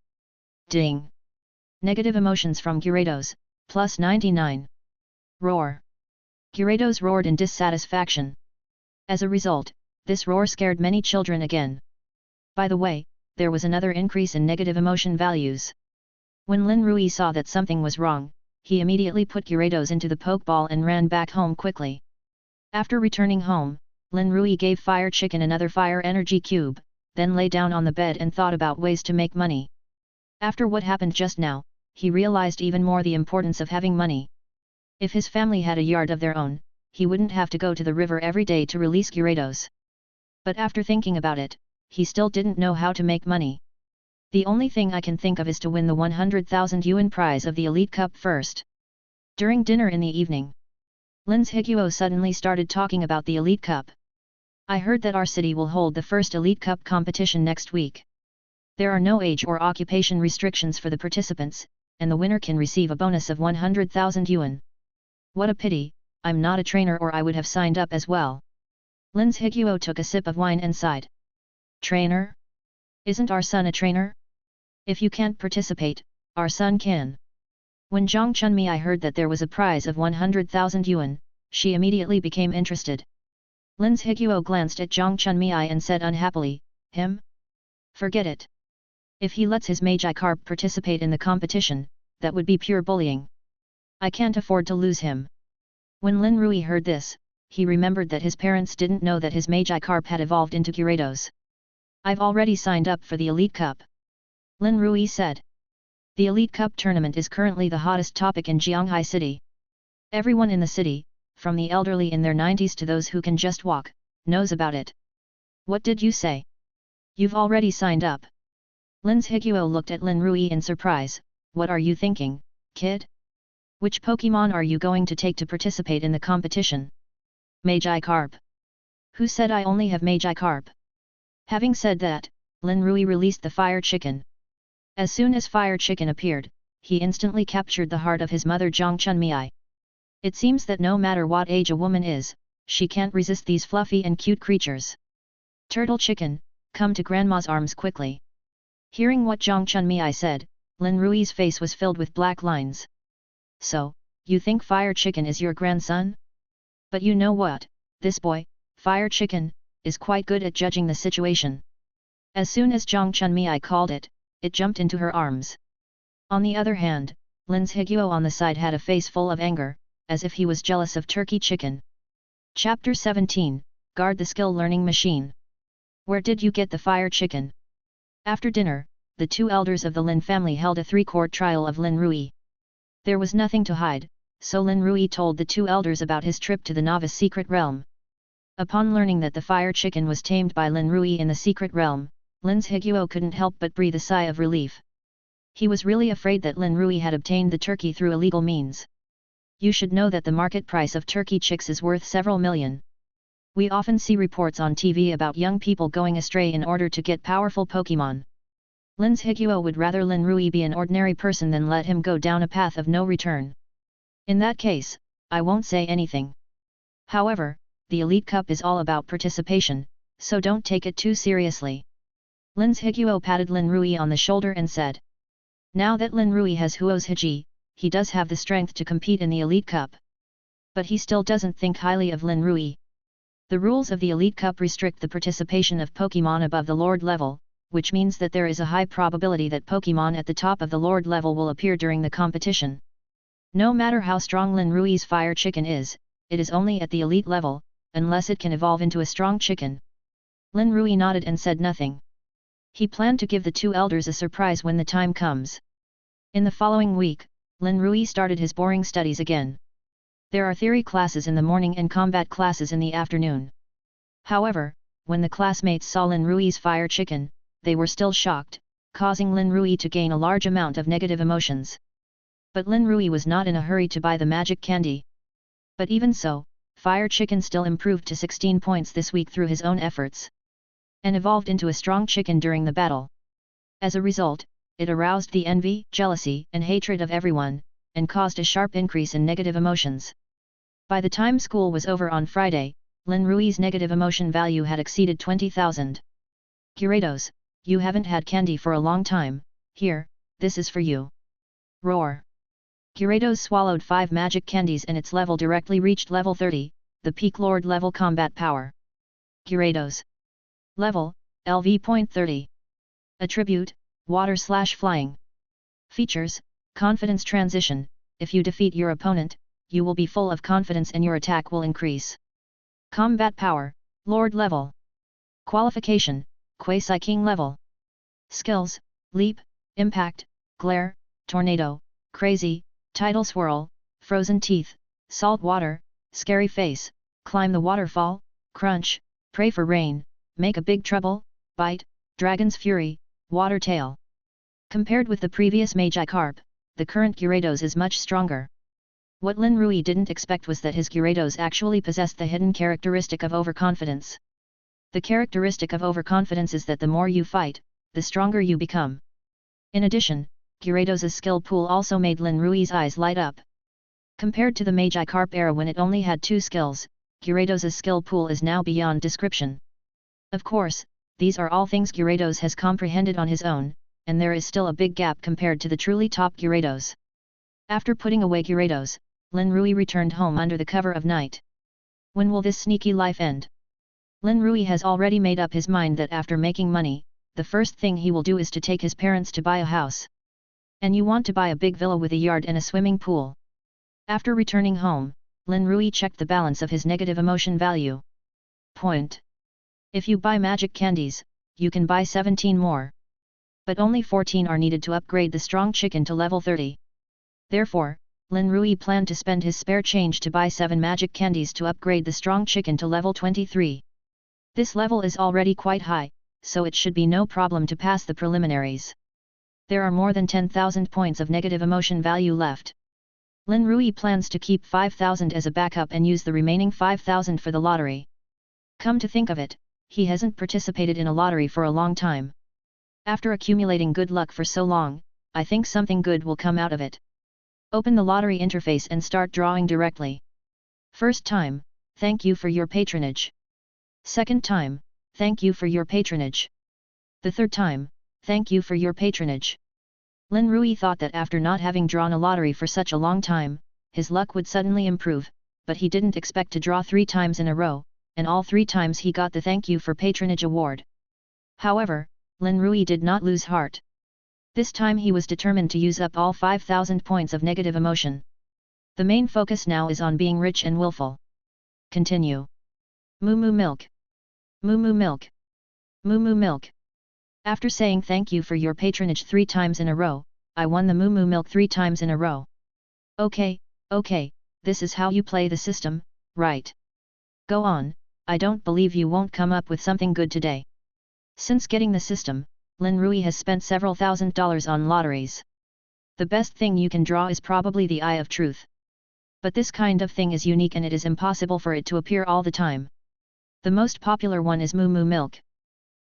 Ding! Negative emotions from Gyarados, plus 99. Roar! Gyarados roared in dissatisfaction. As a result, this roar scared many children again. By the way, there was another increase in negative emotion values. When Lin Rui saw that something was wrong, he immediately put Gyarados into the Pokeball and ran back home quickly. After returning home, Lin Rui gave Fire Chicken another fire energy cube, then lay down on the bed and thought about ways to make money. After what happened just now, he realized even more the importance of having money. If his family had a yard of their own, he wouldn't have to go to the river every day to release Gyarados. But after thinking about it, he still didn't know how to make money. The only thing I can think of is to win the 100,000 yuan prize of the Elite Cup first. During dinner in the evening, Lin's Higuo suddenly started talking about the Elite Cup. I heard that our city will hold the first Elite Cup competition next week. There are no age or occupation restrictions for the participants, and the winner can receive a bonus of 100,000 yuan. What a pity, I'm not a trainer or I would have signed up as well. Lin's Higuo took a sip of wine and sighed. Trainer? Isn't our son a trainer? If you can't participate, our son can. When Zhang Chunmei heard that there was a prize of 100,000 yuan, she immediately became interested. Lin Zhiguo glanced at Zhang Chunmei and said unhappily, him? Forget it. If he lets his Magikarp participate in the competition, that would be pure bullying. I can't afford to lose him. When Lin Rui heard this, he remembered that his parents didn't know that his Magikarp had evolved into Gyarados. I've already signed up for the Elite Cup. Lin Rui said. The Elite Cup tournament is currently the hottest topic in Jianghai City. Everyone in the city, from the elderly in their 90s to those who can just walk, knows about it. What did you say? You've already signed up. Lin Zhiguo looked at Lin Rui in surprise. What are you thinking, kid? Which Pokémon are you going to take to participate in the competition? Magikarp. Who said I only have Magikarp? Having said that, Lin Rui released the Fire Chicken. As soon as Fire Chicken appeared, he instantly captured the heart of his mother Zhang Chunmei. It seems that no matter what age a woman is, she can't resist these fluffy and cute creatures. Turtle Chicken, come to Grandma's arms quickly. Hearing what Zhang Chunmei said, Lin Rui's face was filled with black lines. So, you think Fire Chicken is your grandson? But you know what, this boy, Fire Chicken, is quite good at judging the situation. As soon as Zhang Chunmei called it, it jumped into her arms. On the other hand, Lin Zhiguo on the side had a face full of anger, as if he was jealous of Turkey Chicken. Chapter 17, Guard the Skill Learning Machine. Where did you get the Fire Chicken? After dinner, the two elders of the Lin family held a 3-court trial of Lin Rui. There was nothing to hide, so Lin Rui told the two elders about his trip to the novice secret realm. Upon learning that the Fire Chicken was tamed by Lin Rui in the secret realm, Lin Zhiguo couldn't help but breathe a sigh of relief. He was really afraid that Lin Rui had obtained the turkey through illegal means. You should know that the market price of turkey chicks is worth several million. We often see reports on TV about young people going astray in order to get powerful Pokémon. Lin Zhiguo would rather Lin Rui be an ordinary person than let him go down a path of no return. In that case, I won't say anything. However, the Elite Cup is all about participation, so don't take it too seriously. Lin Zhiguo patted Lin Rui on the shoulder and said. Now that Lin Rui has Huo's Hiji, he does have the strength to compete in the Elite Cup. But he still doesn't think highly of Lin Rui. The rules of the Elite Cup restrict the participation of Pokémon above the Lord level, which means that there is a high probability that Pokémon at the top of the Lord level will appear during the competition. No matter how strong Lin Rui's Fire Chicken is, it is only at the Elite level, unless it can evolve into a strong chicken. Lin Rui nodded and said nothing. He planned to give the two elders a surprise when the time comes. In the following week, Lin Rui started his boring studies again. There are theory classes in the morning and combat classes in the afternoon. However, when the classmates saw Lin Rui's Fire Chicken, they were still shocked, causing Lin Rui to gain a large amount of negative emotions. But Lin Rui was not in a hurry to buy the magic candy. But even so, Fire Chicken still improved to 16 points this week through his own efforts. And evolved into a strong chicken during the battle. As a result, it aroused the envy, jealousy, and hatred of everyone, and caused a sharp increase in negative emotions. By the time school was over on Friday, Lin Rui's negative emotion value had exceeded 20,000. Gyarados, you haven't had candy for a long time, here, this is for you. Roar. Gyarados swallowed 5 magic candies and its level directly reached level 30, the peak Lord level combat power. Gyarados. Level, LV.30. Attribute, Water/Flying. Features, Confidence Transition, if you defeat your opponent, you will be full of confidence and your attack will increase. Combat Power, Lord level. Qualification, Quasi-King level. Skills, Leap, Impact, Glare, Tornado, Crazy, Tidal Swirl, Frozen Teeth, Salt Water, Scary Face, Climb the Waterfall, Crunch, Pray for Rain, Make a Big Trouble, Bite, Dragon's Fury, Water Tail. Compared with the previous Magikarp, the current Gyarados is much stronger. What Lin Rui didn't expect was that his Gyarados actually possessed the hidden characteristic of overconfidence. The characteristic of overconfidence is that the more you fight, the stronger you become. In addition, Gyarados' skill pool also made Lin Rui's eyes light up. Compared to the Magikarp era when it only had 2 skills, Gyarados' skill pool is now beyond description. Of course, these are all things Gyarados has comprehended on his own, and there is still a big gap compared to the truly top Gyarados. After putting away Gyarados, Lin Rui returned home under the cover of night. When will this sneaky life end? Lin Rui has already made up his mind that after making money, the first thing he will do is to take his parents to buy a house. And you want to buy a big villa with a yard and a swimming pool. After returning home, Lin Rui checked the balance of his negative emotion value. Point. If you buy magic candies, you can buy 17 more. But only 14 are needed to upgrade the strong chicken to level 30. Therefore, Lin Rui planned to spend his spare change to buy 7 magic candies to upgrade the strong chicken to level 23. This level is already quite high, so it should be no problem to pass the preliminaries. There are more than 10,000 points of negative emotion value left. Lin Rui plans to keep 5,000 as a backup and use the remaining 5,000 for the lottery. Come to think of it, he hasn't participated in a lottery for a long time. After accumulating good luck for so long, I think something good will come out of it. Open the lottery interface and start drawing directly. First time, thank you for your patronage. Second time, thank you for your patronage. The third time, thank you for your patronage. Lin Rui thought that after not having drawn a lottery for such a long time, his luck would suddenly improve, but he didn't expect to draw 3 times in a row, and all 3 times he got the thank you for patronage award. However, Lin Rui did not lose heart. This time he was determined to use up all 5,000 points of negative emotion. The main focus now is on being rich and willful. Continue. Moo Moo Milk. Moo Moo Milk. Moo Moo Milk. After saying thank you for your patronage 3 times in a row, I won the Moo Moo Milk 3 times in a row. Okay, this is how you play the system, right? Go on, I don't believe you won't come up with something good today. Since getting the system, Lin Rui has spent several $1,000s on lotteries. The best thing you can draw is probably the Eye of Truth. But this kind of thing is unique and it is impossible for it to appear all the time. The most popular one is Moo Moo Milk.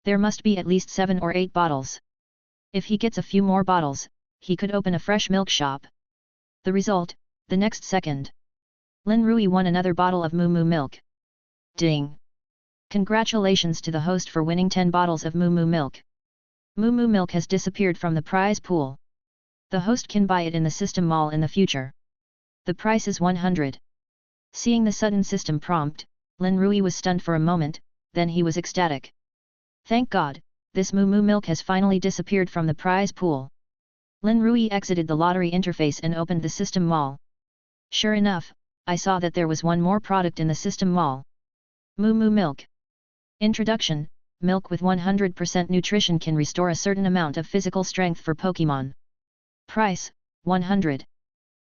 There must be at least 7 or 8 bottles. If he gets a few more bottles, he could open a fresh milk shop. The result, the next second. Lin Rui won another bottle of Moo Moo Milk. Ding! Congratulations to the host for winning 10 bottles of Moo Moo Milk. Moo Moo Milk has disappeared from the prize pool. The host can buy it in the system mall in the future. The price is 100. Seeing the sudden system prompt, Lin Rui was stunned for a moment, then he was ecstatic. Thank God, this Moo Moo Milk has finally disappeared from the prize pool. Lin Rui exited the lottery interface and opened the system mall. Sure enough, I saw that there was one more product in the system mall. Moo Moo Milk. Introduction: milk with 100% nutrition can restore a certain amount of physical strength for Pokémon. Price: 100.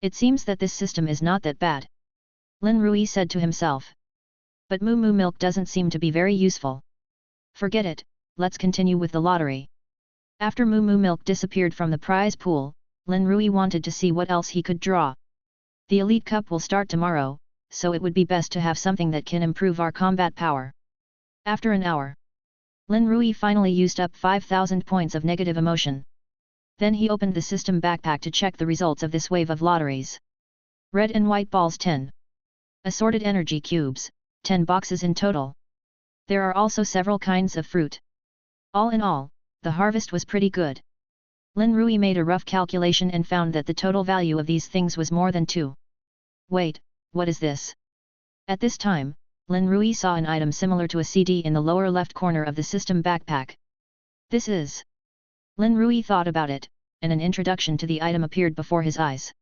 It seems that this system is not that bad. Lin Rui said to himself. But Moo Moo Milk doesn't seem to be very useful. Forget it, let's continue with the lottery. After Moo Moo Milk disappeared from the prize pool, Lin Rui wanted to see what else he could draw. The Elite Cup will start tomorrow, so it would be best to have something that can improve our combat power. After an hour, Lin Rui finally used up 5,000 points of negative emotion. Then he opened the system backpack to check the results of this wave of lotteries. Red and white balls 10. Assorted energy cubes, 10 boxes in total. There are also several kinds of fruit. All in all, the harvest was pretty good. Lin Rui made a rough calculation and found that the total value of these things was more than 2. Wait, what is this? At this time, Lin Rui saw an item similar to a CD in the lower left corner of the system backpack. This is... Lin Rui thought about it, and an introduction to the item appeared before his eyes.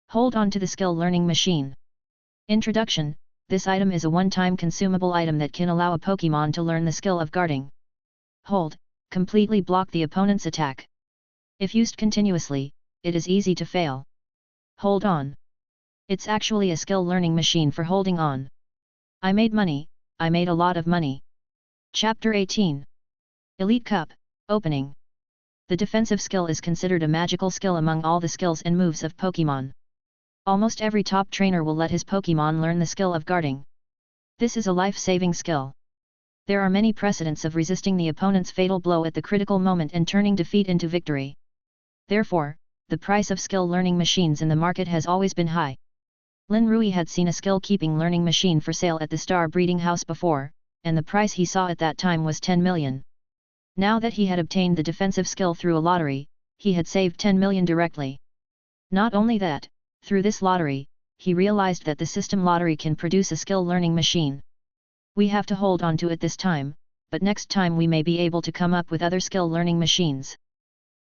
Hold on to the skill learning machine. Introduction: this item is a one-time consumable item that can allow a Pokémon to learn the skill of guarding. Hold, completely block the opponent's attack. If used continuously, it is easy to fail. Hold on. It's actually a skill learning machine for holding on. I made money, I made a lot of money. Chapter 18. Elite Cup, Opening. The defensive skill is considered a magical skill among all the skills and moves of Pokémon. Almost every top trainer will let his Pokémon learn the skill of guarding. This is a life-saving skill. There are many precedents of resisting the opponent's fatal blow at the critical moment and turning defeat into victory. Therefore, the price of skill learning machines in the market has always been high. Lin Rui had seen a skill-keeping learning machine for sale at the Star Breeding House before, and the price he saw at that time was 10 million. Now that he had obtained the defensive skill through a lottery, he had saved 10 million directly. Not only that, through this lottery, he realized that the system lottery can produce a skill learning machine. We have to hold on to it this time, but next time we may be able to come up with other skill learning machines.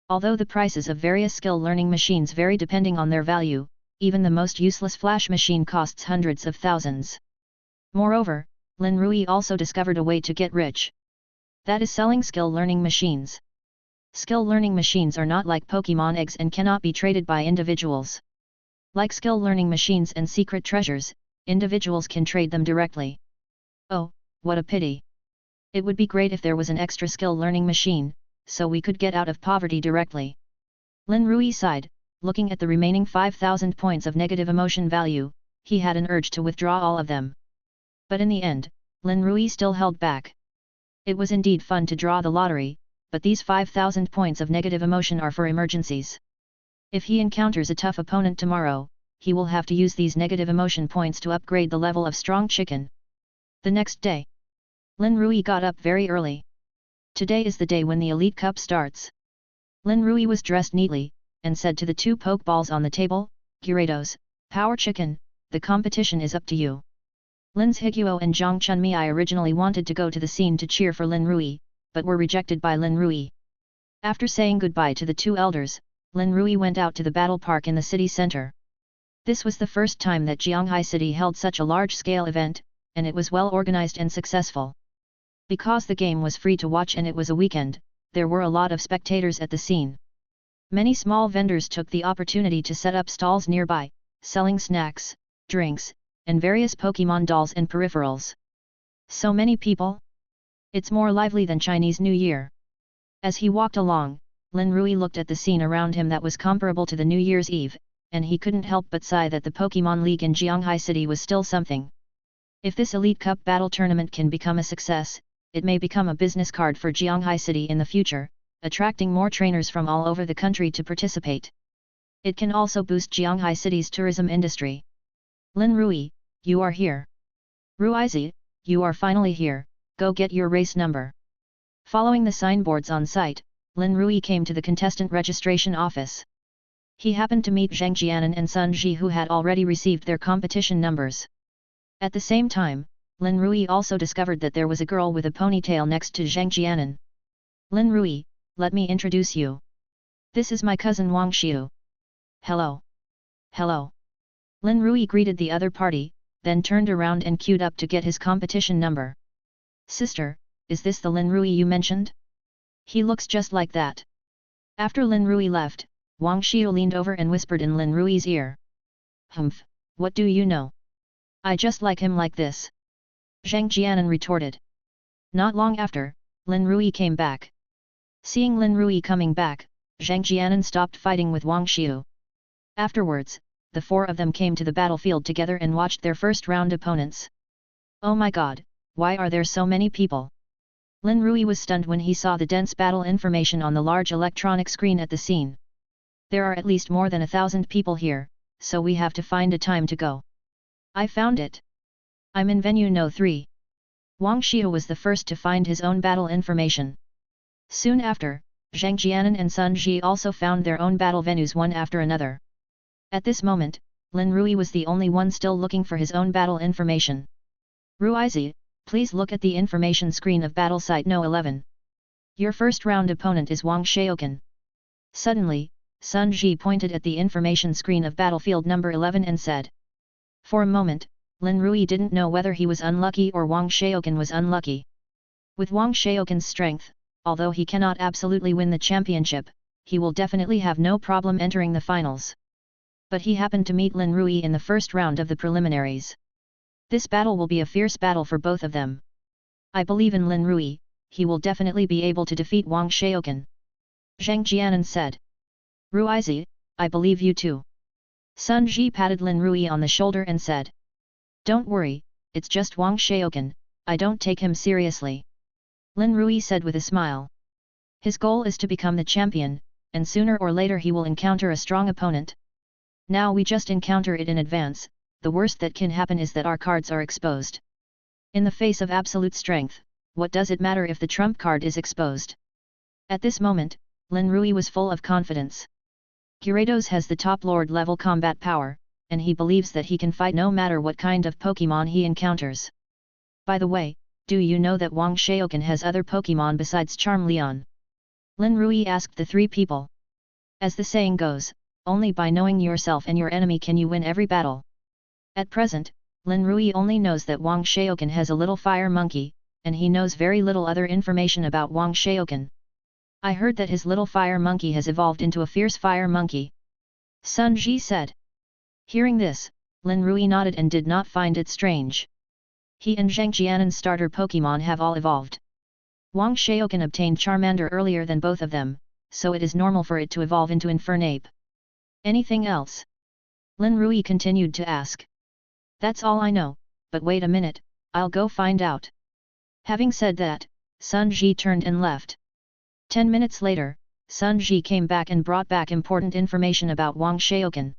Although the prices of various skill learning machines vary depending on their value, even the most useless flash machine costs hundreds of thousands. Moreover, Lin Rui also discovered a way to get rich. That is selling skill learning machines. Skill learning machines are not like Pokémon eggs and cannot be traded by individuals. Like skill learning machines and secret treasures, individuals can trade them directly. Oh, what a pity. It would be great if there was an extra skill learning machine, so we could get out of poverty directly. Lin Rui sighed, looking at the remaining 5,000 points of negative emotion value. He had an urge to withdraw all of them. But in the end, Lin Rui still held back. It was indeed fun to draw the lottery, but these 5,000 points of negative emotion are for emergencies. If he encounters a tough opponent tomorrow, he will have to use these negative emotion points to upgrade the level of strong chicken. The next day, Lin Rui got up very early. Today is the day when the Elite Cup starts. Lin Rui was dressed neatly, and said to the two Pokeballs on the table, "Gyarados, Power Chicken, the competition is up to you." Lin's Higuo and Zhang Chunmei originally wanted to go to the scene to cheer for Lin Rui, but were rejected by Lin Rui. After saying goodbye to the two elders, Lin Rui went out to the battle park in the city center. This was the first time that Jianghai City held such a large-scale event, and it was well organized and successful. Because the game was free to watch and it was a weekend, there were a lot of spectators at the scene. Many small vendors took the opportunity to set up stalls nearby, selling snacks, drinks, and various Pokémon dolls and peripherals. So many people? It's more lively than Chinese New Year. As he walked along, Lin Rui looked at the scene around him that was comparable to the New Year's Eve, and he couldn't help but sigh that the Pokémon League in Jianghai City was still something. If this Elite Cup battle tournament can become a success, it may become a business card for Jianghai City in the future, attracting more trainers from all over the country to participate. It can also boost Jianghai City's tourism industry. Lin Rui, you are here. Ruizi, you are finally here, go get your race number. Following the signboards on site, Lin Rui came to the contestant registration office. He happened to meet Zhang Jianan and Sun Ji, who had already received their competition numbers. At the same time, Lin Rui also discovered that there was a girl with a ponytail next to Zhang Jianan. Lin Rui, let me introduce you. This is my cousin Wang Xiu. Hello. Hello. Lin Rui greeted the other party, then turned around and queued up to get his competition number. Sister, is this the Lin Rui you mentioned? He looks just like that. After Lin Rui left, Wang Xiu leaned over and whispered in Lin Rui's ear. Humph, what do you know? I just like him like this. Zhang Jianan retorted. Not long after, Lin Rui came back. Seeing Lin Rui coming back, Zhang Jianan stopped fighting with Wang Xiu. Afterwards, the four of them came to the battlefield together and watched their first round opponents. Oh my god, why are there so many people? Lin Rui was stunned when he saw the dense battle information on the large electronic screen at the scene. There are at least more than 1,000 people here, so we have to find a time to go. I found it. I'm in venue No. 3. Wang Xiu was the first to find his own battle information. Soon after, Zhang Jianan and Sun Ji also found their own battle venues one after another. At this moment, Lin Rui was the only one still looking for his own battle information. Ruizi, please look at the information screen of battle site No. 11. Your first round opponent is Wang Xiaokan. Suddenly, Sun Ji pointed at the information screen of battlefield number 11 and said. For a moment, Lin Rui didn't know whether he was unlucky or Wang Xiaokan was unlucky. With Wang Xiaokan's strength, although he cannot absolutely win the championship, he will definitely have no problem entering the finals. But he happened to meet Lin Rui in the first round of the preliminaries. This battle will be a fierce battle for both of them. I believe in Lin Rui, he will definitely be able to defeat Wang Xiaokan. Zhang Jianan said. Ruizi, I believe you too. Sun Ji patted Lin Rui on the shoulder and said. Don't worry, it's just Wang Xiaokan, I don't take him seriously. Lin Rui said with a smile. His goal is to become the champion, and sooner or later he will encounter a strong opponent. Now we just encounter it in advance, the worst that can happen is that our cards are exposed. In the face of absolute strength, what does it matter if the trump card is exposed? At this moment, Lin Rui was full of confidence. Gyarados has the top Lord level combat power, and he believes that he can fight no matter what kind of Pokémon he encounters. By the way, do you know that Wang Xiaokan has other Pokémon besides Charmeleon? Lin Rui asked the three people. As the saying goes, only by knowing yourself and your enemy can you win every battle. At present, Lin Rui only knows that Wang Xiaokan has a little fire monkey, and he knows very little other information about Wang Xiaokan. I heard that his little fire monkey has evolved into a fierce fire monkey. Sun Ji said. Hearing this, Lin Rui nodded and did not find it strange. He and Zhang Jianen's starter Pokémon have all evolved. Wang Xiaokan obtained Charmander earlier than both of them, so it is normal for it to evolve into Infernape. Anything else? Lin Rui continued to ask. That's all I know, but wait a minute, I'll go find out. Having said that, Sun Ji turned and left. 10 minutes later, Sun Ji came back and brought back important information about Wang Xiaokan.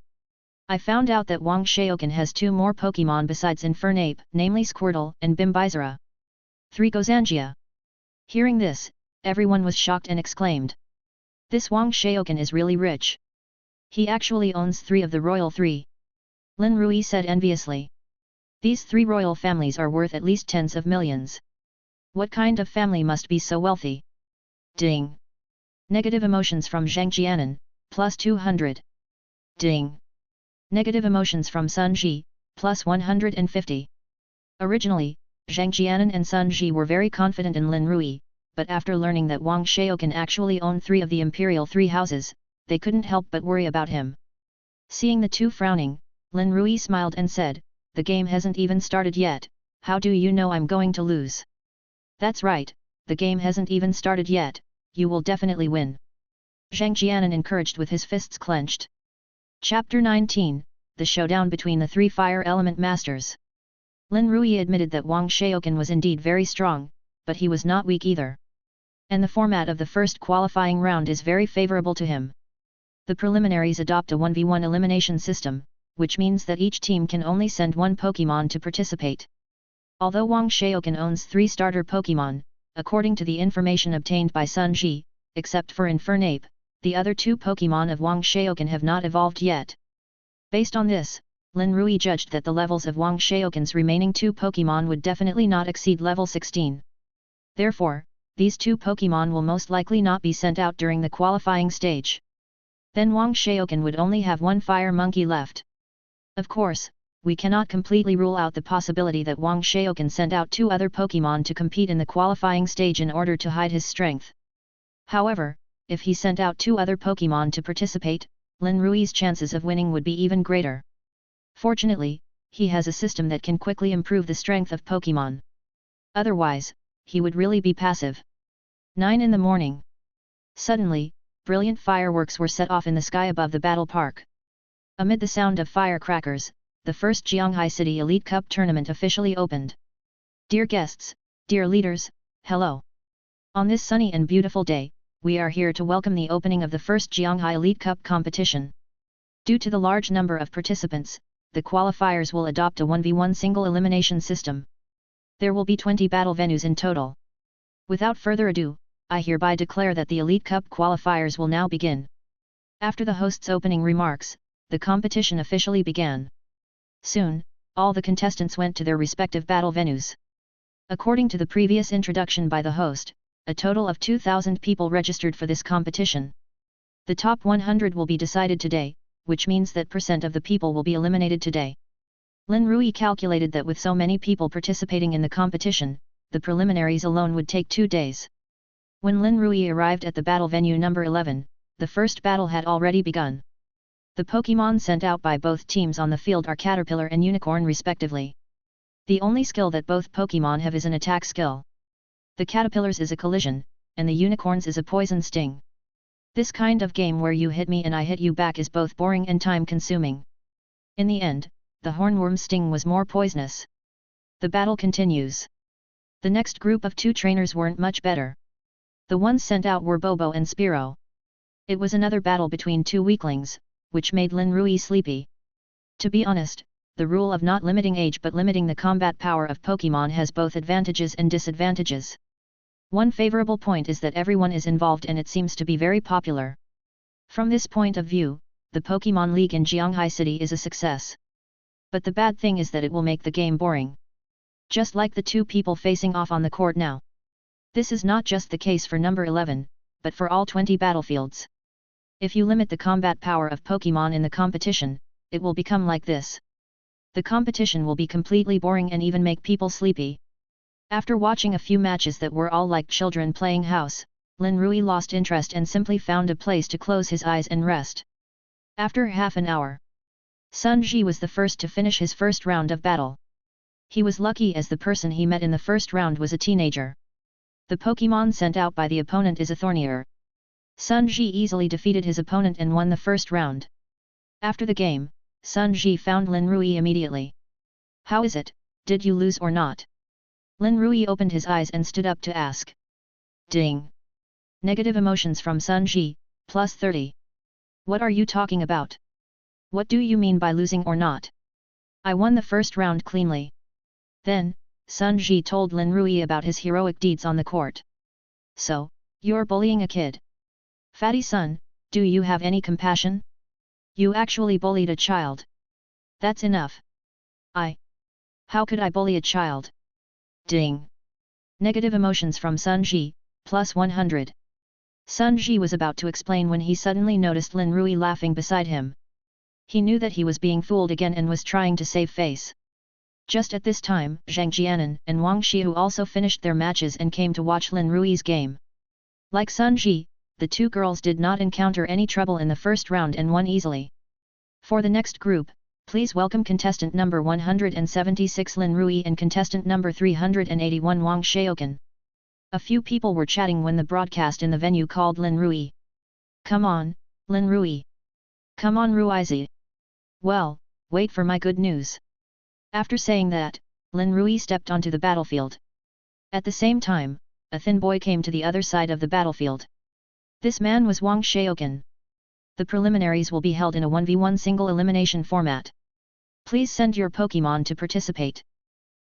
I found out that Wang Xiaokan has 2 more Pokémon besides Infernape, namely Squirtle and Bimbizera. 3 Gozangia. Hearing this, everyone was shocked and exclaimed. This Wang Xiaokan is really rich. He actually owns 3 of the royal 3. Lin Rui said enviously. These 3 royal families are worth at least tens of millions. What kind of family must be so wealthy? Ding. Negative emotions from Zhang Jianen, plus 200. Ding. Negative emotions from Sun Ji, plus 150. Originally, Zhang Jianen and Sun Ji were very confident in Lin Rui, but after learning that Wang Xiaokan actually owned 3 of the imperial 3 houses, they couldn't help but worry about him. Seeing the two frowning, Lin Rui smiled and said, the game hasn't even started yet, how do you know I'm going to lose? That's right, the game hasn't even started yet, you will definitely win. Zhang Jianen encouraged with his fists clenched. Chapter 19, The Showdown between the 3 Fire Element Masters. Lin Rui admitted that Wang Xiaokan was indeed very strong, but he was not weak either. And the format of the first qualifying round is very favorable to him. The preliminaries adopt a 1v1 elimination system, which means that each team can only send 1 Pokémon to participate. Although Wang Xiaokan owns 3 starter Pokémon, according to the information obtained by Sun Ji, except for Infernape, the other 2 Pokémon of Wang Xiaokan have not evolved yet. Based on this, Lin Rui judged that the levels of Wang Xiaokan's remaining 2 Pokémon would definitely not exceed level 16. Therefore, these 2 Pokémon will most likely not be sent out during the qualifying stage. Then Wang Xiaokan would only have 1 fire monkey left. Of course, we cannot completely rule out the possibility that Wang Xiaokan sent out 2 other Pokémon to compete in the qualifying stage in order to hide his strength. However, if he sent out 2 other Pokémon to participate, Lin Rui's chances of winning would be even greater. Fortunately, he has a system that can quickly improve the strength of Pokémon. Otherwise, he would really be passive. 9 in the morning. Suddenly, brilliant fireworks were set off in the sky above the battle park. Amid the sound of firecrackers, the first Jianghai City Elite Cup tournament officially opened. Dear guests, dear leaders, hello. On this sunny and beautiful day, we are here to welcome the opening of the first Jianghai Elite Cup competition. Due to the large number of participants, the qualifiers will adopt a 1v1 single elimination system. There will be 20 battle venues in total. Without further ado, I hereby declare that the Elite Cup qualifiers will now begin. After the host's opening remarks, the competition officially began. Soon, all the contestants went to their respective battle venues. According to the previous introduction by the host, a total of 2,000 people registered for this competition. The top 100 will be decided today, which means that % of the people will be eliminated today. Lin Rui calculated that with so many people participating in the competition, the preliminaries alone would take 2 days. When Lin Rui arrived at the battle venue number 11, the first battle had already begun. The Pokémon sent out by both teams on the field are Caterpillar and Unicorn respectively. The only skill that both Pokémon have is an attack skill. The Caterpillar's is a collision, and the Unicorn's is a poison sting. This kind of game where you hit me and I hit you back is both boring and time-consuming. In the end, the Hornworm's sting was more poisonous. The battle continues. The next group of 2 trainers weren't much better. The ones sent out were Bobo and Spearow. It was another battle between 2 weaklings, which made Lin Rui sleepy. To be honest, the rule of not limiting age but limiting the combat power of Pokémon has both advantages and disadvantages. One favorable point is that everyone is involved and it seems to be very popular. From this point of view, the Pokémon League in Jianghai City is a success. But the bad thing is that it will make the game boring. Just like the two people facing off on the court now. This is not just the case for number 11, but for all 20 battlefields. If you limit the combat power of Pokémon in the competition, it will become like this. The competition will be completely boring and even make people sleepy. After watching a few matches that were all like children playing house, Lin Rui lost interest and simply found a place to close his eyes and rest. After half an hour, Sun Ji was the first to finish his first round of battle. He was lucky as the person he met in the first round was a teenager. The Pokémon sent out by the opponent is a Thornier. Sun Ji easily defeated his opponent and won the first round. After the game, Sun Ji found Lin Rui immediately. "How is it, did you lose or not?" Lin Rui opened his eyes and stood up to ask. Ding! Negative emotions from Sun Ji, plus 30. What are you talking about? What do you mean by losing or not? I won the first round cleanly. Then, Sun Ji told Lin Rui about his heroic deeds on the court. So, you're bullying a kid? Fatty son, do you have any compassion? You actually bullied a child. That's enough. How could I bully a child? Ding! Negative emotions from Sun Ji, plus 100. Sun Ji was about to explain when he suddenly noticed Lin Rui laughing beside him. He knew that he was being fooled again and was trying to save face. Just at this time, Zhang Jianan and Wang Xiu also finished their matches and came to watch Lin Rui's game. Like Sun Ji, the two girls did not encounter any trouble in the first round and won easily. For the next group, please welcome contestant number 176 Lin Rui and contestant number 381 Wang Xiaokan. A few people were chatting when the broadcast in the venue called Lin Rui. "Come on, Lin Rui. Come on Ruizi. Well, wait for my good news." After saying that, Lin Rui stepped onto the battlefield. At the same time, a thin boy came to the other side of the battlefield. This man was Wang Xiaokan. The preliminaries will be held in a 1v1 single elimination format. Please send your Pokémon to participate.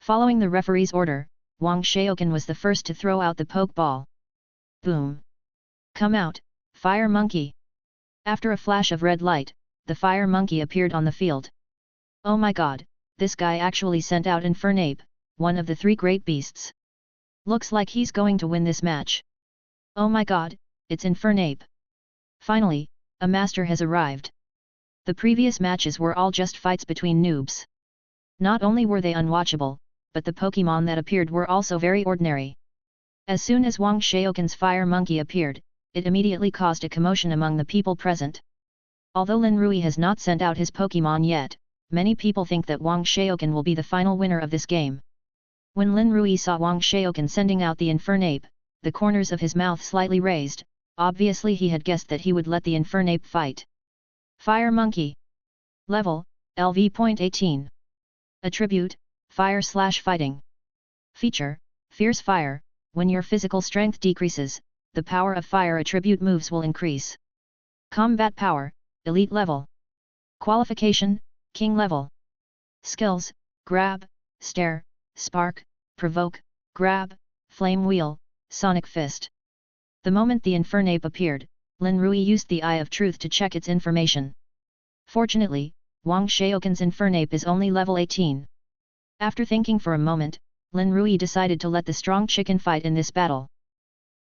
Following the referee's order, Wang Xiaokan was the first to throw out the Pokeball. Boom! Come out, Fire Monkey! After a flash of red light, the Fire Monkey appeared on the field. Oh my god, this guy actually sent out Infernape, one of the three great beasts. Looks like he's going to win this match. Oh my god, it's Infernape. Finally, a master has arrived. The previous matches were all just fights between noobs. Not only were they unwatchable, but the Pokémon that appeared were also very ordinary. As soon as Wang Xiaokan's Fire Monkey appeared, it immediately caused a commotion among the people present. Although Lin Rui has not sent out his Pokémon yet, many people think that Wang Xiaokan will be the final winner of this game. When Lin Rui saw Wang Xiaokan sending out the Infernape, the corners of his mouth slightly raised. Obviously he had guessed that he would let the Infernape fight. Fire Monkey. Level, LV.18. Attribute, Fire/Fighting. Feature, Fierce Fire. When your physical strength decreases, the power of fire attribute moves will increase. Combat Power, Elite Level. Qualification, King Level. Skills, Grab, Stare, Spark, Provoke, Grab, Flame Wheel, Sonic Fist. The moment the Infernape appeared, Lin Rui used the Eye of Truth to check its information. Fortunately, Wang Xiaokan's Infernape is only level 18. After thinking for a moment, Lin Rui decided to let the strong chicken fight in this battle.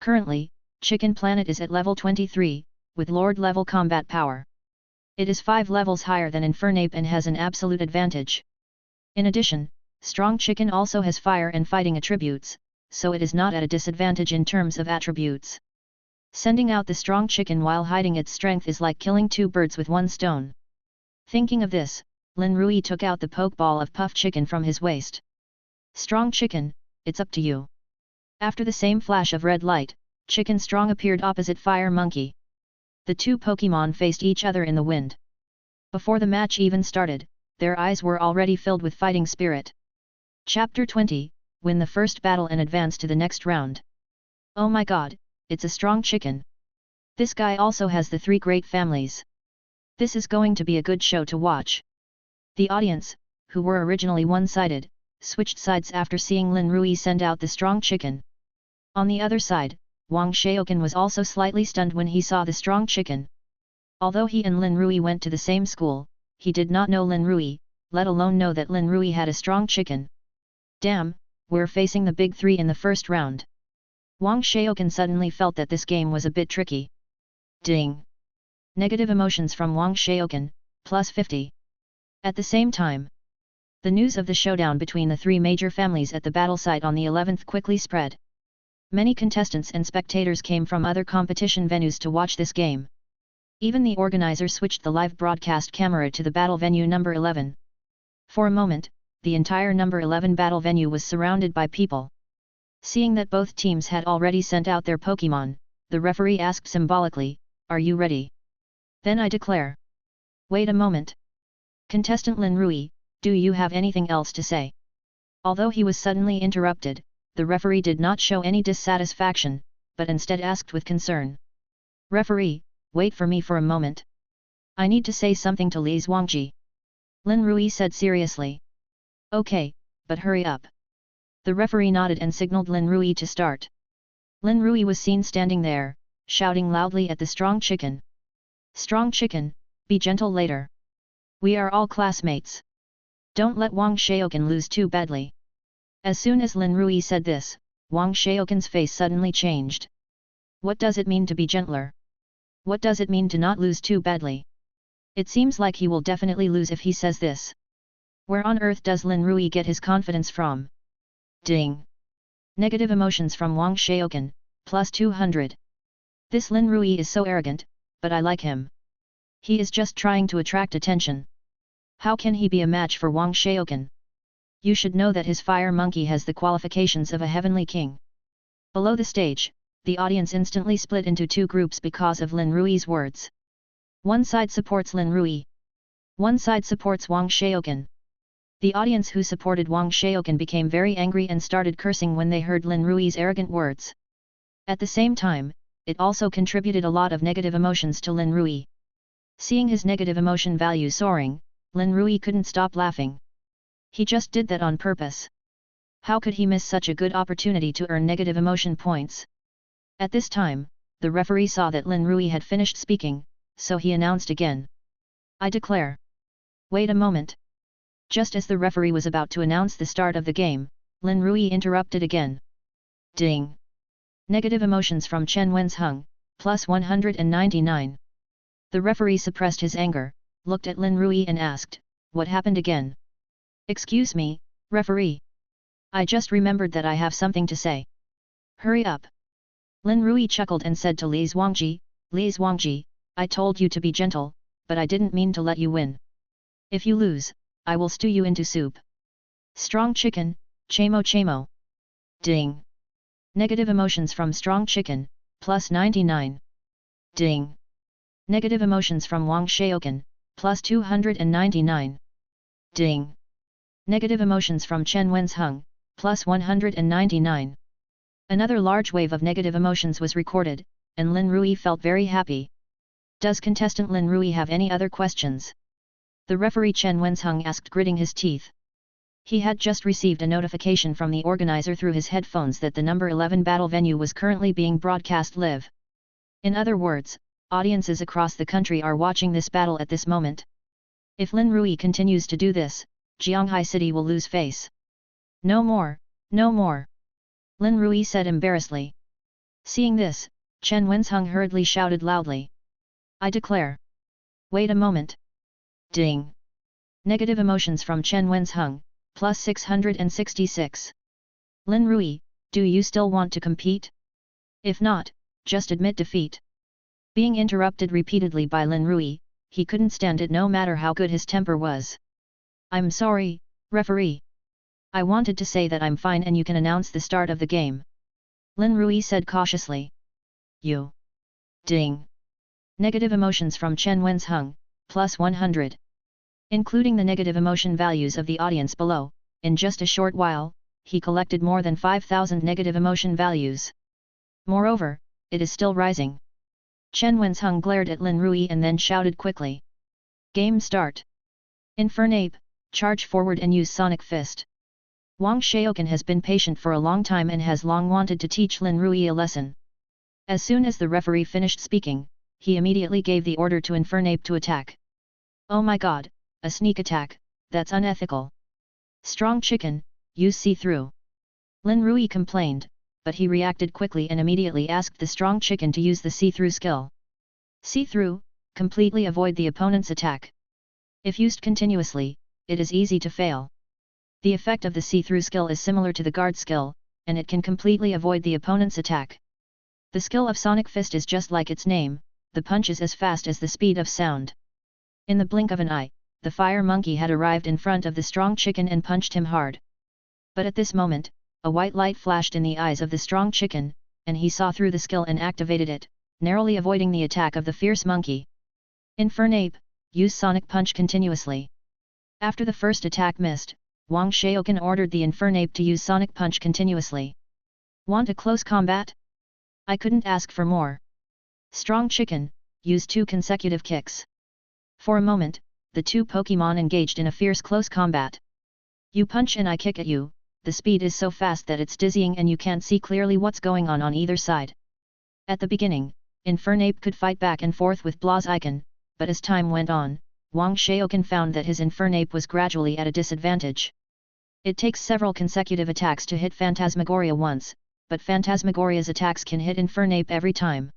Currently, Chicken Planet is at level 23, with Lord level combat power. It is 5 levels higher than Infernape and has an absolute advantage. In addition, Strong Chicken also has fire and fighting attributes, so it is not at a disadvantage in terms of attributes. Sending out the Strong Chicken while hiding its strength is like killing 2 birds with 1 stone. Thinking of this, Lin Rui took out the Pokeball of Puff Chicken from his waist. Strong Chicken, it's up to you. After the same flash of red light, Chicken Strong appeared opposite Fire Monkey. The two Pokémon faced each other in the wind. Before the match even started, their eyes were already filled with fighting spirit. Chapter 20, Win the first battle and advance to the next round. Oh my god, it's a Strong Chicken. This guy also has the 3 great families. This is going to be a good show to watch. The audience, who were originally one-sided, switched sides after seeing Lin Rui send out the Strong Chicken. On the other side, Wang Xiaoqan was also slightly stunned when he saw the strong chicken. Although he and Lin Rui went to the same school, he did not know Lin Rui, let alone know that Lin Rui had a strong chicken. Damn, we're facing the big three in the first round. Wang Xiaoqan suddenly felt that this game was a bit tricky. Ding! Negative emotions from Wang Xiaoqan, plus 50. At the same time, the news of the showdown between the three major families at the battle site on the 11th quickly spread. Many contestants and spectators came from other competition venues to watch this game. Even the organizer switched the live broadcast camera to the battle venue number 11. For a moment, the entire number 11 battle venue was surrounded by people. Seeing that both teams had already sent out their Pokémon, the referee asked symbolically, "Are you ready?" "Then I declare." "Wait a moment. Contestant Lin Rui, do you have anything else to say?" Although he was suddenly interrupted, the referee did not show any dissatisfaction, but instead asked with concern. "Referee, wait for me for a moment. I need to say something to Li Zhuangji." Lin Rui said seriously. "Okay, but hurry up." The referee nodded and signaled Lin Rui to start. Lin Rui was seen standing there, shouting loudly at the strong chicken. "Strong chicken, be gentle later. We are all classmates. Don't let Wang Xiaoqan lose too badly." As soon as Lin Rui said this, Wang Xiaoqan's face suddenly changed. What does it mean to be gentler? What does it mean to not lose too badly? It seems like he will definitely lose if he says this. Where on earth does Lin Rui get his confidence from? Ding! Negative emotions from Wang Xiaoqan, plus 200. This Lin Rui is so arrogant, but I like him. He is just trying to attract attention. How can he be a match for Wang Xiaoqan? You should know that his fire monkey has the qualifications of a heavenly king. Below the stage, the audience instantly split into two groups because of Lin Rui's words. One side supports Lin Rui. One side supports Wang Xiaoqan. The audience who supported Wang Xiaoqan became very angry and started cursing when they heard Lin Rui's arrogant words. At the same time, it also contributed a lot of negative emotions to Lin Rui. Seeing his negative emotion value soaring, Lin Rui couldn't stop laughing. He just did that on purpose. How could he miss such a good opportunity to earn negative emotion points? At this time, the referee saw that Lin Rui had finished speaking, so he announced again. "I declare." "Wait a moment." Just as the referee was about to announce the start of the game, Lin Rui interrupted again. Ding! Negative emotions from Chen Wenzheng, plus 199. The referee suppressed his anger, looked at Lin Rui and asked, "What happened again?" "Excuse me, referee. I just remembered that I have something to say." "Hurry up." Lin Rui chuckled and said to Li Zhuangji, "Li Zhuangji, I told you to be gentle, but I didn't mean to let you win. If you lose, I will stew you into soup." Strong chicken, chamo chamo. Ding! Negative emotions from strong chicken, plus 99. Ding! Negative emotions from Wang Xiaoqan, plus 299. Ding! Negative emotions from Chen Wenzheng, plus 199. Another large wave of negative emotions was recorded, and Lin Rui felt very happy. Does contestant Lin Rui have any other questions? The referee Chen Wenzheng asked, gritting his teeth. He had just received a notification from the organizer through his headphones that the number 11 battle venue was currently being broadcast live. In other words, audiences across the country are watching this battle at this moment. If Lin Rui continues to do this, Jianghai City will lose face. "No more, no more," Lin Rui said embarrassedly. Seeing this, Chen Wenzheng hurriedly shouted loudly. "I declare." "Wait a moment." Ding! Negative emotions from Chen Wenzheng, plus 666. "Lin Rui, do you still want to compete? If not, just admit defeat." Being interrupted repeatedly by Lin Rui, he couldn't stand it no matter how good his temper was. "I'm sorry, referee. I wanted to say that I'm fine and you can announce the start of the game," Lin Rui said cautiously. "You." Ding! Negative emotions from Chen Wenzheng, plus 100. Including the negative emotion values of the audience below, in just a short while, he collected more than 5,000 negative emotion values. Moreover, it is still rising. Chen Wenzheng glared at Lin Rui and then shouted quickly. "Game start! Infernape, charge forward and use Sonic Fist." Wang Xiaoqan has been patient for a long time and has long wanted to teach Lin Rui a lesson. As soon as the referee finished speaking, he immediately gave the order to Infernape to attack. Oh my god, a sneak attack, that's unethical. Strong chicken, use see-through. Lin Rui complained, but he reacted quickly and immediately asked the strong chicken to use the see-through skill. See-through, completely avoid the opponent's attack. If used continuously, it is easy to fail. The effect of the see-through skill is similar to the guard skill, and it can completely avoid the opponent's attack. The skill of Sonic Fist is just like its name, the punch is as fast as the speed of sound. In the blink of an eye, the fire monkey had arrived in front of the strong chicken and punched him hard. But at this moment, a white light flashed in the eyes of the strong chicken, and he saw through the skill and activated it, narrowly avoiding the attack of the fierce monkey. Infernape, use Sonic Punch continuously. After the first attack missed, Wang Xiaoqan ordered the Infernape to use Sonic Punch continuously. Want a close combat? I couldn't ask for more. Strong chicken, use 2 consecutive kicks. For a moment, the two Pokémon engaged in a fierce close combat. You punch and I kick at you, the speed is so fast that it's dizzying and you can't see clearly what's going on either side. At the beginning, Infernape could fight back and forth with Blaziken, but as time went on, Wang Xiaoqan found that his Infernape was gradually at a disadvantage. It takes several consecutive attacks to hit Phantasmagoria once, but Phantasmagoria's attacks can hit Infernape every time.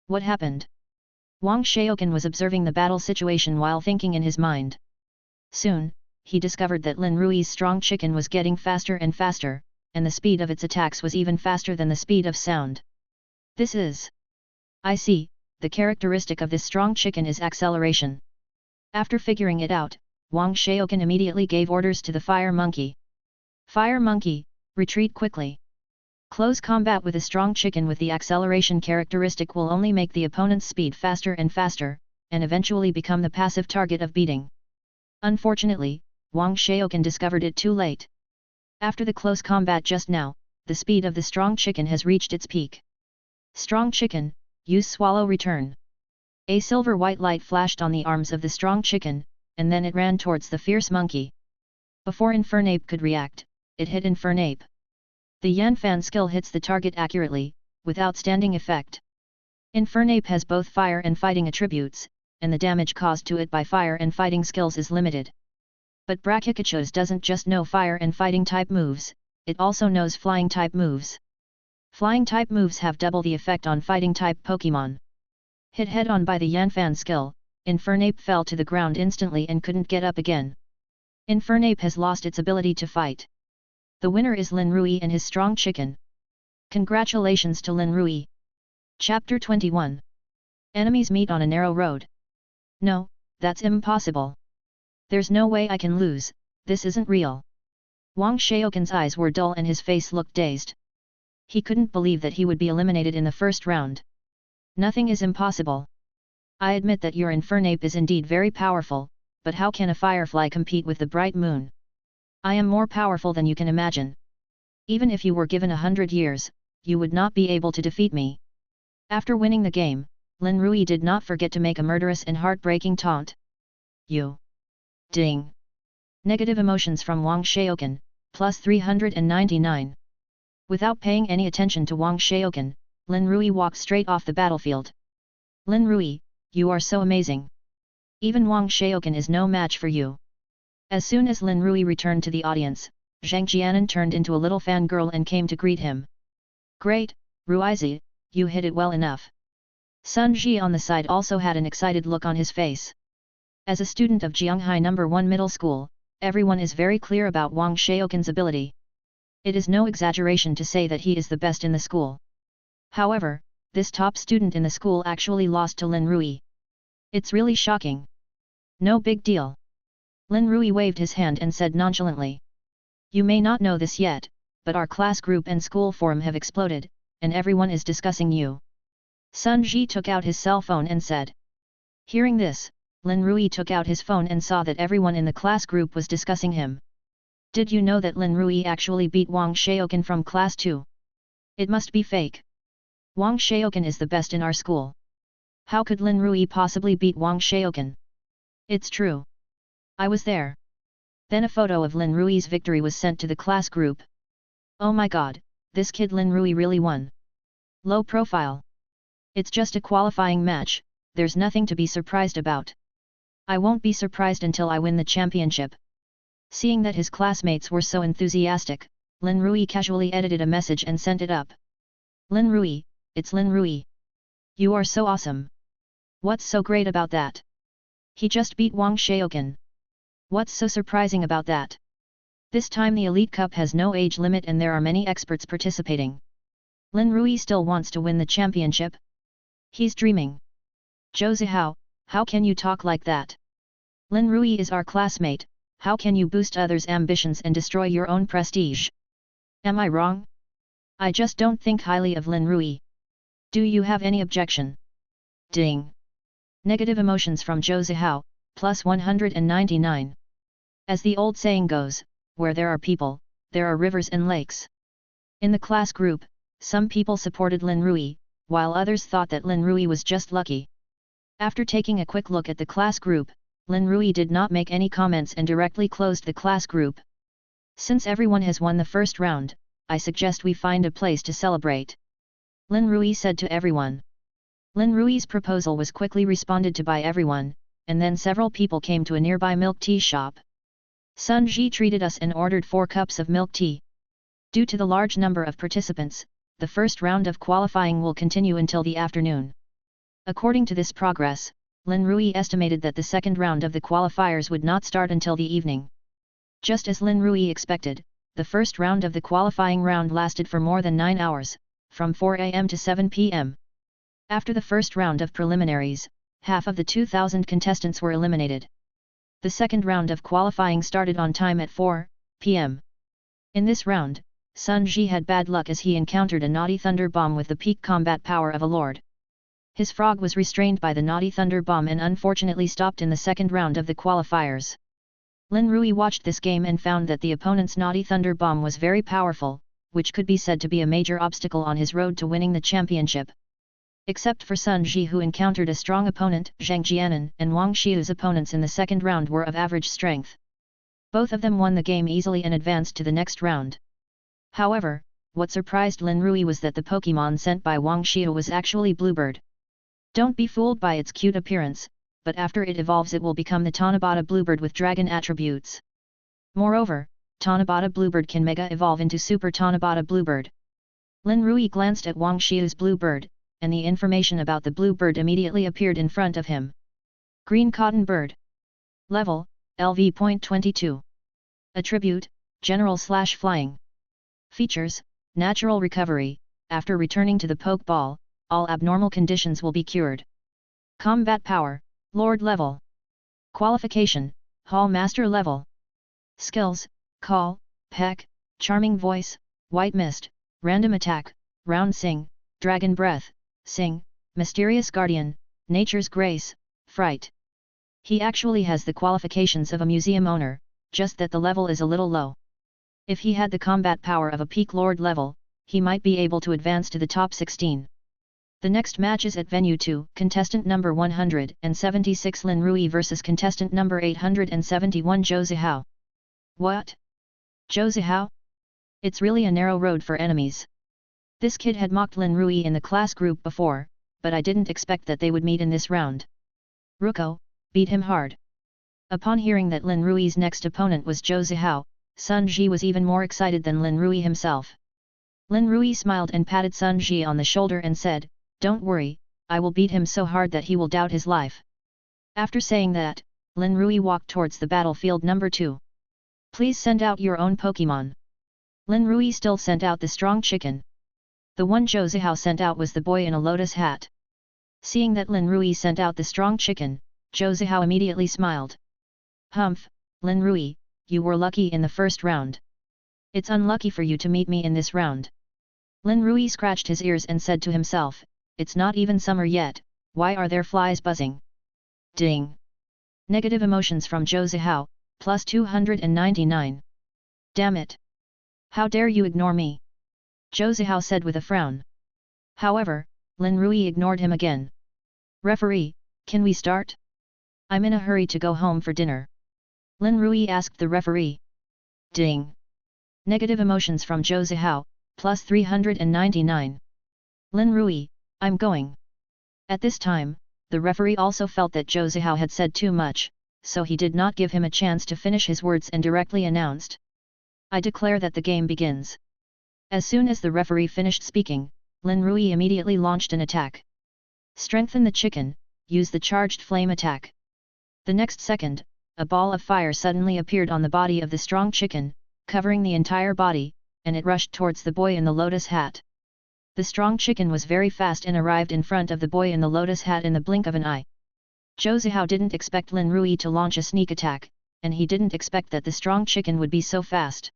What happened? Wang Xiaoqan was observing the battle situation while thinking in his mind. Soon, he discovered that Lin Rui's strong chicken was getting faster and faster, and the speed of its attacks was even faster than the speed of sound. This is... I see, the characteristic of this strong chicken is acceleration. After figuring it out, Wang Xiaoqan immediately gave orders to the fire monkey. Fire monkey, retreat quickly. Close combat with a strong chicken with the acceleration characteristic will only make the opponent's speed faster and faster, and eventually become the passive target of beating. Unfortunately, Wang Xiaoqan discovered it too late. After the close combat just now, the speed of the strong chicken has reached its peak. Strong chicken, use swallow return. A silver-white light flashed on the arms of the strong chicken, and then it ran towards the fierce monkey. Before Infernape could react, it hit Infernape. The Yanfan skill hits the target accurately, with outstanding effect. Infernape has both fire and fighting attributes, and the damage caused to it by fire and fighting skills is limited. But Brachycachos doesn't just know fire and fighting type moves, it also knows flying type moves. Flying type moves have double the effect on fighting type Pokémon. Hit head-on by the Yanfan skill, Infernape fell to the ground instantly and couldn't get up again. Infernape has lost its ability to fight. The winner is Lin Rui and his strong chicken. Congratulations to Lin Rui. Chapter 21. Enemies meet on a narrow road. No, that's impossible. There's no way I can lose, this isn't real. Wang Xiaoqan's eyes were dull and his face looked dazed. He couldn't believe that he would be eliminated in the first round. Nothing is impossible. I admit that your Infernape is indeed very powerful, but how can a firefly compete with the bright moon? I am more powerful than you can imagine. Even if you were given 100 years, you would not be able to defeat me. After winning the game, Lin Rui did not forget to make a murderous and heartbreaking taunt. You. Ding. Negative emotions from Wang Xiaoqan, plus 399. Without paying any attention to Wang Xiaoqan, Lin Rui walked straight off the battlefield. Lin Rui, you are so amazing. Even Wang Xiaoqan is no match for you. As soon as Lin Rui returned to the audience, Zhang Jianan turned into a little fangirl and came to greet him. Great, Ruizi, you hit it well enough. Sun Ji on the side also had an excited look on his face. As a student of Jianghai No. 1 Middle School, everyone is very clear about Wang Xiaoqan's ability. It is no exaggeration to say that he is the best in the school. However, this top student in the school actually lost to Lin Rui. It's really shocking. No big deal. Lin Rui waved his hand and said nonchalantly. You may not know this yet, but our class group and school forum have exploded, and everyone is discussing you. Sun Ji took out his cell phone and said. Hearing this, Lin Rui took out his phone and saw that everyone in the class group was discussing him. Did you know that Lin Rui actually beat Wang Xiaoqan from class 2? It must be fake. Wang Xiaoqan is the best in our school. How could Lin Rui possibly beat Wang Xiaoqan? It's true. I was there. Then a photo of Lin Rui's victory was sent to the class group. Oh my god, this kid Lin Rui really won. Low profile. It's just a qualifying match, there's nothing to be surprised about. I won't be surprised until I win the championship. Seeing that his classmates were so enthusiastic, Lin Rui casually edited a message and sent it up. Lin Rui, it's Lin Rui. You are so awesome. What's so great about that? He just beat Wang Xiaoqan. What's so surprising about that? This time the Elite Cup has no age limit and there are many experts participating. Lin Rui still wants to win the championship? He's dreaming. Zhou Zihao, how can you talk like that? Lin Rui is our classmate, how can you boost others' ambitions and destroy your own prestige? Am I wrong? I just don't think highly of Lin Rui. Do you have any objection? Ding. Negative emotions from Zhou Zihao, plus 199. As the old saying goes, where there are people, there are rivers and lakes. In the class group, some people supported Lin Rui, while others thought that Lin Rui was just lucky. After taking a quick look at the class group, Lin Rui did not make any comments and directly closed the class group. Since everyone has won the first round, I suggest we find a place to celebrate. Lin Rui said to everyone. Lin Rui's proposal was quickly responded to by everyone, and then several people came to a nearby milk tea shop. Sun Ji treated us and ordered 4 cups of milk tea. Due to the large number of participants, the first round of qualifying will continue until the afternoon. According to this progress, Lin Rui estimated that the second round of the qualifiers would not start until the evening. Just as Lin Rui expected, the first round of the qualifying round lasted for more than 9 hours, from 4 am to 7 pm. After the first round of preliminaries, half of the 2,000 contestants were eliminated. The second round of qualifying started on time at 4 pm. In this round, Sun Ji had bad luck as he encountered a naughty thunder bomb with the peak combat power of a lord. His frog was restrained by the naughty thunder bomb and unfortunately stopped in the second round of the qualifiers. Lin Rui watched this game and found that the opponent's naughty thunder bomb was very powerful, which could be said to be a major obstacle on his road to winning the championship. Except for Sun Ji, who encountered a strong opponent, Zhang Jianan, and Wang Xiu's opponents in the second round were of average strength. Both of them won the game easily and advanced to the next round. However, what surprised Lin Rui was that the Pokémon sent by Wang Xiu was actually Bluebird. Don't be fooled by its cute appearance, but after it evolves it will become the Tanabata Bluebird with dragon attributes. Moreover, Tanabata Bluebird can Mega Evolve into Super Tanabata Bluebird. Lin Rui glanced at Wang Xiu's Bluebird, and the information about the Bluebird immediately appeared in front of him. Green Cotton Bird. Level, LV.22. Attribute, General/Flying. Features, Natural Recovery, after returning to the Pokeball, all abnormal conditions will be cured. Combat Power, Lord level. Qualification, Hall Master level. Skills, Call, Peck, Charming Voice, White Mist, Random Attack, Round Sing, Dragon Breath, Sing, Mysterious Guardian, Nature's Grace, Fright. He actually has the qualifications of a museum owner, just that the level is a little low. If he had the combat power of a peak lord level, he might be able to advance to the top 16. The next match is at Venue 2, contestant number 176 Lin Rui versus contestant number 871 Zhou Zihao. What? Zhou Zihao? It's really a narrow road for enemies. This kid had mocked Lin Rui in the class group before, but I didn't expect that they would meet in this round. Ruko, beat him hard. Upon hearing that Lin Rui's next opponent was Zhou Zihao, Sun Ji was even more excited than Lin Rui himself. Lin Rui smiled and patted Sun Ji on the shoulder and said, "Don't worry, I will beat him so hard that he will doubt his life." After saying that, Lin Rui walked towards the battlefield number 2. "Please send out your own Pokémon." Lin Rui still sent out the strong chicken. The one Zhou Zihao sent out was the boy in a lotus hat. Seeing that Lin Rui sent out the strong chicken, Zhou Zihao immediately smiled. "Humph, Lin Rui, you were lucky in the first round. It's unlucky for you to meet me in this round." Lin Rui scratched his ears and said to himself, "It's not even summer yet, why are there flies buzzing?" Ding! Negative emotions from Zhou Zihao, plus 299. "Damn it! How dare you ignore me?" Zhou Zihao said with a frown. However, Lin Rui ignored him again. "Referee, can we start? I'm in a hurry to go home for dinner." Lin Rui asked the referee. Ding! Negative emotions from Zhou Zihao, plus 399. Lin Rui, I'm going. At this time, the referee also felt that Zhou Zihao had said too much, so he did not give him a chance to finish his words and directly announced. I declare that the game begins. As soon as the referee finished speaking, Lin Rui immediately launched an attack. Strengthen the chicken, use the charged flame attack. The next second, a ball of fire suddenly appeared on the body of the strong chicken, covering the entire body, and it rushed towards the boy in the lotus hat. The strong chicken was very fast and arrived in front of the boy in the lotus hat in the blink of an eye. Zhou Zihao didn't expect Lin Rui to launch a sneak attack, and he didn't expect that the strong chicken would be so fast.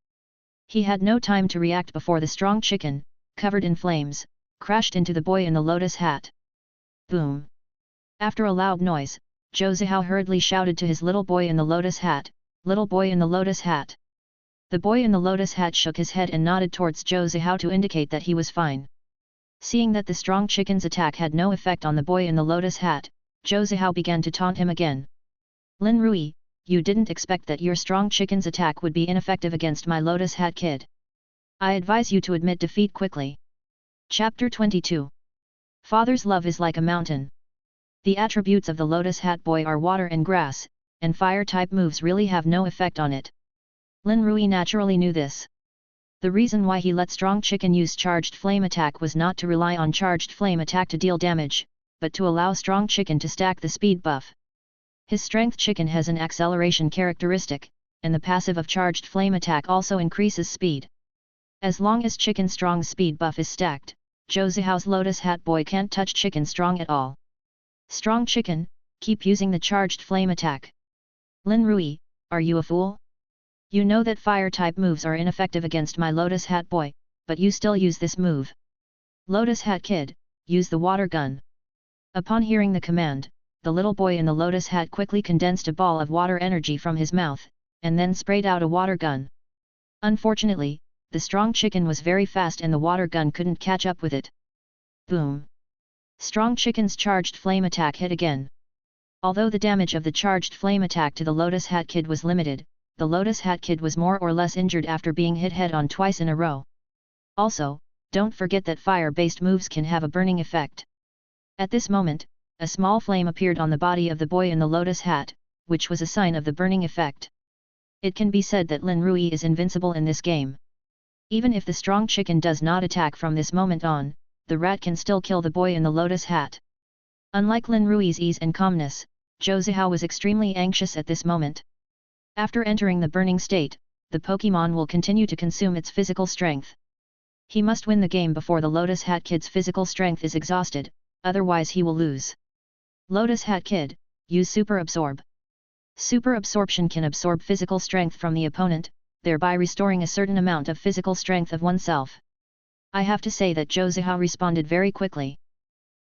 He had no time to react before the strong chicken, covered in flames, crashed into the boy in the lotus hat. Boom! After a loud noise, Zhou Zihao hurriedly shouted to his little boy in the lotus hat, "Little boy in the lotus hat." The boy in the lotus hat shook his head and nodded towards Zhou Zihao to indicate that he was fine. Seeing that the strong chicken's attack had no effect on the boy in the lotus hat, Zhou Zihao began to taunt him again. Lin Rui, you didn't expect that your strong chicken's attack would be ineffective against my lotus hat kid. I advise you to admit defeat quickly. Chapter 22. Father's love is like a mountain. The attributes of the lotus hat boy are water and grass, and fire-type moves really have no effect on it. Lin Rui naturally knew this. The reason why he let strong chicken use charged flame attack was not to rely on charged flame attack to deal damage, but to allow strong chicken to stack the speed buff. His strength chicken has an acceleration characteristic, and the passive of charged flame attack also increases speed. As long as chicken strong speed buff is stacked, Zhou Zihao's lotus hat boy can't touch chicken strong at all. Strong chicken, keep using the charged flame attack. Lin Rui, are you a fool? You know that fire-type moves are ineffective against my lotus hat boy, but you still use this move. Lotus hat kid, use the water gun. Upon hearing the command, the little boy in the lotus hat quickly condensed a ball of water energy from his mouth, and then sprayed out a water gun. Unfortunately, the strong chicken was very fast and the water gun couldn't catch up with it. Boom! Strong chicken's charged flame attack hit again. Although the damage of the charged flame attack to the lotus hat kid was limited, the lotus hat kid was more or less injured after being hit head-on twice in a row. Also, don't forget that fire-based moves can have a burning effect. At this moment, a small flame appeared on the body of the boy in the lotus hat, which was a sign of the burning effect. It can be said that Lin Rui is invincible in this game. Even if the strong chicken does not attack from this moment on, the rat can still kill the boy in the lotus hat. Unlike Lin Rui's ease and calmness, Zhou Zihao was extremely anxious at this moment. After entering the burning state, the Pokémon will continue to consume its physical strength. He must win the game before the Lotus Hat Kid's physical strength is exhausted, otherwise he will lose. Lotus Hat Kid, use Super Absorb. Super Absorption can absorb physical strength from the opponent, thereby restoring a certain amount of physical strength of oneself. I have to say that Zhou Zihao responded very quickly.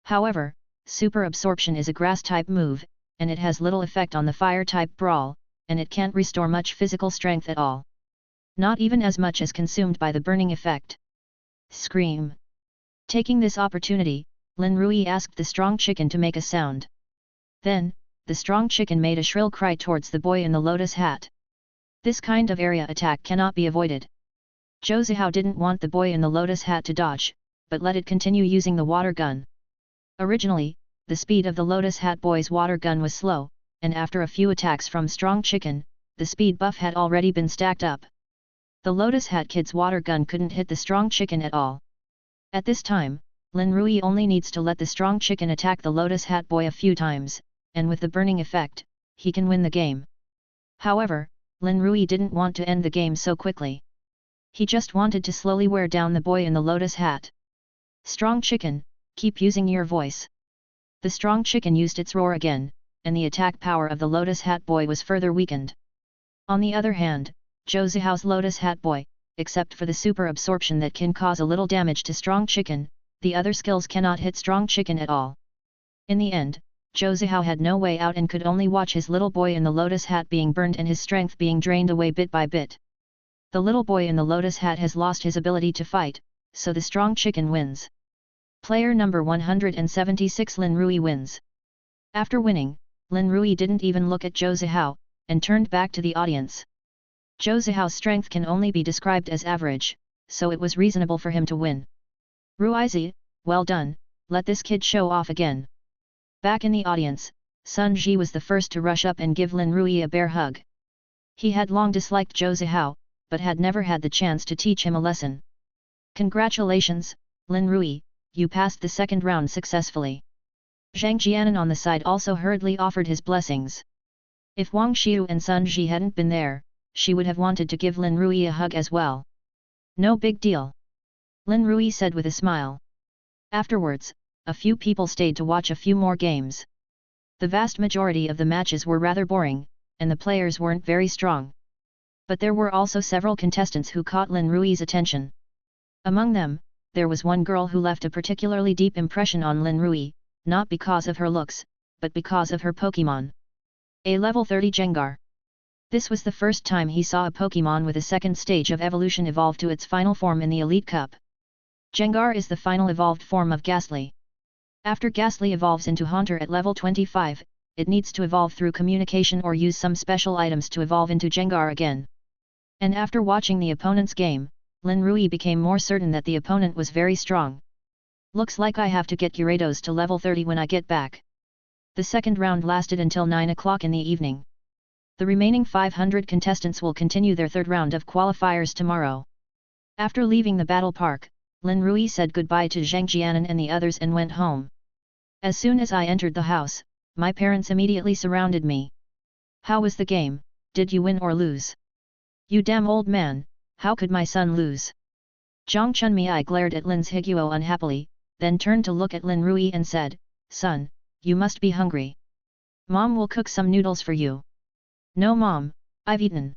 However, Super Absorption is a grass-type move, and it has little effect on the fire-type brawl, and it can't restore much physical strength at all. Not even as much as consumed by the burning effect. Scream! Taking this opportunity, Lin Rui asked the strong chicken to make a sound. Then, the strong chicken made a shrill cry towards the boy in the lotus hat. This kind of area attack cannot be avoided. Zhou Zihao didn't want the boy in the lotus hat to dodge, but let it continue using the water gun. Originally, the speed of the lotus hat boy's water gun was slow, and after a few attacks from strong chicken, the speed buff had already been stacked up. The lotus hat kid's water gun couldn't hit the strong chicken at all. At this time, Lin Rui only needs to let the strong chicken attack the lotus hat boy a few times, and with the burning effect, he can win the game. However, Lin Rui didn't want to end the game so quickly. He just wanted to slowly wear down the boy in the lotus hat. Strong chicken, keep using your voice. The strong chicken used its roar again, and the attack power of the lotus hat boy was further weakened. On the other hand, Zhou Zihao's lotus hat boy, except for the super absorption that can cause a little damage to strong chicken, the other skills cannot hit strong chicken at all. In the end, Zhou Zihao had no way out and could only watch his little boy in the lotus hat being burned and his strength being drained away bit by bit. The little boy in the lotus hat has lost his ability to fight, so the strong chicken wins. Player number 176 Lin Rui wins. After winning, Lin Rui didn't even look at Zhou Zihao, and turned back to the audience. Zhou Zihao's strength can only be described as average, so it was reasonable for him to win. Ruizi, well done, let this kid show off again. Back in the audience, Sun Ji was the first to rush up and give Lin Rui a bear hug. He had long disliked Zhou Zihao, but had never had the chance to teach him a lesson. Congratulations, Lin Rui, you passed the second round successfully. Zhang Jianan on the side also hurriedly offered his blessings. If Wang Xiu and Sun Ji hadn't been there, she would have wanted to give Lin Rui a hug as well. No big deal. Lin Rui said with a smile. Afterwards, a few people stayed to watch a few more games. The vast majority of the matches were rather boring, and the players weren't very strong. But there were also several contestants who caught Lin Rui's attention. Among them, there was one girl who left a particularly deep impression on Lin Rui, not because of her looks, but because of her Pokémon. A level 30 Gengar. This was the first time he saw a Pokémon with a second stage of evolution evolve to its final form in the Elite Cup. Gengar is the final evolved form of Ghastly. After Ghastly evolves into Haunter at level 25, it needs to evolve through communication or use some special items to evolve into Gengar again. And after watching the opponent's game, Lin Rui became more certain that the opponent was very strong. Looks like I have to get Gyarados to level 30 when I get back. The second round lasted until 9 o'clock in the evening. The remaining 500 contestants will continue their third round of qualifiers tomorrow. After leaving the battle park, Lin Rui said goodbye to Zhang Jianan and the others and went home. As soon as I entered the house, my parents immediately surrounded me. How was the game, did you win or lose? You damn old man, how could my son lose? Zhang Chunmei glared at Lin's Higuo unhappily, then turned to look at Lin Rui and said, Son, you must be hungry. Mom will cook some noodles for you. No mom, I've eaten.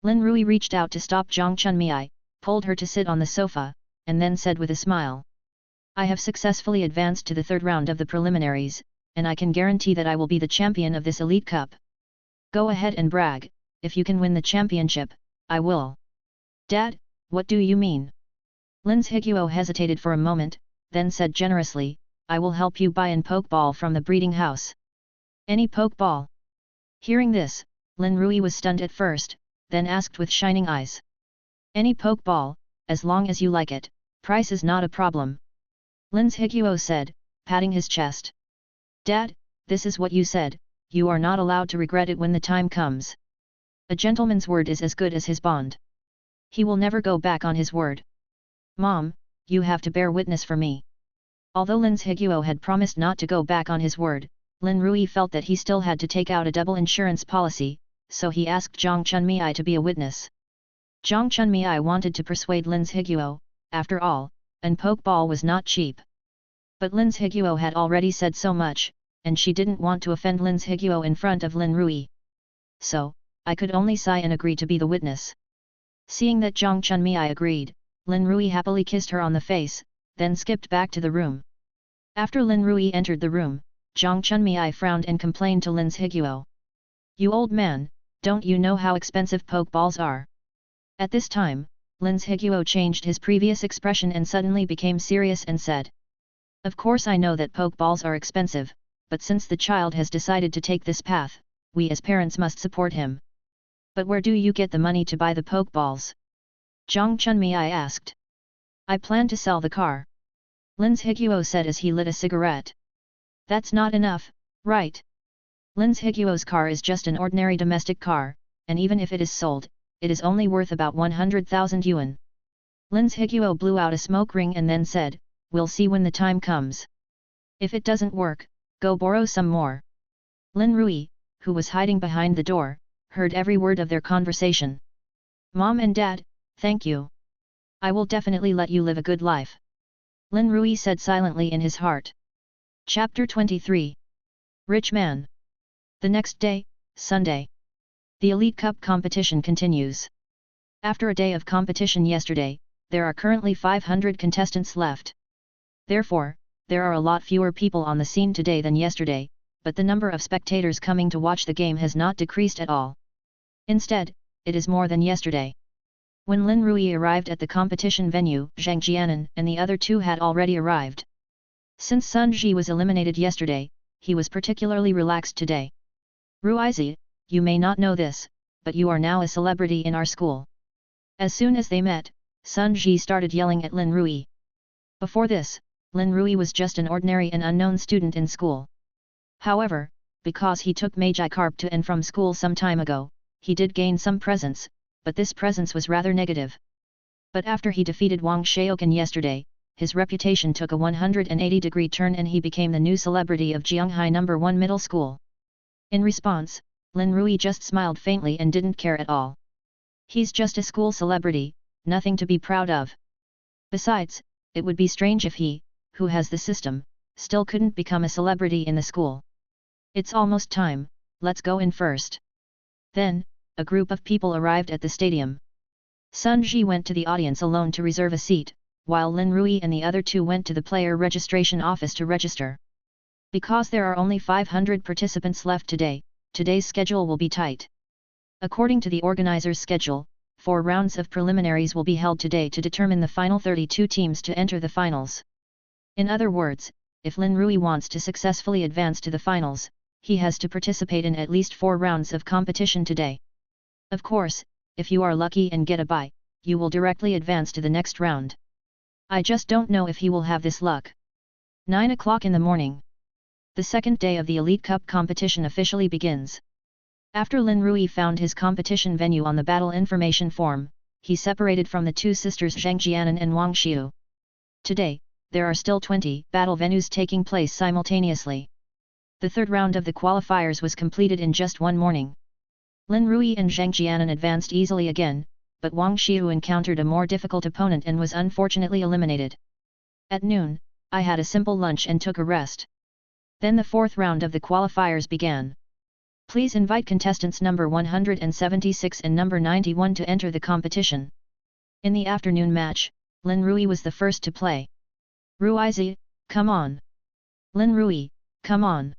Lin Rui reached out to stop Zhang Chunmei, pulled her to sit on the sofa, and then said with a smile. I have successfully advanced to the third round of the preliminaries, and I can guarantee that I will be the champion of this Elite Cup. Go ahead and brag, if you can win the championship, I will. Dad, what do you mean? Lin's Higuo hesitated for a moment, then said generously, I will help you buy an Pokeball from the breeding house. Any Pokeball? Hearing this, Lin Rui was stunned at first, then asked with shining eyes. Any Pokeball, as long as you like it, price is not a problem. Lin's Higuo said, patting his chest. Dad, this is what you said, you are not allowed to regret it when the time comes. A gentleman's word is as good as his bond. He will never go back on his word. Mom, you have to bear witness for me. Although Lin's Higuo had promised not to go back on his word, Lin Rui felt that he still had to take out a double insurance policy, so he asked Zhang Chunmei to be a witness. Zhang Chunmei wanted to persuade Lin's Higuo, after all, an Pokeball was not cheap. But Lin's Higuo had already said so much, and she didn't want to offend Lin's Higuo in front of Lin Rui. So, I could only sigh and agree to be the witness. Seeing that Zhang Chunmei agreed, Lin Rui happily kissed her on the face, then skipped back to the room. After Lin Rui entered the room, Zhang Chunmei frowned and complained to Lin's Higuo. You old man, don't you know how expensive Pokeballs are? At this time, Lin's Higuo changed his previous expression and suddenly became serious and said. Of course I know that Pokeballs are expensive, but since the child has decided to take this path, we as parents must support him. But where do you get the money to buy the Pokeballs? Zhang Chunmei asked. I plan to sell the car. Lin's Higuo said as he lit a cigarette. That's not enough, right? Lin's Higuo's car is just an ordinary domestic car, and even if it is sold, it is only worth about 100,000 yuan. Lin's Higuo blew out a smoke ring and then said, we'll see when the time comes. If it doesn't work, go borrow some more. Lin Rui, who was hiding behind the door, heard every word of their conversation. Mom and Dad, thank you. I will definitely let you live a good life. Lin Rui said silently in his heart. Chapter 23. Rich Man. The next day, Sunday. The Elite Cup competition continues. After a day of competition yesterday, there are currently 500 contestants left. Therefore, there are a lot fewer people on the scene today than yesterday, but the number of spectators coming to watch the game has not decreased at all. Instead, it is more than yesterday. When Lin Rui arrived at the competition venue, Zhang Jianan and the other two had already arrived. Since Sun Ji was eliminated yesterday, he was particularly relaxed today. Ruizi, you may not know this, but you are now a celebrity in our school. As soon as they met, Sun Ji started yelling at Lin Rui. Before this, Lin Rui was just an ordinary and unknown student in school. However, because he took Magikarp to and from school some time ago, he did gain some presence, but this presence was rather negative. But after he defeated Wang Xiaokan yesterday, his reputation took a 180-degree turn and he became the new celebrity of Jianghai No. 1 Middle School. In response, Lin Rui just smiled faintly and didn't care at all. He's just a school celebrity, nothing to be proud of. Besides, it would be strange if he, who has the system, still couldn't become a celebrity in the school. It's almost time, let's go in first. Then, a group of people arrived at the stadium. Sun Ji went to the audience alone to reserve a seat, while Lin Rui and the other two went to the player registration office to register. Because there are only 500 participants left today, today's schedule will be tight. According to the organizer's schedule, 4 rounds of preliminaries will be held today to determine the final 32 teams to enter the finals. In other words, if Lin Rui wants to successfully advance to the finals, he has to participate in at least 4 rounds of competition today. Of course, if you are lucky and get a bye, you will directly advance to the next round. I just don't know if he will have this luck. 9 o'clock in the morning. The second day of the Elite Cup competition officially begins. After Lin Rui found his competition venue on the battle information form, he separated from the two sisters Zhang Jianan and Wang Xiu. Today, there are still 20 battle venues taking place simultaneously. The third round of the qualifiers was completed in just one morning. Lin Rui and Zhang Jianan advanced easily again, but Wang Xiu encountered a more difficult opponent and was unfortunately eliminated. At noon, I had a simple lunch and took a rest. Then the fourth round of the qualifiers began. Please invite contestants number 176 and number 91 to enter the competition. In the afternoon match, Lin Rui was the first to play. Ruizi, come on! Lin Rui, come on!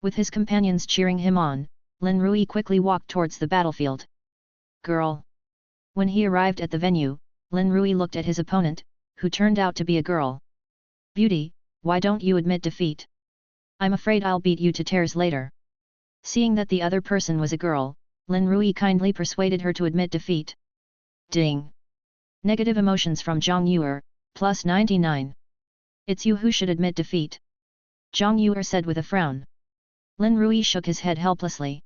With his companions cheering him on, Lin Rui quickly walked towards the battlefield. Girl! When he arrived at the venue, Lin Rui looked at his opponent, who turned out to be a girl. Beauty, why don't you admit defeat? I'm afraid I'll beat you to tears later. Seeing that the other person was a girl, Lin Rui kindly persuaded her to admit defeat. Ding! Negative emotions from Zhang Yuer, plus 99. It's you who should admit defeat. Zhang Yuer said with a frown. Lin Rui shook his head helplessly.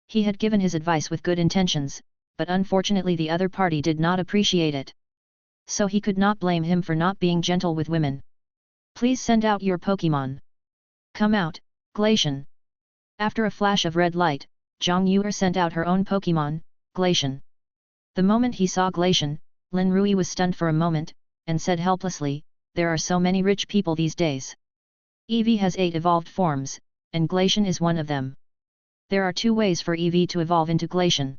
He had given his advice with good intentions, but unfortunately the other party did not appreciate it. So he could not blame him for not being gentle with women. Please send out your Pokémon. Come out, Glaceon. After a flash of red light, Zhang Yuer sent out her own Pokémon, Glaceon. The moment he saw Glaceon, Lin Rui was stunned for a moment, and said helplessly, there are so many rich people these days. Eevee has 8 evolved forms, and Glaceon is one of them. There are 2 ways for Eevee to evolve into Glaceon.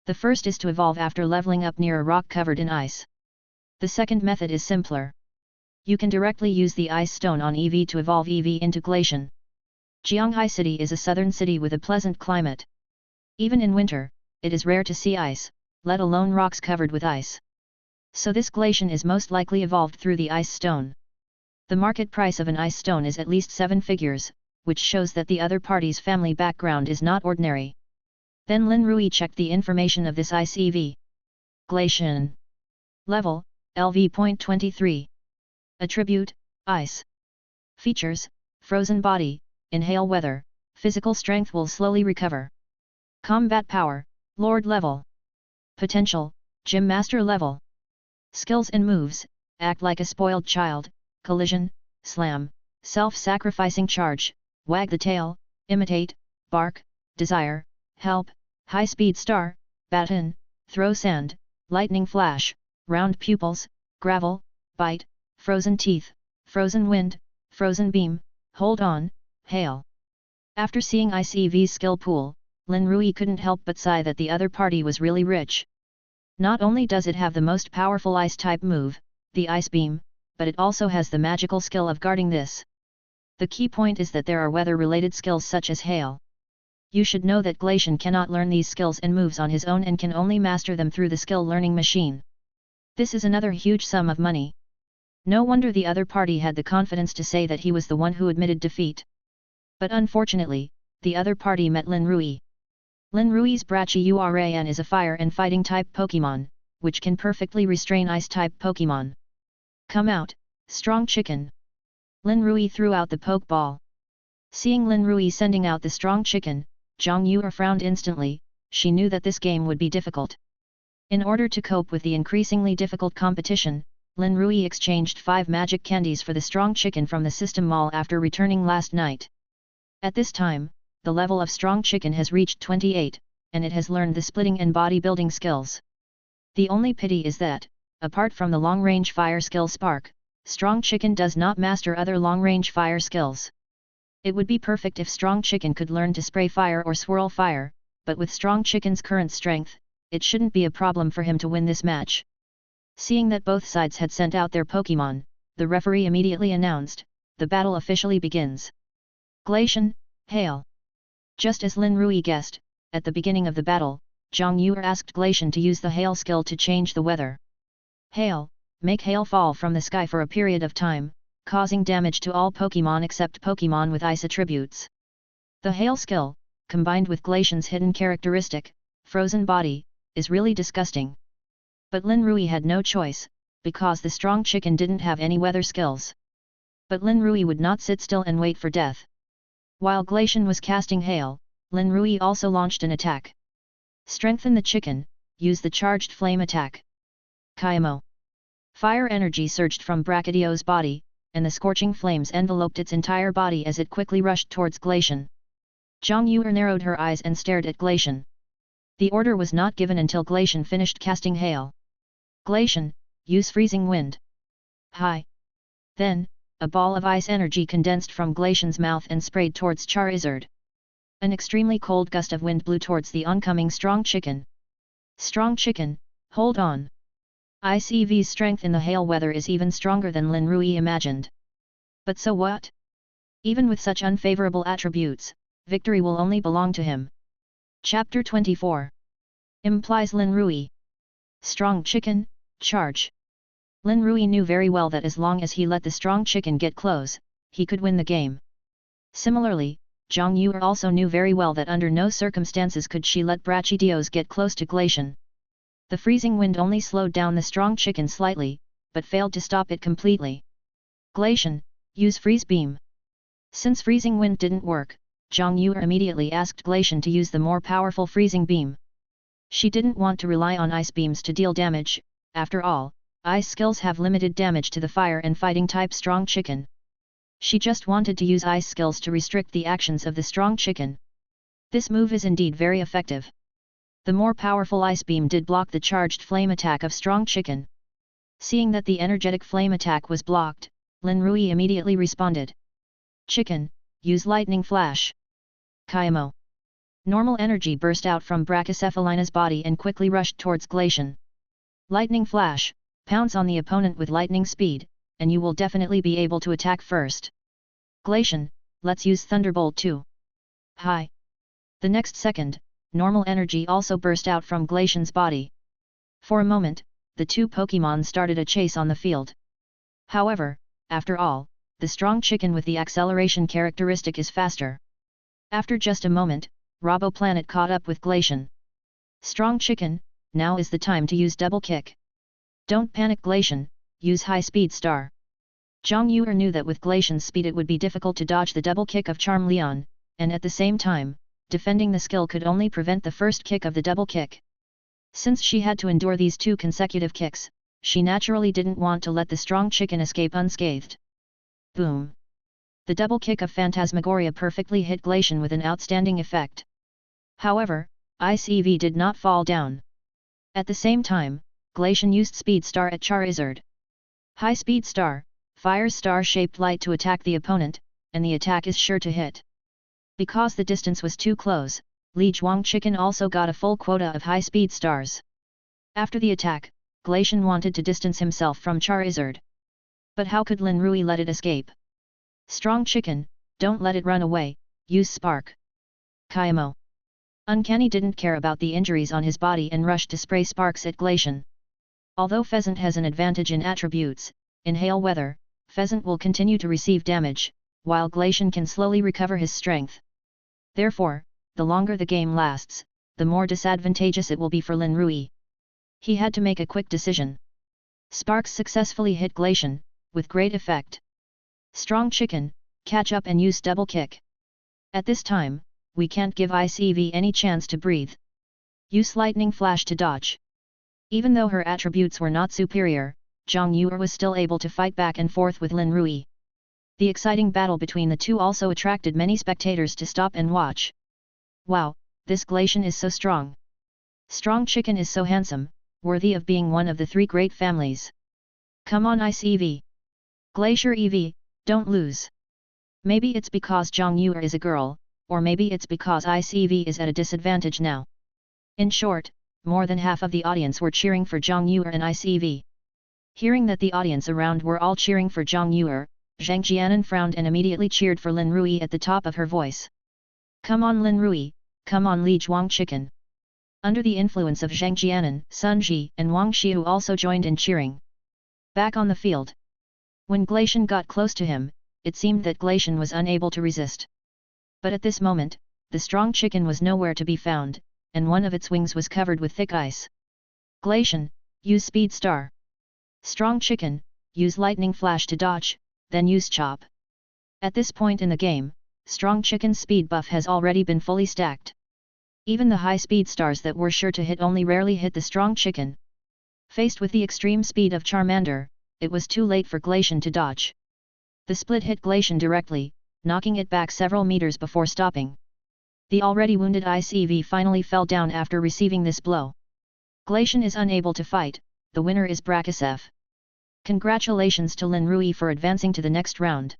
The first is to evolve after leveling up near a rock covered in ice. The second method is simpler. You can directly use the ice stone on Eevee to evolve Eevee into Glaceon. Jianghai City is a southern city with a pleasant climate. Even in winter, it is rare to see ice, let alone rocks covered with ice. So this Glaceon is most likely evolved through the ice stone. The market price of an ice stone is at least 7 figures, which shows that the other party's family background is not ordinary. Then Lin Rui checked the information of this ice Eevee. Glaceon. Level, LV.23. Attribute, Ice. Features, Frozen Body, Inhale Weather, Physical Strength will slowly recover. Combat Power, Lord Level. Potential, Gym Master Level. Skills and Moves, Act like a Spoiled Child, Collision, Slam, Self-Sacrificing Charge, Wag the Tail, Imitate, Bark, Desire, Help, High Speed Star, Baton, Throw Sand, Lightning Flash, Round Pupils, Gravel, Bite, Frozen Teeth, Frozen Wind, Frozen Beam, Hold On, Hail. After seeing Ice Eevee's skill pool, Lin Rui couldn't help but sigh that the other party was really rich. Not only does it have the most powerful ice-type move, the Ice Beam, but it also has the magical skill of guarding this. The key point is that there are weather-related skills such as hail. You should know that Glaceon cannot learn these skills and moves on his own and can only master them through the skill learning machine. This is another huge sum of money. No wonder the other party had the confidence to say that he was the one who admitted defeat. But unfortunately, the other party met Lin Rui. Lin Rui's Brachiuran is a fire and fighting type Pokémon, which can perfectly restrain ice type Pokémon. Come out, strong chicken! Lin Rui threw out the Pokeball. Seeing Lin Rui sending out the strong chicken, Zhang Yue frowned instantly. She knew that this game would be difficult. In order to cope with the increasingly difficult competition, Lin Rui exchanged 5 magic candies for the strong chicken from the system mall after returning last night. At this time, the level of strong chicken has reached 28, and it has learned the splitting and bodybuilding skills. The only pity is that, apart from the long-range fire skill Spark, strong chicken does not master other long-range fire skills. It would be perfect if strong chicken could learn to spray fire or swirl fire, but with strong chicken's current strength, it shouldn't be a problem for him to win this match. Seeing that both sides had sent out their Pokémon, the referee immediately announced, the battle officially begins. Glaceon, hail! Just as Lin Rui guessed, at the beginning of the battle, Zhang Yue asked Glaceon to use the hail skill to change the weather. Hail, make hail fall from the sky for a period of time, causing damage to all Pokémon except Pokémon with ice attributes. The hail skill, combined with Glaceon's hidden characteristic, frozen body, is really disgusting. But Lin Rui had no choice, because the strong chicken didn't have any weather skills. But Lin Rui would not sit still and wait for death. While Glaceon was casting hail, Lin Rui also launched an attack. Strengthen the chicken, use the charged flame attack. Kaimo. Fire energy surged from Brachydio's body, and the scorching flames enveloped its entire body as it quickly rushed towards Glaceon. Zhang Yue narrowed her eyes and stared at Glaceon. The order was not given until Glaceon finished casting hail. Glaceon, use freezing wind. Hi! Then, a ball of ice energy condensed from Glaceon's mouth and sprayed towards Charizard. An extremely cold gust of wind blew towards the oncoming strong chicken. Strong chicken, hold on! Ice EV's strength in the hail weather is even stronger than Lin Rui imagined. But so what? Even with such unfavorable attributes, victory will only belong to him. Chapter 24 implies Lin Rui. Strong chicken, charge! Lin Rui knew very well that as long as he let the strong chicken get close, he could win the game. Similarly, Zhang Yue also knew very well that under no circumstances could she let Brachydio's get close to Glaceon. The freezing wind only slowed down the strong chicken slightly, but failed to stop it completely. Glaceon, use freeze beam. Since freezing wind didn't work, Zhang Yue immediately asked Glaceon to use the more powerful freezing beam. She didn't want to rely on ice beams to deal damage. After all, ice skills have limited damage to the fire and fighting type strong chicken. She just wanted to use ice skills to restrict the actions of the strong chicken. This move is indeed very effective. The more powerful ice beam did block the charged flame attack of strong chicken. Seeing that the energetic flame attack was blocked, Lin Rui immediately responded. Chicken, use lightning flash. Kaimo. Normal energy burst out from Brachycephalina's body and quickly rushed towards Glaceon. Lightning flash, pounce on the opponent with lightning speed, and you will definitely be able to attack first. Glaceon, let's use Thunderbolt too. Hi! The next second, normal energy also burst out from Glaceon's body. For a moment, the two Pokémon started a chase on the field. However, after all, the strong chicken with the acceleration characteristic is faster. After just a moment, Roboplanet caught up with Glaceon. Strong chicken, now is the time to use double kick. Don't panic Glaceon, use high speed star. Zhang Yue knew that with Glaceon's speed it would be difficult to dodge the double kick of Charmeleon, and at the same time, defending the skill could only prevent the first kick of the double kick. Since she had to endure these 2 consecutive kicks, she naturally didn't want to let the strong chicken escape unscathed. Boom! The double kick of Phantasmagoria perfectly hit Glaceon with an outstanding effect. However, Ice EV did not fall down. At the same time, Glaceon used Speed Star at Charizard. High Speed Star, fires star-shaped light to attack the opponent, and the attack is sure to hit. Because the distance was too close, Li Zhuang Chicken also got a full quota of high speed stars. After the attack, Glaceon wanted to distance himself from Charizard. But how could Lin Rui let it escape? Strong Chicken, don't let it run away, use Spark. Kaimo. Uncanny didn't care about the injuries on his body and rushed to spray sparks at Glaceon. Although Pheasant has an advantage in attributes, in hail weather, Pheasant will continue to receive damage, while Glaceon can slowly recover his strength. Therefore, the longer the game lasts, the more disadvantageous it will be for Lin Rui. He had to make a quick decision. Sparks successfully hit Glaceon, with great effect. Strong Chicken, catch up and use double kick. At this time, we can't give ICV any chance to breathe. Use lightning flash to dodge. Even though her attributes were not superior, Zhang Yuer was still able to fight back and forth with Lin Rui. The exciting battle between the two also attracted many spectators to stop and watch. Wow, this Glaceon is so strong. Strong Chicken is so handsome, worthy of being one of the three great families. Come on ICV. Glacier EV, don't lose. Maybe it's because Zhang Yuer is a girl, or maybe it's because ICV is at a disadvantage now. In short, more than half of the audience were cheering for Zhang Yuer and ICV. Hearing that the audience around were all cheering for Zhang Yuer, Zhang Jianan frowned and immediately cheered for Lin Rui at the top of her voice. Come on Lin Rui, come on Li Zhuang Chicken. Under the influence of Zhang Jianan, Sun Ji and Wang Xiu also joined in cheering. Back on the field. When Glaceon got close to him, it seemed that Glaceon was unable to resist. But at this moment, the strong chicken was nowhere to be found, and one of its wings was covered with thick ice. Glaceon, use Speed Star. Strong Chicken, use Lightning Flash to dodge, then use Chop. At this point in the game, Strong Chicken's speed buff has already been fully stacked. Even the high speed stars that were sure to hit only rarely hit the Strong Chicken. Faced with the extreme speed of Charmander, it was too late for Glaceon to dodge. The split hit Glaceon directly, knocking it back several meters before stopping. The already wounded ICV finally fell down after receiving this blow. Glaceon is unable to fight, the winner is Brackersef. Congratulations to Lin Rui for advancing to the next round.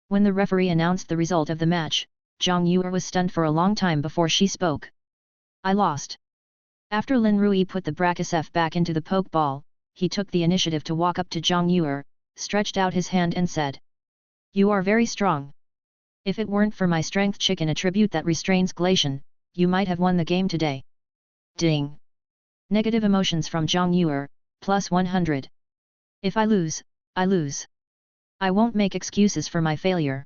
When the referee announced the result of the match, Zhang Yuer was stunned for a long time before she spoke. I lost. After Lin Rui put the Brackersef back into the Pokeball, he took the initiative to walk up to Zhang Yuer, stretched out his hand and said. You are very strong. If it weren't for my strength chicken attribute that restrains Glaceon, you might have won the game today. Ding! Negative emotions from Zhang Yuer, plus 100. If I lose, I lose. I won't make excuses for my failure.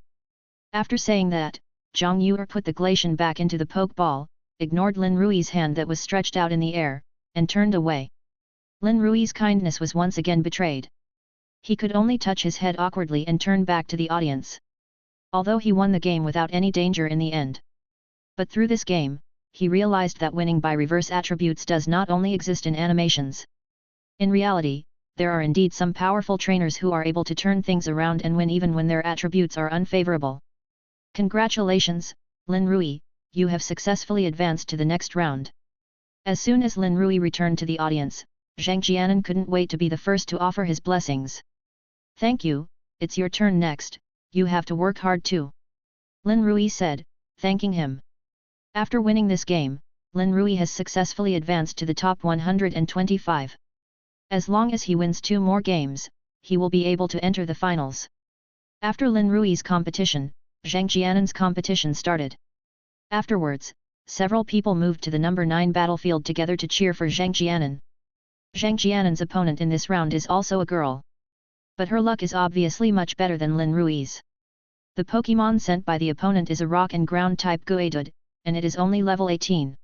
After saying that, Zhang Yuer put the Glaceon back into the Pokeball, ignored Lin Rui's hand that was stretched out in the air, and turned away. Lin Rui's kindness was once again betrayed. He could only touch his head awkwardly and turn back to the audience. Although he won the game without any danger in the end. But through this game, he realized that winning by reverse attributes does not only exist in animations. In reality, there are indeed some powerful trainers who are able to turn things around and win even when their attributes are unfavorable. Congratulations, Lin Rui, you have successfully advanced to the next round. As soon as Lin Rui returned to the audience, Zhang Jianan couldn't wait to be the first to offer his blessings. Thank you, it's your turn next, you have to work hard too. Lin Rui said, thanking him. After winning this game, Lin Rui has successfully advanced to the top 125. As long as he wins 2 more games, he will be able to enter the finals. After Lin Rui's competition, Zhang Jianan's competition started. Afterwards, several people moved to the number 9 battlefield together to cheer for Zhang Jianan. Zhang Jianan's opponent in this round is also a girl. But her luck is obviously much better than Lin Rui's. The Pokémon sent by the opponent is a rock and ground type Gyarados, and it is only level 18.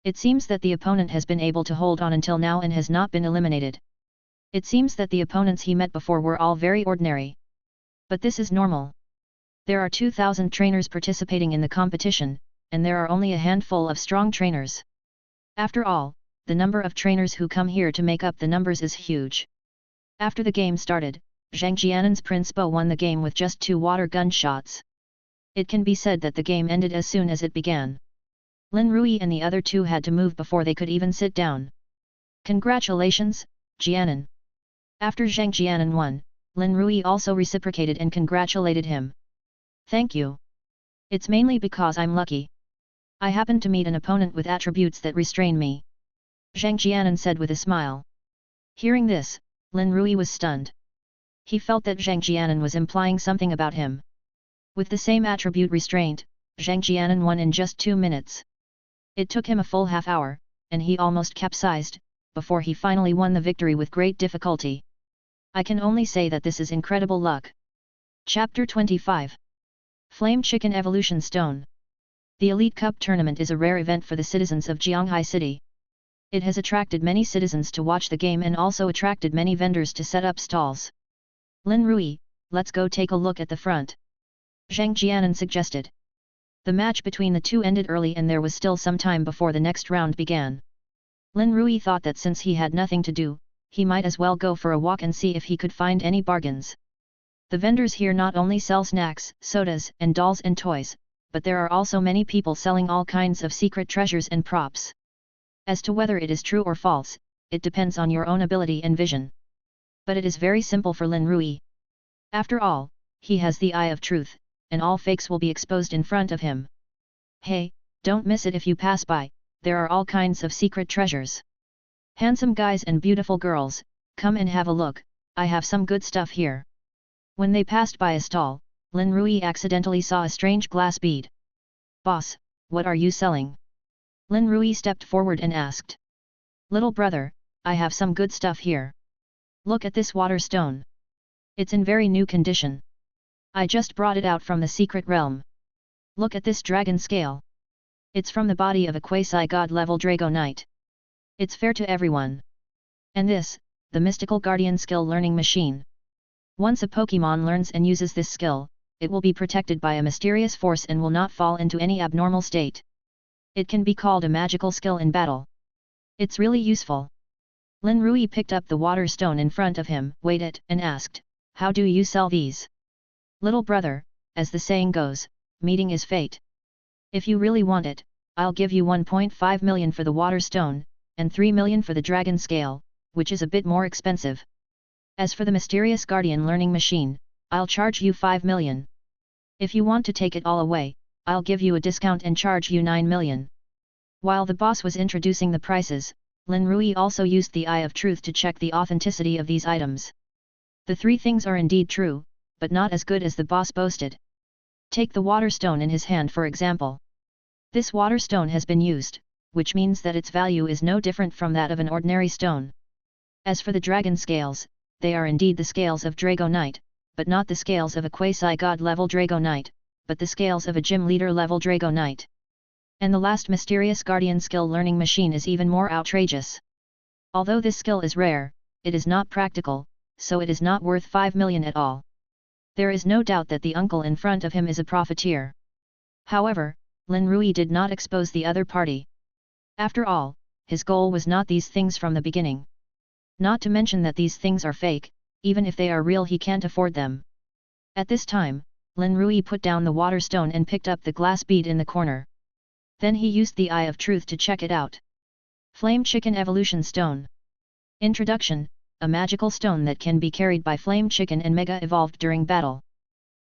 It seems that the opponent has been able to hold on until now and has not been eliminated. It seems that the opponents he met before were all very ordinary. But this is normal. There are 2,000 trainers participating in the competition, and there are only a handful of strong trainers. After all, the number of trainers who come here to make up the numbers is huge. After the game started, Zhang Jianan's Prince Bo won the game with just 2 water gun shots. It can be said that the game ended as soon as it began. Lin Rui and the other 2 had to move before they could even sit down. Congratulations, Jianan. After Zhang Jianan won, Lin Rui also reciprocated and congratulated him. Thank you. It's mainly because I'm lucky. I happened to meet an opponent with attributes that restrain me. Zhang Jianan said with a smile. Hearing this, Lin Rui was stunned. He felt that Zhang Jianan was implying something about him. With the same attribute restraint, Zhang Jianan won in just 2 minutes. It took him a full half hour, and he almost capsized, before he finally won the victory with great difficulty. I can only say that this is incredible luck. Chapter 25. Flame Chicken Evolution Stone. The Elite Cup tournament is a rare event for the citizens of Jianghai City. It has attracted many citizens to watch the game and also attracted many vendors to set up stalls. Lin Rui, let's go take a look at the front. Zhang Jianan suggested. The match between the two ended early and there was still some time before the next round began. Lin Rui thought that since he had nothing to do, he might as well go for a walk and see if he could find any bargains. The vendors here not only sell snacks, sodas, and dolls and toys, but there are also many people selling all kinds of secret treasures and props. As to whether it is true or false, it depends on your own ability and vision. But it is very simple for Lin Rui. After all, he has the eye of truth, and all fakes will be exposed in front of him. Hey, don't miss it if you pass by, there are all kinds of secret treasures. Handsome guys and beautiful girls, come and have a look, I have some good stuff here. When they passed by a stall, Lin Rui accidentally saw a strange glass bead. Boss, what are you selling? Lin Rui stepped forward and asked. Little brother, I have some good stuff here. Look at this water stone. It's in very new condition. I just brought it out from the secret realm. Look at this dragon scale. It's from the body of a quasi-god level Drago Knight. It's fair to everyone. And this, the mystical guardian skill learning machine. Once a Pokémon learns and uses this skill, it will be protected by a mysterious force and will not fall into any abnormal state. It can be called a magical skill in battle. It's really useful. Lin Rui picked up the water stone in front of him, weighed it, and asked, how do you sell these? Little brother, as the saying goes, meeting is fate. If you really want it, I'll give you 1.5 million for the water stone, and 3 million for the dragon scale, which is a bit more expensive. As for the mysterious guardian learning machine, I'll charge you 5 million. If you want to take it all away, I'll give you a discount and charge you 9 million. While the boss was introducing the prices, Lin Rui also used the Eye of Truth to check the authenticity of these items. The three things are indeed true, but not as good as the boss boasted. Take the water stone in his hand for example. This water stone has been used, which means that its value is no different from that of an ordinary stone. As for the dragon scales, they are indeed the scales of Drago Knight, but not the scales of a quasi-god level Drago Knight, but the scales of a gym leader level Drago Knight. And the last mysterious guardian skill learning machine is even more outrageous. Although this skill is rare, it is not practical, so it is not worth 5 million at all. There is no doubt that the uncle in front of him is a profiteer. However, Lin Rui did not expose the other party. After all, his goal was not these things from the beginning. Not to mention that these things are fake, even if they are real he can't afford them. At this time, Lin Rui put down the water stone and picked up the glass bead in the corner. Then he used the Eye of Truth to check it out. Flame Chicken Evolution Stone. Introduction, a magical stone that can be carried by Flame Chicken and Mega Evolved during battle.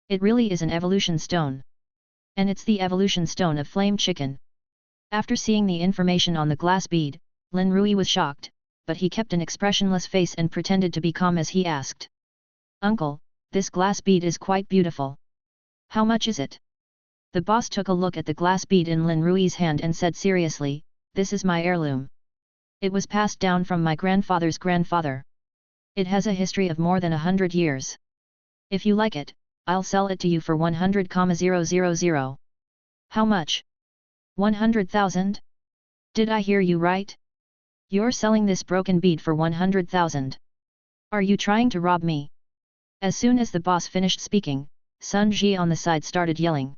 It really is an evolution stone. And it's the evolution stone of Flame Chicken. After seeing the information on the glass bead, Lin Rui was shocked, but he kept an expressionless face and pretended to be calm as he asked. Uncle, this glass bead is quite beautiful. How much is it? The boss took a look at the glass bead in Lin Rui's hand and said seriously, this is my heirloom. It was passed down from my grandfather's grandfather. It has a history of more than 100 years. If you like it, I'll sell it to you for 100,000. How much? 100,000? Did I hear you right? You're selling this broken bead for 100,000. Are you trying to rob me? As soon as the boss finished speaking, Sun Ji on the side started yelling.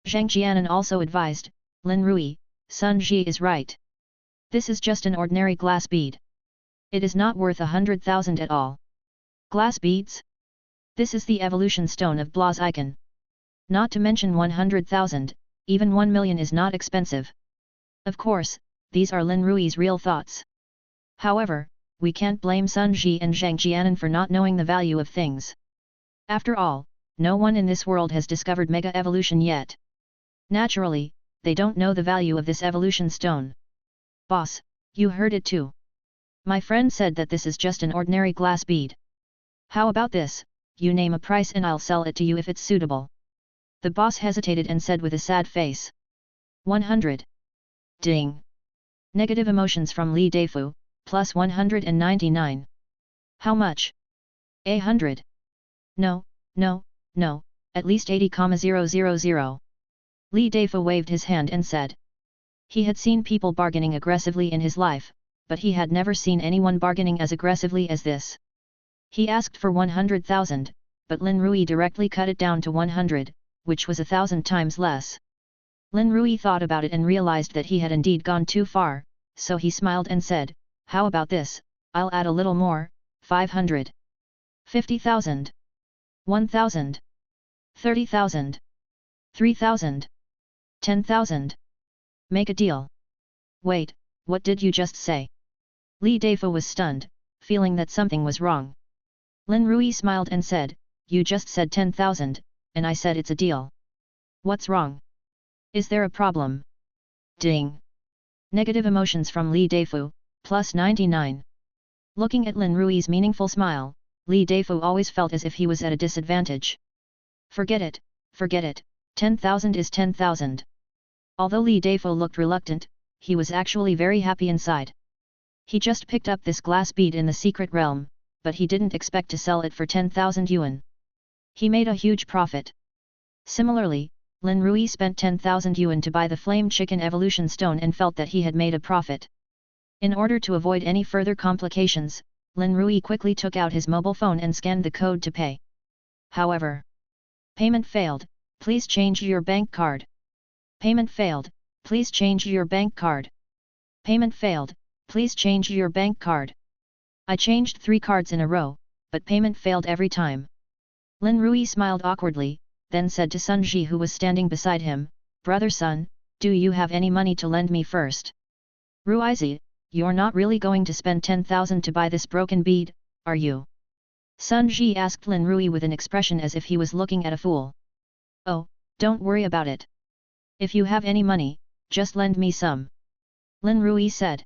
Zhang Jianan also advised, Lin Rui, Sun Ji is right. This is just an ordinary glass bead. It is not worth 100,000 at all. Glass beads? This is the evolution stone of Blaziken. Not to mention 100,000, even 1 million is not expensive. Of course, these are Lin Rui's real thoughts. However, we can't blame Sun Ji and Zhang Jianan for not knowing the value of things. After all, no one in this world has discovered Mega Evolution yet. Naturally, they don't know the value of this evolution stone. Boss, you heard it too. My friend said that this is just an ordinary glass bead. How about this, you name a price and I'll sell it to you if it's suitable. The boss hesitated and said with a sad face. 100. Ding. Negative emotions from Li Deifu, plus 199. How much? 100. No, no, no, at least 80,000. Li Deifu waved his hand and said. He had seen people bargaining aggressively in his life, but he had never seen anyone bargaining as aggressively as this. He asked for 100,000, but Lin Rui directly cut it down to 100, which was 1,000 times less. Lin Rui thought about it and realized that he had indeed gone too far, so he smiled and said, "How about this, I'll add a little more, 500. 50,000. 1,000. 30,000. 3,000. 10,000. Make a deal." "Wait, what did you just say?" Li Deifu was stunned, feeling that something was wrong. Lin Rui smiled and said, "You just said 10,000, and I said it's a deal. What's wrong? Is there a problem?" Ding! Negative emotions from Li Deifu, plus 99. Looking at Lin Rui's meaningful smile, Li Deifu always felt as if he was at a disadvantage. Forget it, 10,000 is 10,000. Although Li Deifu looked reluctant, he was actually very happy inside. He just picked up this glass bead in the secret realm, but he didn't expect to sell it for 10,000 yuan. He made a huge profit. Similarly, Lin Rui spent 10,000 yuan to buy the Flame Chicken Evolution Stone and felt that he had made a profit. In order to avoid any further complications, Lin Rui quickly took out his mobile phone and scanned the code to pay. However, payment failed, please change your bank card. Payment failed, please change your bank card. Payment failed, please change your bank card. I changed 3 cards in a row, but payment failed every time. Lin Rui smiled awkwardly, then said to Sun Ji who was standing beside him, "Brother Sun, do you have any money to lend me first?" "Ruizi, you're not really going to spend 10,000 to buy this broken bead, are you?" Sun Ji asked Lin Rui with an expression as if he was looking at a fool. "Oh, don't worry about it. If you have any money, just lend me some," Lin Rui said.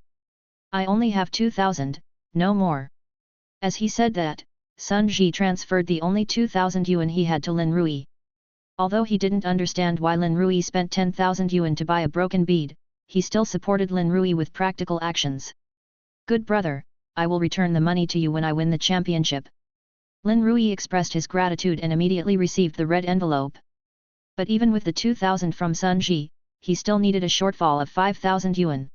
"I only have 2,000, no more." As he said that, Sun Ji transferred the only 2,000 yuan he had to Lin Rui. Although he didn't understand why Lin Rui spent 10,000 yuan to buy a broken bead, he still supported Lin Rui with practical actions. "Good brother, I will return the money to you when I win the championship." Lin Rui expressed his gratitude and immediately received the red envelope. But even with the 2,000 from Sun Ji, he still needed a shortfall of 5,000 yuan.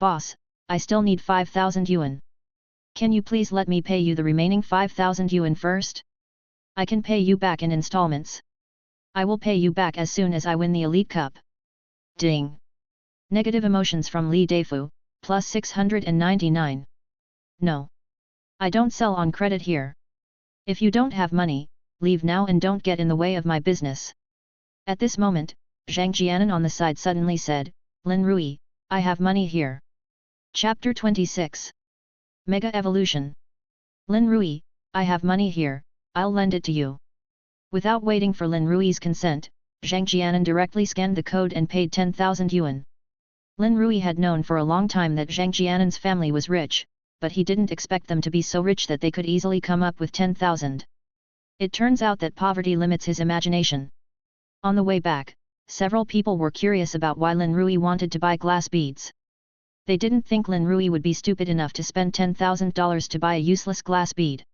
"Boss, I still need 5,000 yuan. Can you please let me pay you the remaining 5,000 yuan first? I can pay you back in installments. I will pay you back as soon as I win the Elite Cup." Ding! Negative emotions from Li Deifu, plus 699. "No. I don't sell on credit here. If you don't have money, leave now and don't get in the way of my business." At this moment, Zhang Jianan on the side suddenly said, "Lin Rui, I have money here." Chapter 26. Mega Evolution. "Lin Rui, I have money here, I'll lend it to you." Without waiting for Lin Rui's consent, Zhang Jianan directly scanned the code and paid 10,000 yuan. Lin Rui had known for a long time that Zhang Jianan's family was rich, but he didn't expect them to be so rich that they could easily come up with 10,000. It turns out that poverty limits his imagination. On the way back, several people were curious about why Lin Rui wanted to buy glass beads. They didn't think Lin Rui would be stupid enough to spend $10,000 to buy a useless glass bead.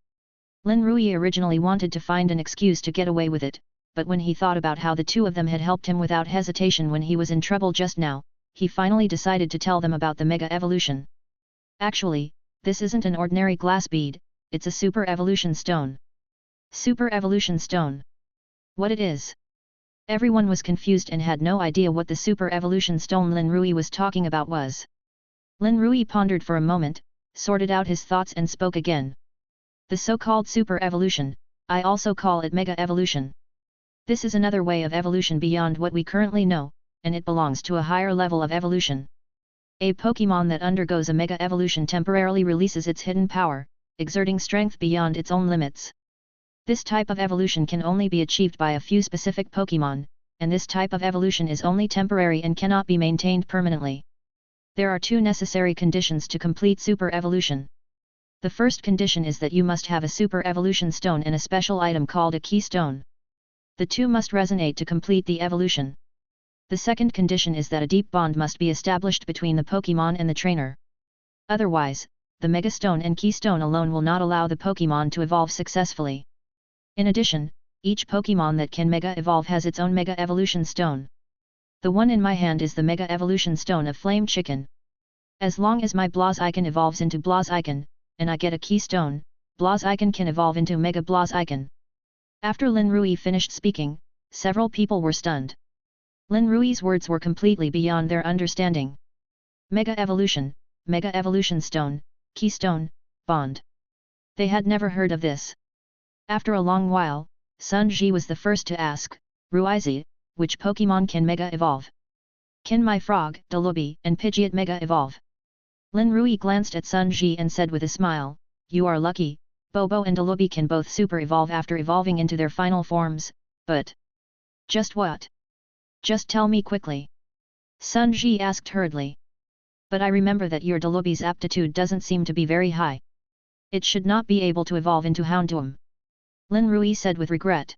Lin Rui originally wanted to find an excuse to get away with it, but when he thought about how the two of them had helped him without hesitation when he was in trouble just now, he finally decided to tell them about the Mega Evolution. Actually, this isn't an ordinary glass bead, it's a Super Evolution Stone. Super Evolution Stone. What it is? Everyone was confused and had no idea what the Super Evolution Stone Lin Rui was talking about was. Lin Rui pondered for a moment, sorted out his thoughts and spoke again. "The so-called Super Evolution, I also call it Mega Evolution. This is another way of evolution beyond what we currently know, and it belongs to a higher level of evolution. A Pokémon that undergoes a Mega Evolution temporarily releases its hidden power, exerting strength beyond its own limits. This type of evolution can only be achieved by a few specific Pokémon, and this type of evolution is only temporary and cannot be maintained permanently. There are 2 necessary conditions to complete Super Evolution. The first condition is that you must have a Super Evolution Stone and a special item called a Keystone. The 2 must resonate to complete the evolution. The second condition is that a deep bond must be established between the Pokémon and the trainer. Otherwise, the Mega Stone and Keystone alone will not allow the Pokémon to evolve successfully. In addition, each Pokémon that can Mega Evolve has its own Mega Evolution Stone. The one in my hand is the Mega Evolution Stone of Flame Chicken. As long as my Blaziken evolves into Blaziken, and I get a Keystone, Blaziken can evolve into Mega Blaziken. After Lin Rui finished speaking, several people were stunned. Lin Rui's words were completely beyond their understanding. Mega Evolution Stone, Keystone, Bond. They had never heard of this. After a long while, Sun Ji was the first to ask, Ruizi, which Pokémon can Mega Evolve? Can my frog, Dalubi, and Pidgeot Mega Evolve? Lin Rui glanced at Sun Ji and said with a smile, you are lucky, Bobo and Dalubi can both Super Evolve after evolving into their final forms, but... Just what? Just tell me quickly. Sun Ji asked hurriedly. But I remember that your Dalubi's aptitude doesn't seem to be very high. It should not be able to evolve into Houndoom. Lin Rui said with regret.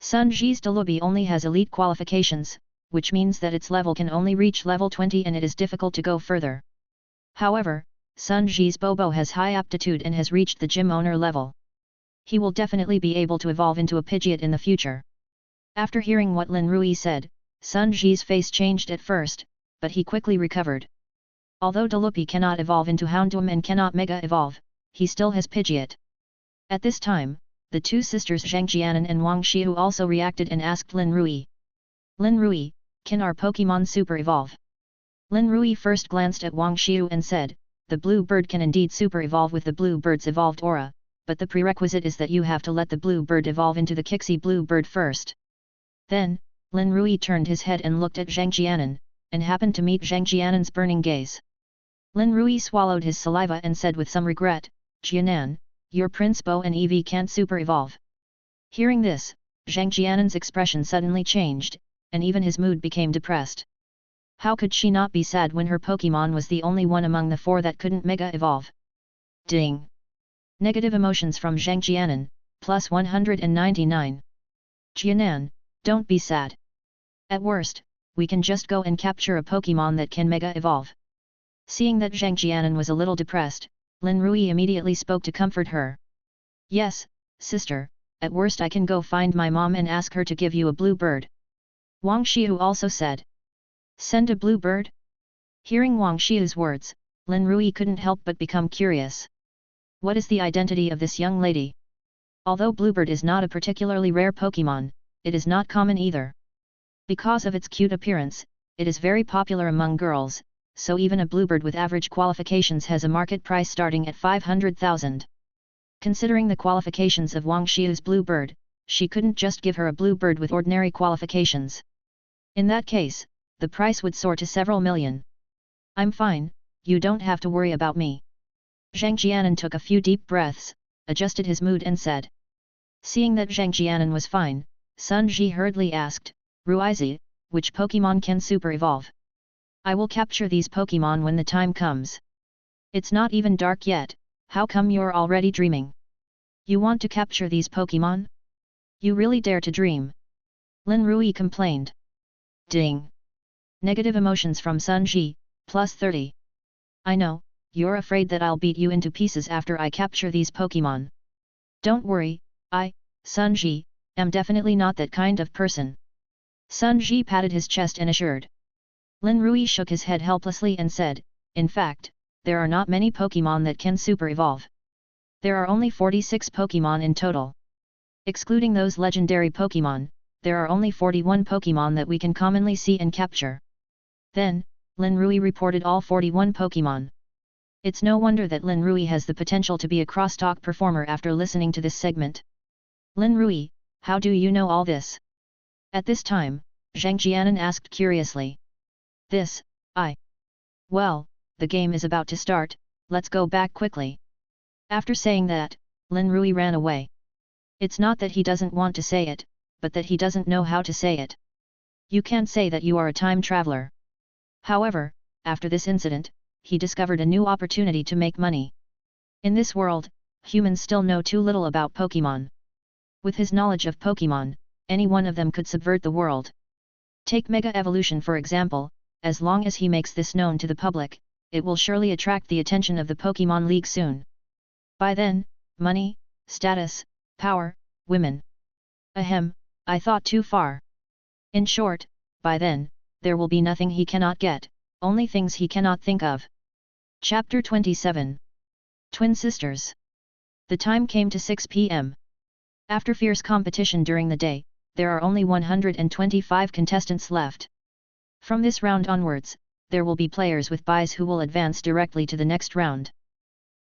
Sun Ji's Dalubi only has elite qualifications, which means that its level can only reach level 20 and it is difficult to go further. However, Sun Ji's Bobo has high aptitude and has reached the gym owner level. He will definitely be able to evolve into a Pidgeot in the future. After hearing what Lin Rui said, Sun Ji's face changed at first, but he quickly recovered. Although Dalubi cannot evolve into Houndoom and cannot Mega Evolve, he still has Pidgeot. At this time, the two sisters Zhang Jianan and Wang Xiu also reacted and asked Lin Rui. Lin Rui, can our Pokémon Super Evolve? Lin Rui first glanced at Wang Xiu and said, the blue bird can indeed Super Evolve with the blue bird's evolved aura, but the prerequisite is that you have to let the blue bird evolve into the Kixie blue bird first. Then, Lin Rui turned his head and looked at Zhang Jianan, and happened to meet Zhang Jianan's burning gaze. Lin Rui swallowed his saliva and said with some regret, Jianan, your Prince Bo and Eevee can't Super Evolve. Hearing this, Zhang Jianan's expression suddenly changed, and even his mood became depressed. How could she not be sad when her Pokémon was the only one among the four that couldn't Mega Evolve? Ding! Negative emotions from Zhang Jianan, plus 199. Jianan, don't be sad. At worst, we can just go and capture a Pokémon that can Mega Evolve. Seeing that Zhang Jianan was a little depressed, Lin Rui immediately spoke to comfort her. Yes, sister, at worst I can go find my mom and ask her to give you a blue bird. Wang Xiu also said. Send a blue bird? Hearing Wang Xiu's words, Lin Rui couldn't help but become curious. What is the identity of this young lady? Although Bluebird is not a particularly rare Pokémon, it is not common either. Because of its cute appearance, it is very popular among girls, so even a Bluebird with average qualifications has a market price starting at 500,000. Considering the qualifications of Wang Xiu's Bluebird, she couldn't just give her a Bluebird with ordinary qualifications. In that case, the price would soar to several million. I'm fine, you don't have to worry about me. Zhang Jianan took a few deep breaths, adjusted his mood and said. Seeing that Zhang Jianan was fine, Sun Ji hurriedly asked, Ruizi, which Pokémon can Super Evolve? I will capture these Pokémon when the time comes. It's not even dark yet, how come you're already dreaming? You want to capture these Pokémon? You really dare to dream? Lin Rui complained. Ding! Negative emotions from Sun Ji, plus 30. I know, you're afraid that I'll beat you into pieces after I capture these Pokémon. Don't worry, Sun Ji, am definitely not that kind of person. Sun Ji patted his chest and assured. Lin Rui shook his head helplessly and said, in fact, there are not many Pokémon that can Super Evolve. There are only 46 Pokémon in total. Excluding those legendary Pokémon, there are only 41 Pokémon that we can commonly see and capture. Then, Lin Rui reported all 41 Pokémon. It's no wonder that Lin Rui has the potential to be a crosstalk performer after listening to this segment. Lin Rui, how do you know all this? At this time, Zhang Jianan asked curiously. Well, the game is about to start, let's go back quickly. After saying that, Lin Rui ran away. It's not that he doesn't want to say it, but that he doesn't know how to say it. You can't say that you are a time traveler. However, after this incident, he discovered a new opportunity to make money. In this world, humans still know too little about Pokémon. With his knowledge of Pokémon, any one of them could subvert the world. Take Mega Evolution for example, as long as he makes this known to the public, it will surely attract the attention of the Pokémon League soon. By then, money, status, power, women. Ahem, I thought too far. In short, by then, there will be nothing he cannot get, only things he cannot think of. Chapter 27. Twin Sisters. The time came to 6 p.m. After fierce competition during the day, there are only 125 contestants left. From this round onwards, there will be players with buys who will advance directly to the next round.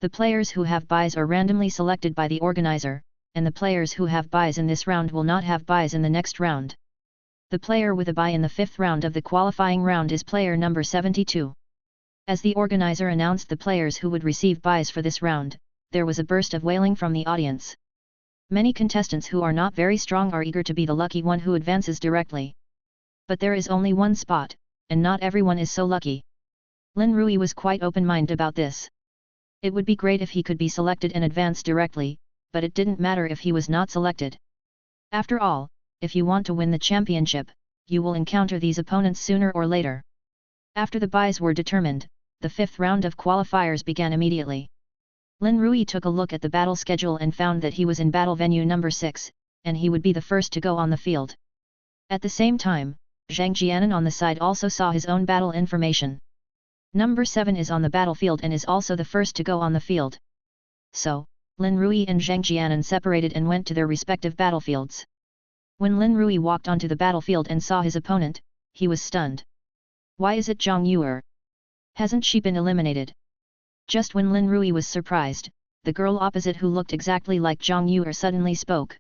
The players who have buys are randomly selected by the organizer, and the players who have buys in this round will not have buys in the next round. The player with a buy in the fifth round of the qualifying round is player number 72. As the organizer announced the players who would receive buys for this round, there was a burst of wailing from the audience. Many contestants who are not very strong are eager to be the lucky one who advances directly. But there is only one spot, and not everyone is so lucky. Lin Rui was quite open-minded about this. It would be great if he could be selected and advance directly, but it didn't matter if he was not selected. After all, if you want to win the championship, you will encounter these opponents sooner or later. After the buys were determined, the fifth round of qualifiers began immediately. Lin Rui took a look at the battle schedule and found that he was in battle venue number 6, and he would be the first to go on the field. At the same time, Zhang Jianan on the side also saw his own battle information. Number 7 is on the battlefield and is also the first to go on the field. So, Lin Rui and Zhang Jianan separated and went to their respective battlefields. When Lin Rui walked onto the battlefield and saw his opponent, he was stunned. Why is it Zhang Yuer? Hasn't she been eliminated? Just when Lin Rui was surprised, the girl opposite who looked exactly like Zhang Yuer suddenly spoke.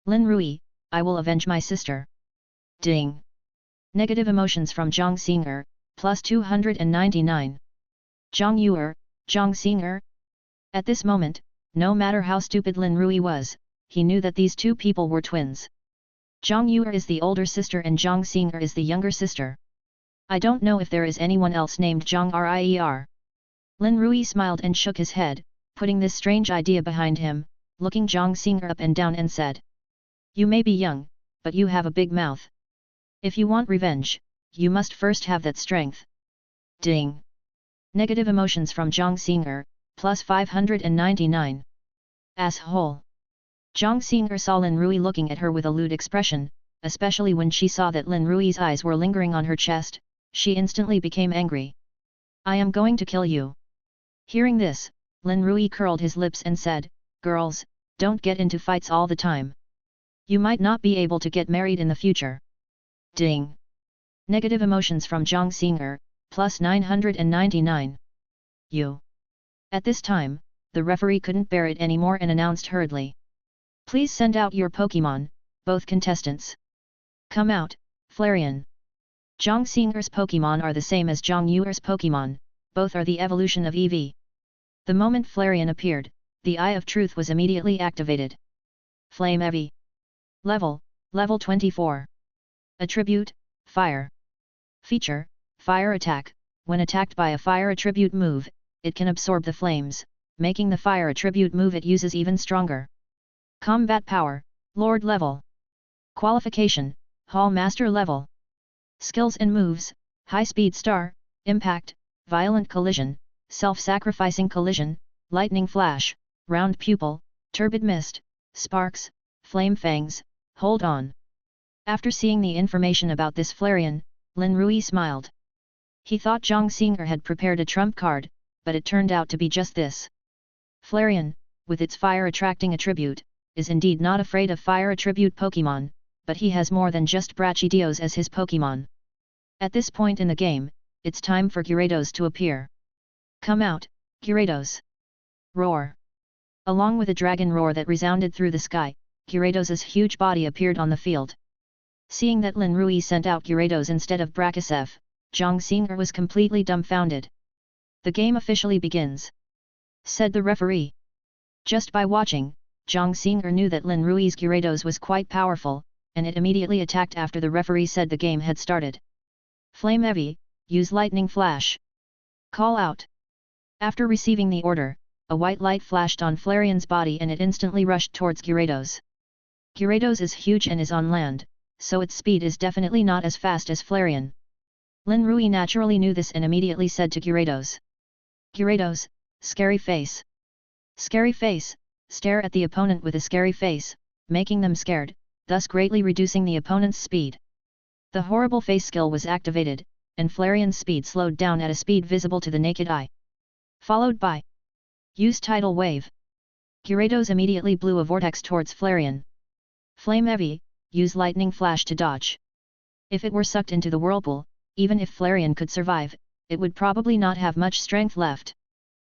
Lin Rui, I will avenge my sister. Ding! Negative emotions from Zhang Xinger, plus 299. Zhang Yuer, Zhang Xinger? At this moment, no matter how stupid Lin Rui was, he knew that these two people were twins. Zhang Yuer is the older sister and Zhang Xinger is the younger sister. I don't know if there is anyone else named Zhang Rier. Lin Rui smiled and shook his head, putting this strange idea behind him, looking Zhang Xinger up and down and said. You may be young, but you have a big mouth. If you want revenge, you must first have that strength. Ding! Negative emotions from Zhang Xinger, plus 599. Asshole! Zhang Xinger saw Lin Rui looking at her with a lewd expression, especially when she saw that Lin Rui's eyes were lingering on her chest, she instantly became angry. I am going to kill you. Hearing this, Lin Rui curled his lips and said, Girls, don't get into fights all the time. You might not be able to get married in the future. Ding! Negative emotions from Zhang Xinger, plus 999. You. At this time, the referee couldn't bear it anymore and announced hurriedly. Please send out your Pokémon, both contestants. Come out, Flareon. Zhang Xinger's Pokémon are the same as Zhang Yuer's Pokémon, both are the evolution of Eevee. The moment Flareon appeared, the Eye of Truth was immediately activated. Flame Eevee. Level 24. Attribute, Fire. Feature, Fire Attack. When attacked by a Fire Attribute move, it can absorb the flames, making the Fire Attribute move it uses even stronger. Combat Power, Lord level. Qualification, Hall Master level. Skills and moves, High Speed Star, Impact, Violent Collision, Self-Sacrificing Collision, Lightning Flash, Round Pupil, Turbid Mist, Sparks, Flame Fangs, Hold On. After seeing the information about this Flareon, Lin Rui smiled. He thought Zhang Xinger had prepared a trump card, but it turned out to be just this. Flareon, with its fire-attracting attribute, is indeed not afraid of fire attribute Pokémon, but he has more than just Brachydios as his Pokémon. At this point in the game, it's time for Gyarados to appear. Come out, Gyarados! Roar! Along with a dragon roar that resounded through the sky, Gyarados' huge body appeared on the field. Seeing that Lin Rui sent out Gyarados instead of Brachydios, Zhang Xinger was completely dumbfounded. The game officially begins, said the referee. Just by watching, Zhang Xinger knew that Lin Rui's Gyarados was quite powerful, and it immediately attacked after the referee said the game had started. Flame Eevee, use Lightning Flash. Call out. After receiving the order, a white light flashed on Flareon's body and it instantly rushed towards Gyarados. Gyarados is huge and is on land, so its speed is definitely not as fast as Flareon. Lin Rui naturally knew this and immediately said to Gyarados. Gyarados, scary face. Scary face, stare at the opponent with a scary face, making them scared, thus greatly reducing the opponent's speed. The horrible face skill was activated, and Flareon's speed slowed down at a speed visible to the naked eye. Followed by use tidal wave. Gyarados immediately blew a vortex towards Flareon. Flame Eevee, use lightning flash to dodge. If it were sucked into the whirlpool, even if Flareon could survive, it would probably not have much strength left.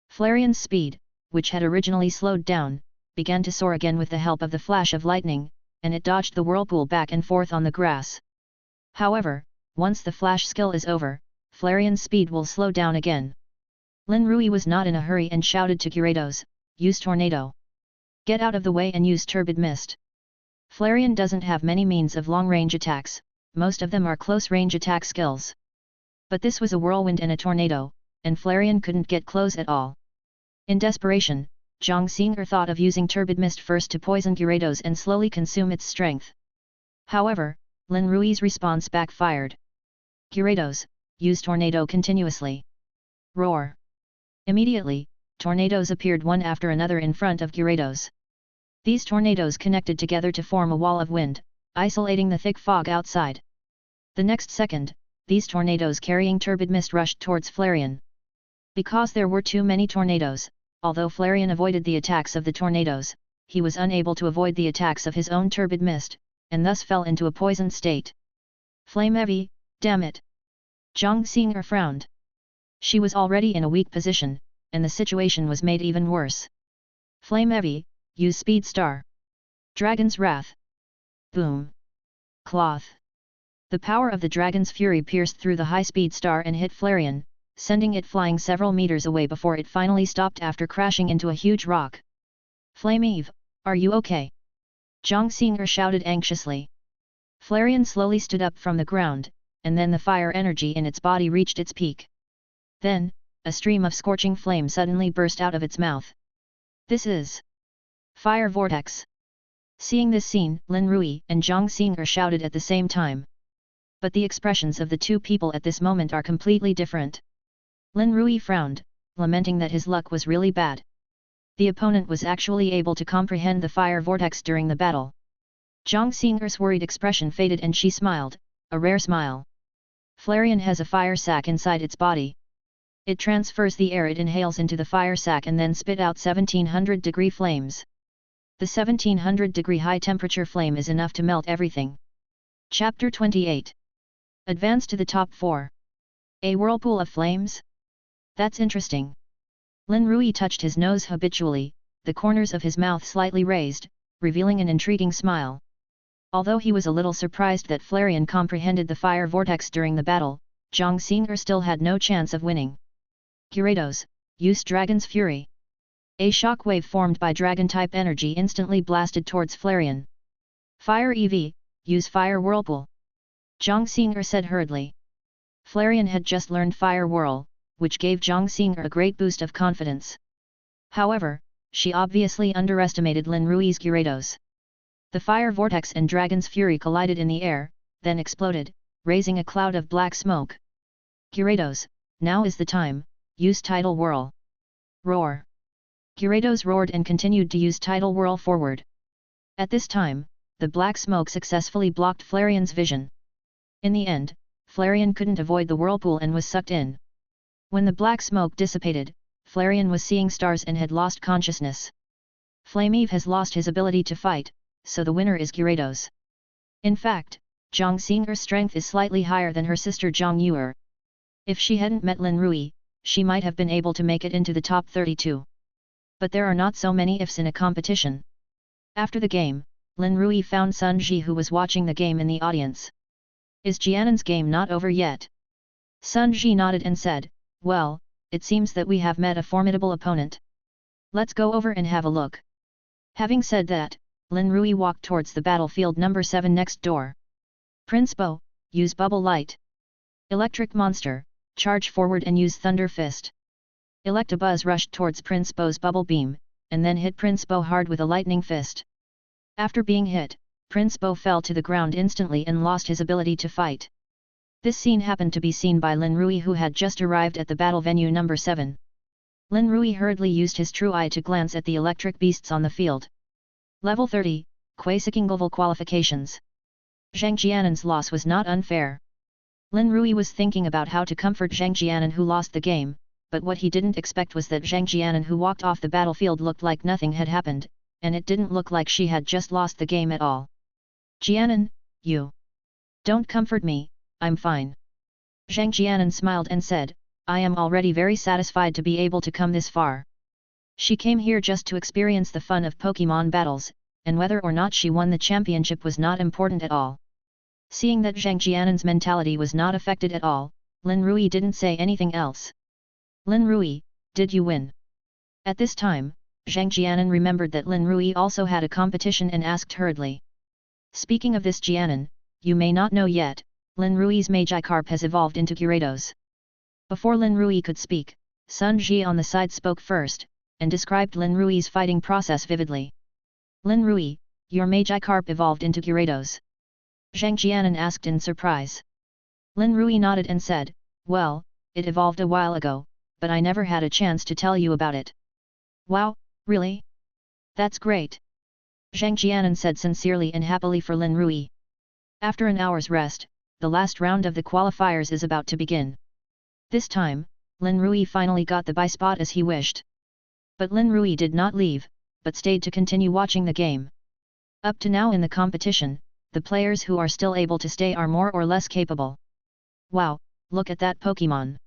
Flareon's speed, which had originally slowed down, began to soar again with the help of the flash of lightning, and it dodged the whirlpool back and forth on the grass. However, once the flash skill is over, Flareon's speed will slow down again. Lin Rui was not in a hurry and shouted to Gyarados, use Tornado. Get out of the way and use Turbid Mist. Flareon doesn't have many means of long-range attacks, most of them are close-range attack skills. But this was a whirlwind and a tornado, and Flareon couldn't get close at all. In desperation, Zhang Xing'er thought of using Turbid Mist first to poison Gyarados and slowly consume its strength. However, Lin Rui's response backfired. Gyarados, use Tornado continuously. Roar. Immediately, tornadoes appeared one after another in front of Gyarados. These tornadoes connected together to form a wall of wind, isolating the thick fog outside. The next second, these tornadoes carrying Turbid Mist rushed towards Flareon. Because there were too many tornadoes, although Flareon avoided the attacks of the tornadoes, he was unable to avoid the attacks of his own Turbid Mist, and thus fell into a poisoned state. Flame Eevee, damn it! Zhang Xing'er frowned. She was already in a weak position, and the situation was made even worse. Flame Eevee, use Speed Star. Dragon's Wrath. Boom. Cloth. The power of the Dragon's Fury pierced through the high-speed star and hit Flareon, sending it flying several meters away before it finally stopped after crashing into a huge rock. Flame Eve, are you okay? Zhang Xing'er shouted anxiously. Flareon slowly stood up from the ground, and then the fire energy in its body reached its peak. Then, a stream of scorching flame suddenly burst out of its mouth. This is Fire Vortex. Seeing this scene, Lin Rui and Zhang Xing'er shouted at the same time. But the expressions of the two people at this moment are completely different. Lin Rui frowned, lamenting that his luck was really bad. The opponent was actually able to comprehend the fire vortex during the battle. Zhang Xing'er's worried expression faded and she smiled, a rare smile. Flareon has a fire sac inside its body. It transfers the air it inhales into the fire sac and then spit out 1700-degree flames. The 1700-degree high-temperature flame is enough to melt everything. Chapter 28. Advance to the top 4. A whirlpool of flames? That's interesting. Lin Rui touched his nose habitually, the corners of his mouth slightly raised, revealing an intriguing smile. Although he was a little surprised that Flareon comprehended the fire vortex during the battle, Zhang Xing'er still had no chance of winning. Gyarados, use Dragon's Fury. A shockwave formed by Dragon-type energy instantly blasted towards Flareon. Fire Eevee, use Fire Whirlpool. Zhang Xing'er said hurriedly. Flareon had just learned Fire Whirl, which gave Zhang Xing'er a great boost of confidence. However, she obviously underestimated Lin Rui's Gyarados. The fire vortex and Dragon's Fury collided in the air, then exploded, raising a cloud of black smoke. Gyarados, now is the time, use Tidal Whirl. Roar. Gyarados roared and continued to use Tidal Whirl forward. At this time, the black smoke successfully blocked Flareon's vision. In the end, Flareon couldn't avoid the whirlpool and was sucked in. When the black smoke dissipated, Flareon was seeing stars and had lost consciousness. Flame Eve has lost his ability to fight, so the winner is Gyarados. In fact, Zhang Xing'er's strength is slightly higher than her sister Zhang Yuer. If she hadn't met Lin Rui, she might have been able to make it into the top 32. But there are not so many ifs in a competition. After the game, Lin Rui found Sun Ji who was watching the game in the audience. Is Jianan's game not over yet? Sun Ji nodded and said, well, it seems that we have met a formidable opponent. Let's go over and have a look. Having said that, Lin Rui walked towards the battlefield number 7 next door. Prince Bo, use Bubble Light. Electric Monster, charge forward and use Thunder Fist. Electabuzz rushed towards Prince Bo's Bubble Beam, and then hit Prince Bo hard with a Lightning Fist. After being hit, Prince Bo fell to the ground instantly and lost his ability to fight. This scene happened to be seen by Lin Rui who had just arrived at the battle venue number 7. Lin Rui hurriedly used his true eye to glance at the electric beasts on the field. Level 30, Quasikingoval Qualifications. Zhang Jianen's loss was not unfair. Lin Rui was thinking about how to comfort Zhang Jianen who lost the game, but what he didn't expect was that Zhang Jianen who walked off the battlefield looked like nothing had happened, and it didn't look like she had just lost the game at all. Jianen, you don't comfort me, I'm fine. Zhang Jianen smiled and said, I am already very satisfied to be able to come this far. She came here just to experience the fun of Pokémon battles, and whether or not she won the championship was not important at all. Seeing that Zhang Jianen's mentality was not affected at all, Lin Rui didn't say anything else. Lin Rui, did you win? At this time, Zhang Jianen remembered that Lin Rui also had a competition and asked hurriedly. Speaking of this Jianen, you may not know yet, Lin Rui's Magikarp has evolved into Gyarados. Before Lin Rui could speak, Sun Ji on the side spoke first, and described Lin Rui's fighting process vividly. Lin Rui, your Magikarp evolved into Gyarados? Zhang Jianen asked in surprise. Lin Rui nodded and said, well, it evolved a while ago, but I never had a chance to tell you about it. Wow, really? That's great. Zhang Jianen said sincerely and happily for Lin Rui. After an hour's rest, the last round of the qualifiers is about to begin. This time, Lin Rui finally got the bye spot as he wished. But Lin Rui did not leave, but stayed to continue watching the game. Up to now in the competition, the players who are still able to stay are more or less capable. Wow, look at that Pokémon.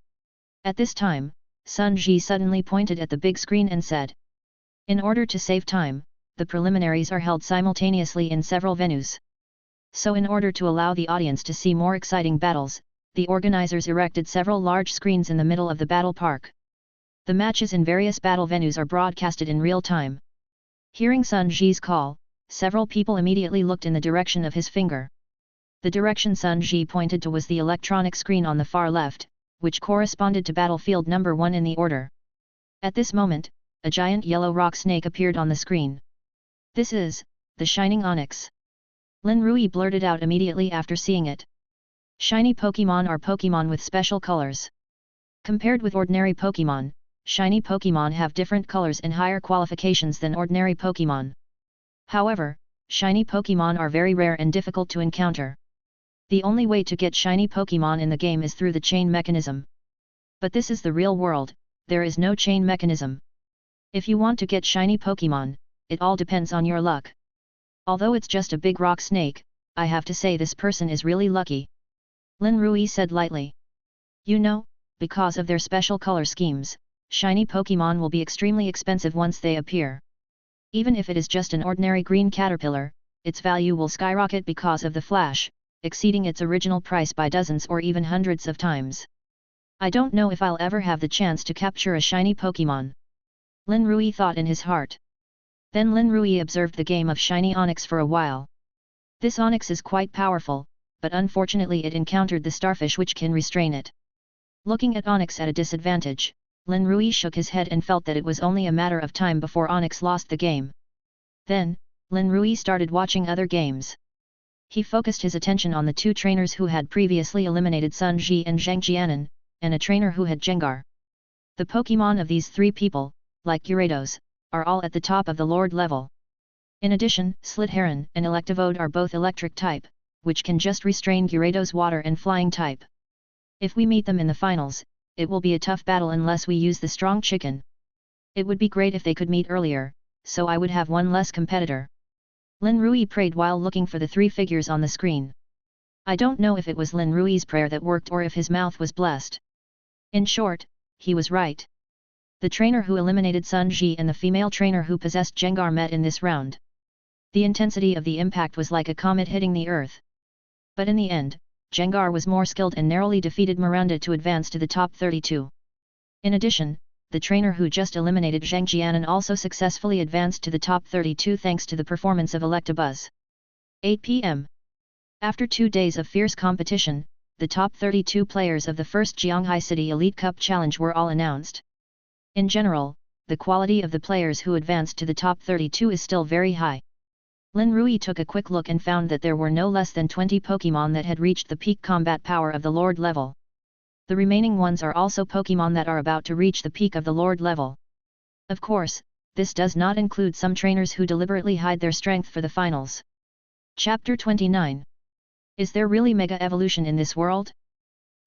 At this time, Sun Ji suddenly pointed at the big screen and said. In order to save time, the preliminaries are held simultaneously in several venues. So in order to allow the audience to see more exciting battles, the organizers erected several large screens in the middle of the battle park. The matches in various battle venues are broadcasted in real time. Hearing Sun Ji's call, several people immediately looked in the direction of his finger. The direction Sun Ji pointed to was the electronic screen on the far left, which corresponded to battlefield number 1 in the order. At this moment, a giant yellow rock snake appeared on the screen. This is the Shining Onyx. Lin Rui blurted out immediately after seeing it. Shiny Pokémon are Pokémon with special colors. Compared with ordinary Pokémon, shiny Pokémon have different colors and higher qualifications than ordinary Pokémon. However, shiny Pokémon are very rare and difficult to encounter. The only way to get shiny Pokémon in the game is through the chain mechanism. But this is the real world, there is no chain mechanism. If you want to get shiny Pokémon, it all depends on your luck. Although it's just a big rock snake, I have to say this person is really lucky. Lin Rui said lightly. You know, because of their special color schemes, shiny Pokémon will be extremely expensive once they appear. Even if it is just an ordinary green caterpillar, its value will skyrocket because of the flash, exceeding its original price by dozens or even hundreds of times. I don't know if I'll ever have the chance to capture a shiny Pokémon. Lin Rui thought in his heart. Then Lin Rui observed the game of Shiny Onyx for a while. This Onyx is quite powerful, but unfortunately it encountered the starfish which can restrain it. Looking at Onyx at a disadvantage, Lin Rui shook his head and felt that it was only a matter of time before Onyx lost the game. Then, Lin Rui started watching other games. He focused his attention on the two trainers who had previously eliminated Sun Ji and Zhang Jianen, and a trainer who had Gengar. The Pokémon of these three people, like Gyarados, are all at the top of the Lord level. In addition, Slitheron and Electivode are both electric type, which can just restrain Gyarados' water and flying type. If we meet them in the finals, it will be a tough battle unless we use the strong chicken. It would be great if they could meet earlier, so I would have one less competitor. Lin Rui prayed while looking for the three figures on the screen. I don't know if it was Lin Rui's prayer that worked or if his mouth was blessed. In short, he was right. The trainer who eliminated Sun Ji and the female trainer who possessed Gengar met in this round. The intensity of the impact was like a comet hitting the earth. But in the end, Gengar was more skilled and narrowly defeated Miranda to advance to the top 32. In addition, the trainer who just eliminated Zhang Jianen also successfully advanced to the top 32 thanks to the performance of Electabuzz. 8 p.m. After 2 days of fierce competition, the top 32 players of the first Jianghai City Elite Cup Challenge were all announced. In general, the quality of the players who advanced to the top 32 is still very high. Lin Rui took a quick look and found that there were no less than 20 Pokémon that had reached the peak combat power of the Lord level. The remaining ones are also Pokémon that are about to reach the peak of the Lord level. Of course, this does not include some trainers who deliberately hide their strength for the finals. Chapter 29. Is there really mega evolution in this world?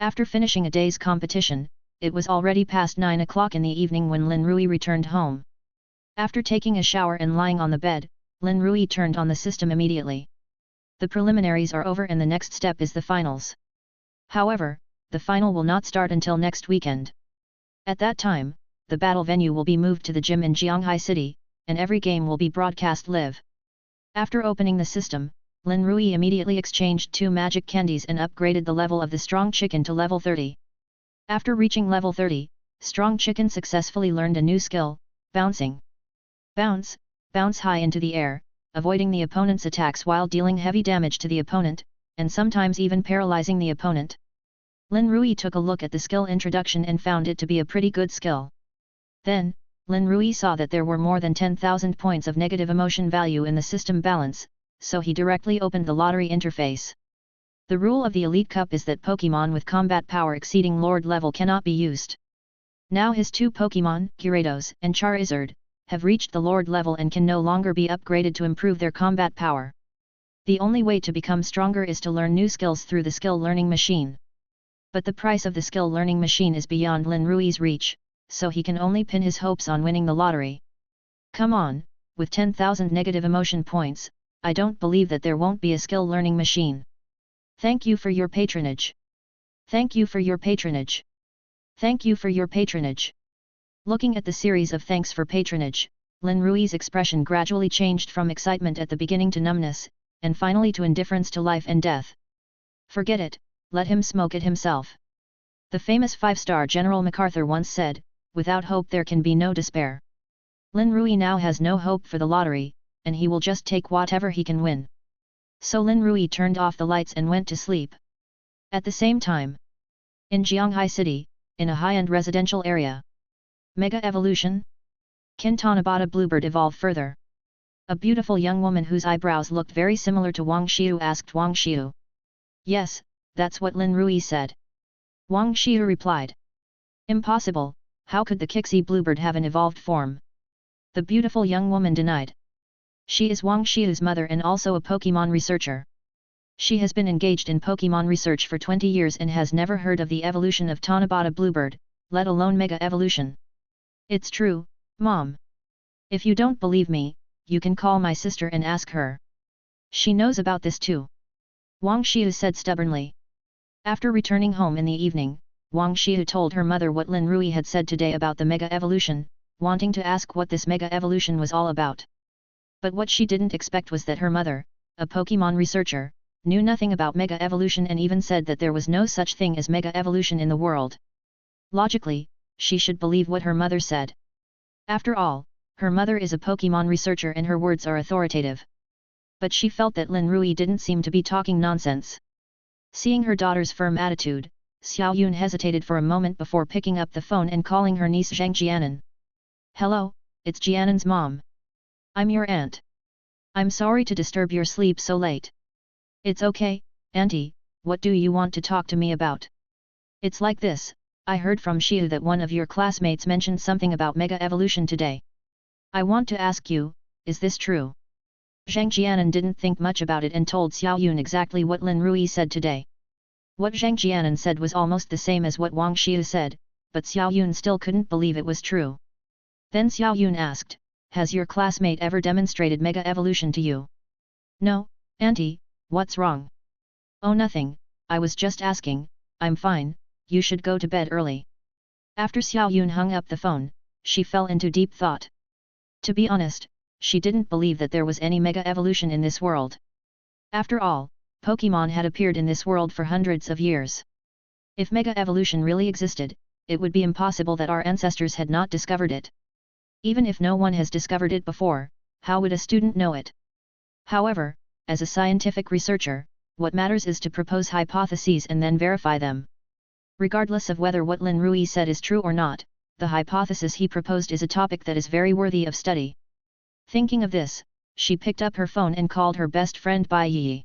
After finishing a day's competition, it was already past 9 o'clock in the evening when Lin Rui returned home. After taking a shower and lying on the bed, Lin Rui turned on the system immediately. The preliminaries are over and the next step is the finals. However, the final will not start until next weekend. At that time, the battle venue will be moved to the gym in Jianghai City, and every game will be broadcast live. After opening the system, Lin Rui immediately exchanged 2 magic candies and upgraded the level of the strong chicken to level 30. After reaching level 30, strong chicken successfully learned a new skill, bouncing. Bounce, bounce high into the air, avoiding the opponent's attacks while dealing heavy damage to the opponent, and sometimes even paralyzing the opponent. Lin Rui took a look at the skill introduction and found it to be a pretty good skill. Then, Lin Rui saw that there were more than 10,000 points of negative emotion value in the system balance, so he directly opened the lottery interface. The rule of the Elite Cup is that Pokémon with combat power exceeding Lord level cannot be used. Now his 2 Pokémon, Gyarados and Charizard, have reached the Lord level and can no longer be upgraded to improve their combat power. The only way to become stronger is to learn new skills through the skill learning machine. But the price of the skill learning machine is beyond Lin Rui's reach, so he can only pin his hopes on winning the lottery. Come on, with 10,000 negative emotion points, I don't believe that there won't be a skill learning machine. Thank you for your patronage. Thank you for your patronage. Thank you for your patronage. Looking at the series of thanks for patronage, Lin Rui's expression gradually changed from excitement at the beginning to numbness, and finally to indifference to life and death. Forget it, let him smoke it himself. The famous 5-star General MacArthur once said, without hope there can be no despair. Lin Rui now has no hope for the lottery, and he will just take whatever he can win. So Lin Rui turned off the lights and went to sleep. At the same time, in Jianghai City, in a high-end residential area. Mega Evolution? Can Tanabata Bluebird evolve further? A beautiful young woman whose eyebrows looked very similar to Wang Xiu asked Wang Xiu. Yes, that's what Lin Rui said. Wang Xiu replied. Impossible, how could the Kixie Bluebird have an evolved form? The beautiful young woman denied. She is Wang Xiu's mother and also a Pokémon researcher. She has been engaged in Pokémon research for 20 years and has never heard of the evolution of Tanabata Bluebird, let alone Mega Evolution. It's true, Mom. If you don't believe me, you can call my sister and ask her. She knows about this too. Wang Xiu said stubbornly. After returning home in the evening, Wang Xiu told her mother what Lin Rui had said today about the Mega Evolution, wanting to ask what this Mega Evolution was all about. But what she didn't expect was that her mother, a Pokémon researcher, knew nothing about Mega Evolution and even said that there was no such thing as Mega Evolution in the world. Logically, she should believe what her mother said. After all, her mother is a Pokémon researcher and her words are authoritative. But she felt that Lin Rui didn't seem to be talking nonsense. Seeing her daughter's firm attitude, Xiao Yun hesitated for a moment before picking up the phone and calling her niece Zhang Jianan. Hello, it's Jianan's mom. I'm your aunt. I'm sorry to disturb your sleep so late. It's okay, Auntie, what do you want to talk to me about? It's like this, I heard from Xiu that one of your classmates mentioned something about Mega Evolution today. I want to ask you, is this true? Zhang Jianan didn't think much about it and told Xiao Yun exactly what Lin Rui said today. What Zhang Jianan said was almost the same as what Wang Xiu said, but Xiao Yun still couldn't believe it was true. Then Xiao Yun asked, has your classmate ever demonstrated Mega Evolution to you? No, Auntie, what's wrong? Oh nothing, I was just asking, I'm fine, you should go to bed early. After Xiao Yun hung up the phone, she fell into deep thought. To be honest, she didn't believe that there was any Mega Evolution in this world. After all, Pokémon had appeared in this world for hundreds of years. If Mega Evolution really existed, it would be impossible that our ancestors had not discovered it. Even if no one has discovered it before, how would a student know it? However, as a scientific researcher, what matters is to propose hypotheses and then verify them. Regardless of whether what Lin Rui said is true or not, the hypothesis he proposed is a topic that is very worthy of study. Thinking of this, she picked up her phone and called her best friend Bai Yi.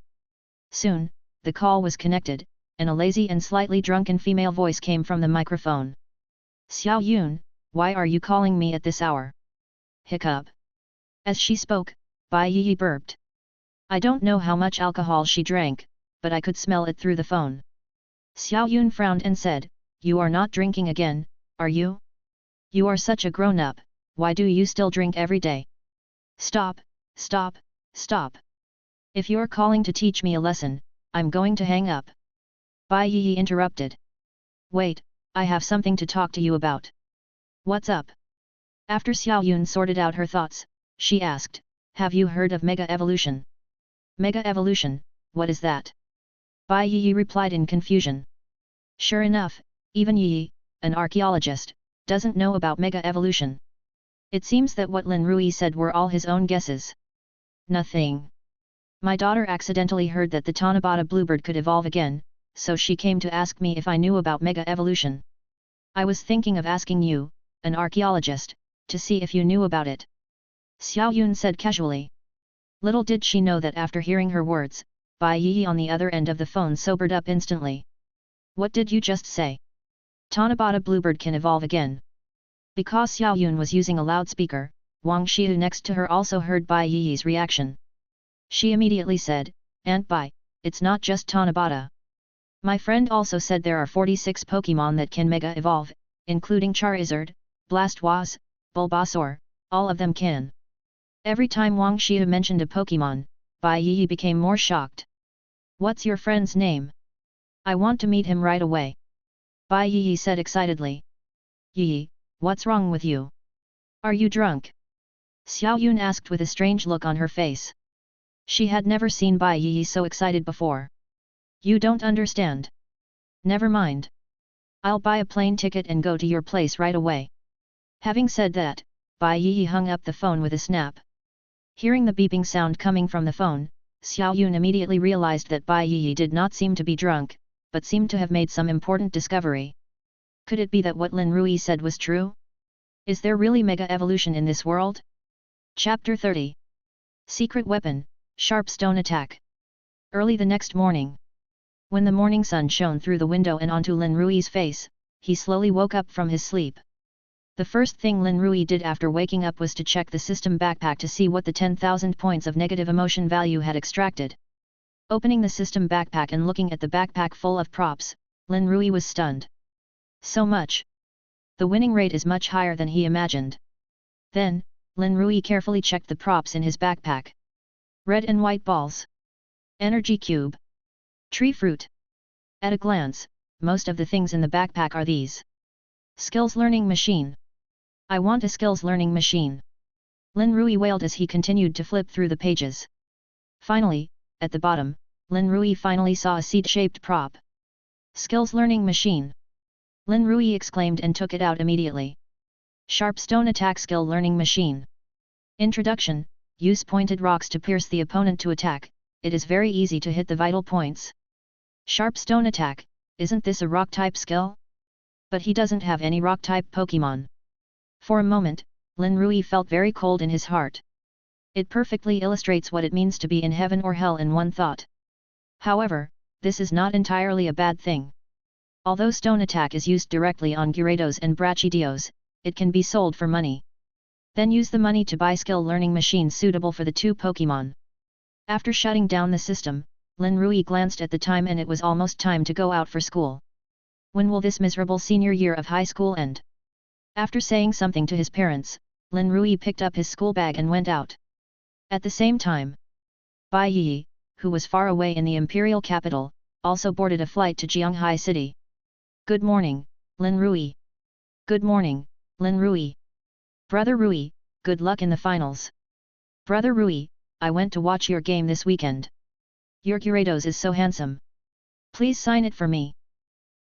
Soon, the call was connected, and a lazy and slightly drunken female voice came from the microphone. Xiao Yun, why are you calling me at this hour? Hiccup. As she spoke, Bai Yi burped. I don't know how much alcohol she drank, but I could smell it through the phone. Xiao Yun frowned and said, "You are not drinking again, are you? You are such a grown-up, why do you still drink every day? Stop, stop, stop. If you're calling to teach me a lesson, I'm going to hang up." Bai Yi interrupted. "Wait, I have something to talk to you about." "What's up?" After Xiao Yun sorted out her thoughts, she asked, "Have you heard of Mega Evolution?" "Mega Evolution, what is that?" Bai Yi replied in confusion. Sure enough, even Yi, an archaeologist, doesn't know about Mega Evolution. It seems that what Lin Rui said were all his own guesses. "Nothing. My daughter accidentally heard that the Tanabata bluebird could evolve again, so she came to ask me if I knew about Mega Evolution. I was thinking of asking you, an archaeologist, to see if you knew about it," Xiao Yun said casually. Little did she know that after hearing her words, Bai Yi on the other end of the phone sobered up instantly. "What did you just say? Tanabata bluebird can evolve again?" Because Xiao Yun was using a loudspeaker, Wang Xiu next to her also heard Bai Yi's reaction. She immediately said, "Aunt Bai, it's not just Tanabata. My friend also said there are 46 Pokémon that can Mega Evolve, including Charizard, Blastoise, Bulbasaur, all of them can." Every time Wang Xiu mentioned a Pokémon, Bai Yi became more shocked. "What's your friend's name? I want to meet him right away," Bai Yi said excitedly. "Yi, what's wrong with you? Are you drunk?" Xiao Yun asked with a strange look on her face. She had never seen Bai Yi so excited before. "You don't understand. Never mind. I'll buy a plane ticket and go to your place right away." Having said that, Bai Yi hung up the phone with a snap. Hearing the beeping sound coming from the phone, Xiao Yun immediately realized that Bai Yi did not seem to be drunk, but seemed to have made some important discovery. Could it be that what Lin Rui said was true? Is there really Mega Evolution in this world? Chapter 30. Secret Weapon, Sharp Stone Attack. Early the next morning, when the morning sun shone through the window and onto Lin Rui's face, he slowly woke up from his sleep. The first thing Lin Rui did after waking up was to check the system backpack to see what the 10,000 points of negative emotion value had extracted. Opening the system backpack and looking at the backpack full of props, Lin Rui was stunned. So much! The winning rate is much higher than he imagined. Then, Lin Rui carefully checked the props in his backpack. Red and white balls. Energy cube. Tree fruit. At a glance, most of the things in the backpack are these. Skills learning machine. I want a skills learning machine. Lin Rui wailed as he continued to flip through the pages. Finally, at the bottom, Lin Rui finally saw a seed-shaped prop. Skills learning machine. Lin Rui exclaimed and took it out immediately. Sharp stone attack skill learning machine. Introduction: use pointed rocks to pierce the opponent to attack. It is very easy to hit the vital points. Sharp stone attack, isn't this a rock type skill? But he doesn't have any rock type Pokémon. For a moment, Lin Rui felt very cold in his heart. It perfectly illustrates what it means to be in heaven or hell in one thought. However, this is not entirely a bad thing. Although stone attack is used directly on Gyarados and Brachydios, it can be sold for money. Then use the money to buy skill learning machines suitable for the two Pokémon. After shutting down the system, Lin Rui glanced at the time and it was almost time to go out for school. When will this miserable senior year of high school end? After saying something to his parents, Lin Rui picked up his school bag and went out. At the same time, Bai Yi, who was far away in the imperial capital, also boarded a flight to Jianghai City. Good morning, Lin Rui. Good morning, Lin Rui. Brother Rui, good luck in the finals. Brother Rui, I went to watch your game this weekend. Your Gyarados is so handsome. Please sign it for me.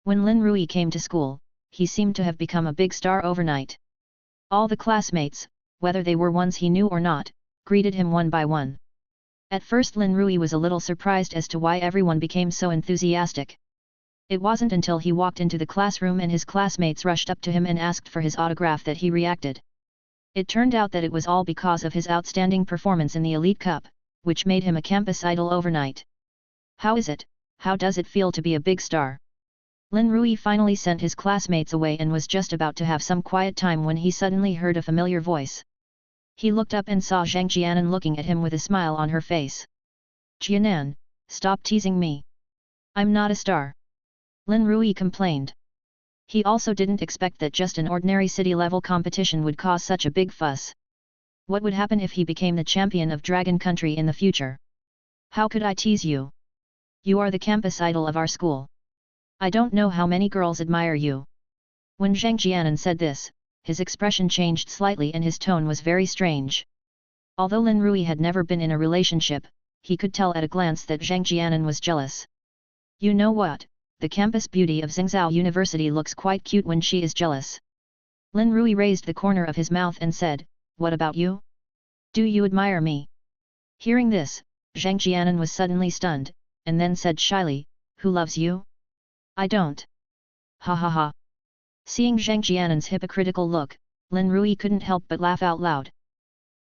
When Lin Rui came to school, he seemed to have become a big star overnight. All the classmates, whether they were ones he knew or not, greeted him one by one. At first Lin Rui was a little surprised as to why everyone became so enthusiastic. It wasn't until he walked into the classroom and his classmates rushed up to him and asked for his autograph that he reacted. It turned out that it was all because of his outstanding performance in the Elite Cup, which made him a campus idol overnight. How is it? How does it feel to be a big star? Lin Rui finally sent his classmates away and was just about to have some quiet time when he suddenly heard a familiar voice. He looked up and saw Zhang Jianan looking at him with a smile on her face. Jianan, stop teasing me. I'm not a star. Lin Rui complained. He also didn't expect that just an ordinary city-level competition would cause such a big fuss. What would happen if he became the champion of Dragon Country in the future? How could I tease you? You are the campus idol of our school. I don't know how many girls admire you. When Zhang Jianan said this, his expression changed slightly and his tone was very strange. Although Lin Rui had never been in a relationship, he could tell at a glance that Zhang Jianan was jealous. You know what? The campus beauty of Xingzhou University looks quite cute when she is jealous. Lin Rui raised the corner of his mouth and said, what about you? Do you admire me? Hearing this, Zhang Jianan was suddenly stunned, and then said shyly, who loves you? I don't. Ha ha ha. Seeing Zhang Jianan's hypocritical look, Lin Rui couldn't help but laugh out loud.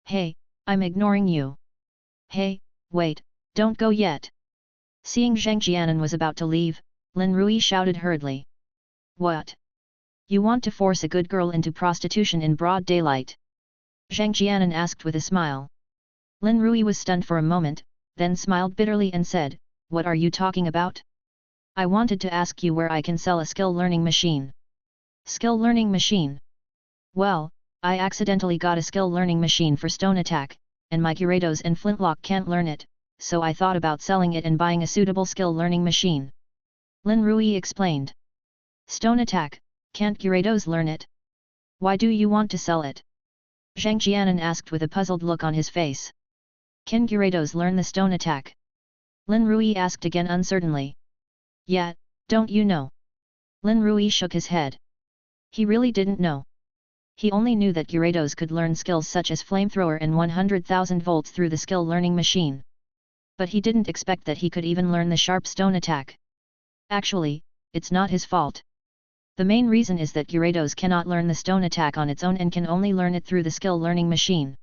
Hey, I'm ignoring you. Hey, wait, don't go yet. Seeing Zhang Jianan was about to leave, Lin Rui shouted hurriedly. What? You want to force a good girl into prostitution in broad daylight? Zhang Jianan asked with a smile. Lin Rui was stunned for a moment, then smiled bitterly and said, what are you talking about? I wanted to ask you where I can sell a skill learning machine. Skill learning machine? Well, I accidentally got a skill learning machine for stone attack, and my Gyarados and Flintlock can't learn it, so I thought about selling it and buying a suitable skill learning machine. Lin Rui explained. Stone attack, can't Gyarados learn it? Why do you want to sell it? Zhang Jianan asked with a puzzled look on his face. Can Gyarados learn the stone attack? Lin Rui asked again uncertainly. Yeah, don't you know? Lin Rui shook his head. He really didn't know. He only knew that Gyarados could learn skills such as Flamethrower and 100,000 volts through the skill learning machine. But he didn't expect that he could even learn the sharp stone attack. Actually, it's not his fault. The main reason is that Gyarados cannot learn the stone attack on its own and can only learn it through the skill learning machine.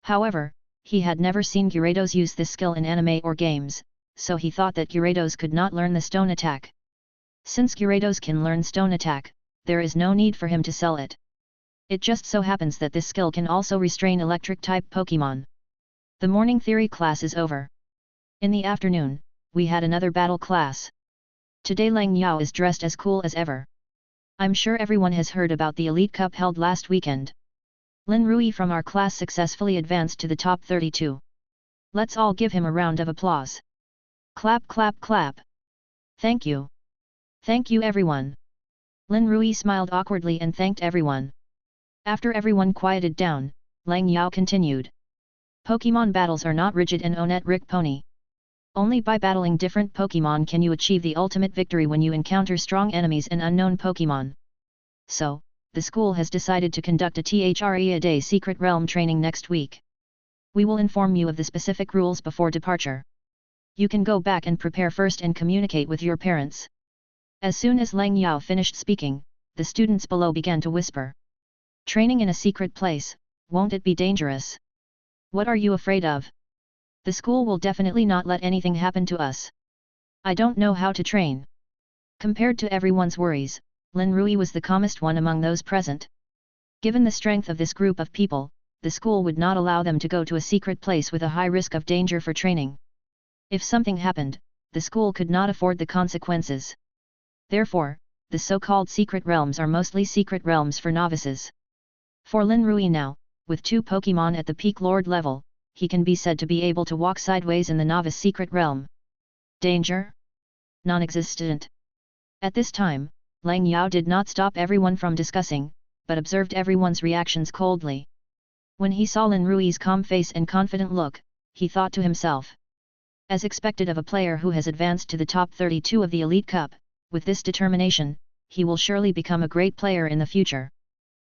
However, he had never seen Gyarados use this skill in anime or games, so he thought that Gyarados could not learn the stone attack. Since Gyarados can learn stone attack, there is no need for him to sell it. It just so happens that this skill can also restrain electric-type Pokémon. The morning theory class is over. In the afternoon, we had another battle class. Today Lang Yao is dressed as cool as ever. I'm sure everyone has heard about the Elite Cup held last weekend. Lin Rui from our class successfully advanced to the top 32. Let's all give him a round of applause. Clap clap clap. Thank you. Thank you everyone. Lin Rui smiled awkwardly and thanked everyone. After everyone quieted down, Lang Yao continued. Pokémon battles are not rigid and onet Rick Pony. Only by battling different Pokémon can you achieve the ultimate victory when you encounter strong enemies and unknown Pokémon. So, the school has decided to conduct a THRE-a-day secret realm training next week. We will inform you of the specific rules before departure. You can go back and prepare first and communicate with your parents. As soon as Lang Yao finished speaking, the students below began to whisper. Training in a secret place, won't it be dangerous? What are you afraid of? The school will definitely not let anything happen to us. I don't know how to train. Compared to everyone's worries, Lin Rui was the calmest one among those present. Given the strength of this group of people, the school would not allow them to go to a secret place with a high risk of danger for training. If something happened, the school could not afford the consequences. Therefore, the so-called secret realms are mostly secret realms for novices. For Lin Rui now, with 2 Pokémon at the peak Lord level, he can be said to be able to walk sideways in the novice secret realm. Danger? Non-existent. At this time, Lang Yao did not stop everyone from discussing, but observed everyone's reactions coldly. When he saw Lin Rui's calm face and confident look, he thought to himself. As expected of a player who has advanced to the top 32 of the Elite Cup, with this determination, he will surely become a great player in the future.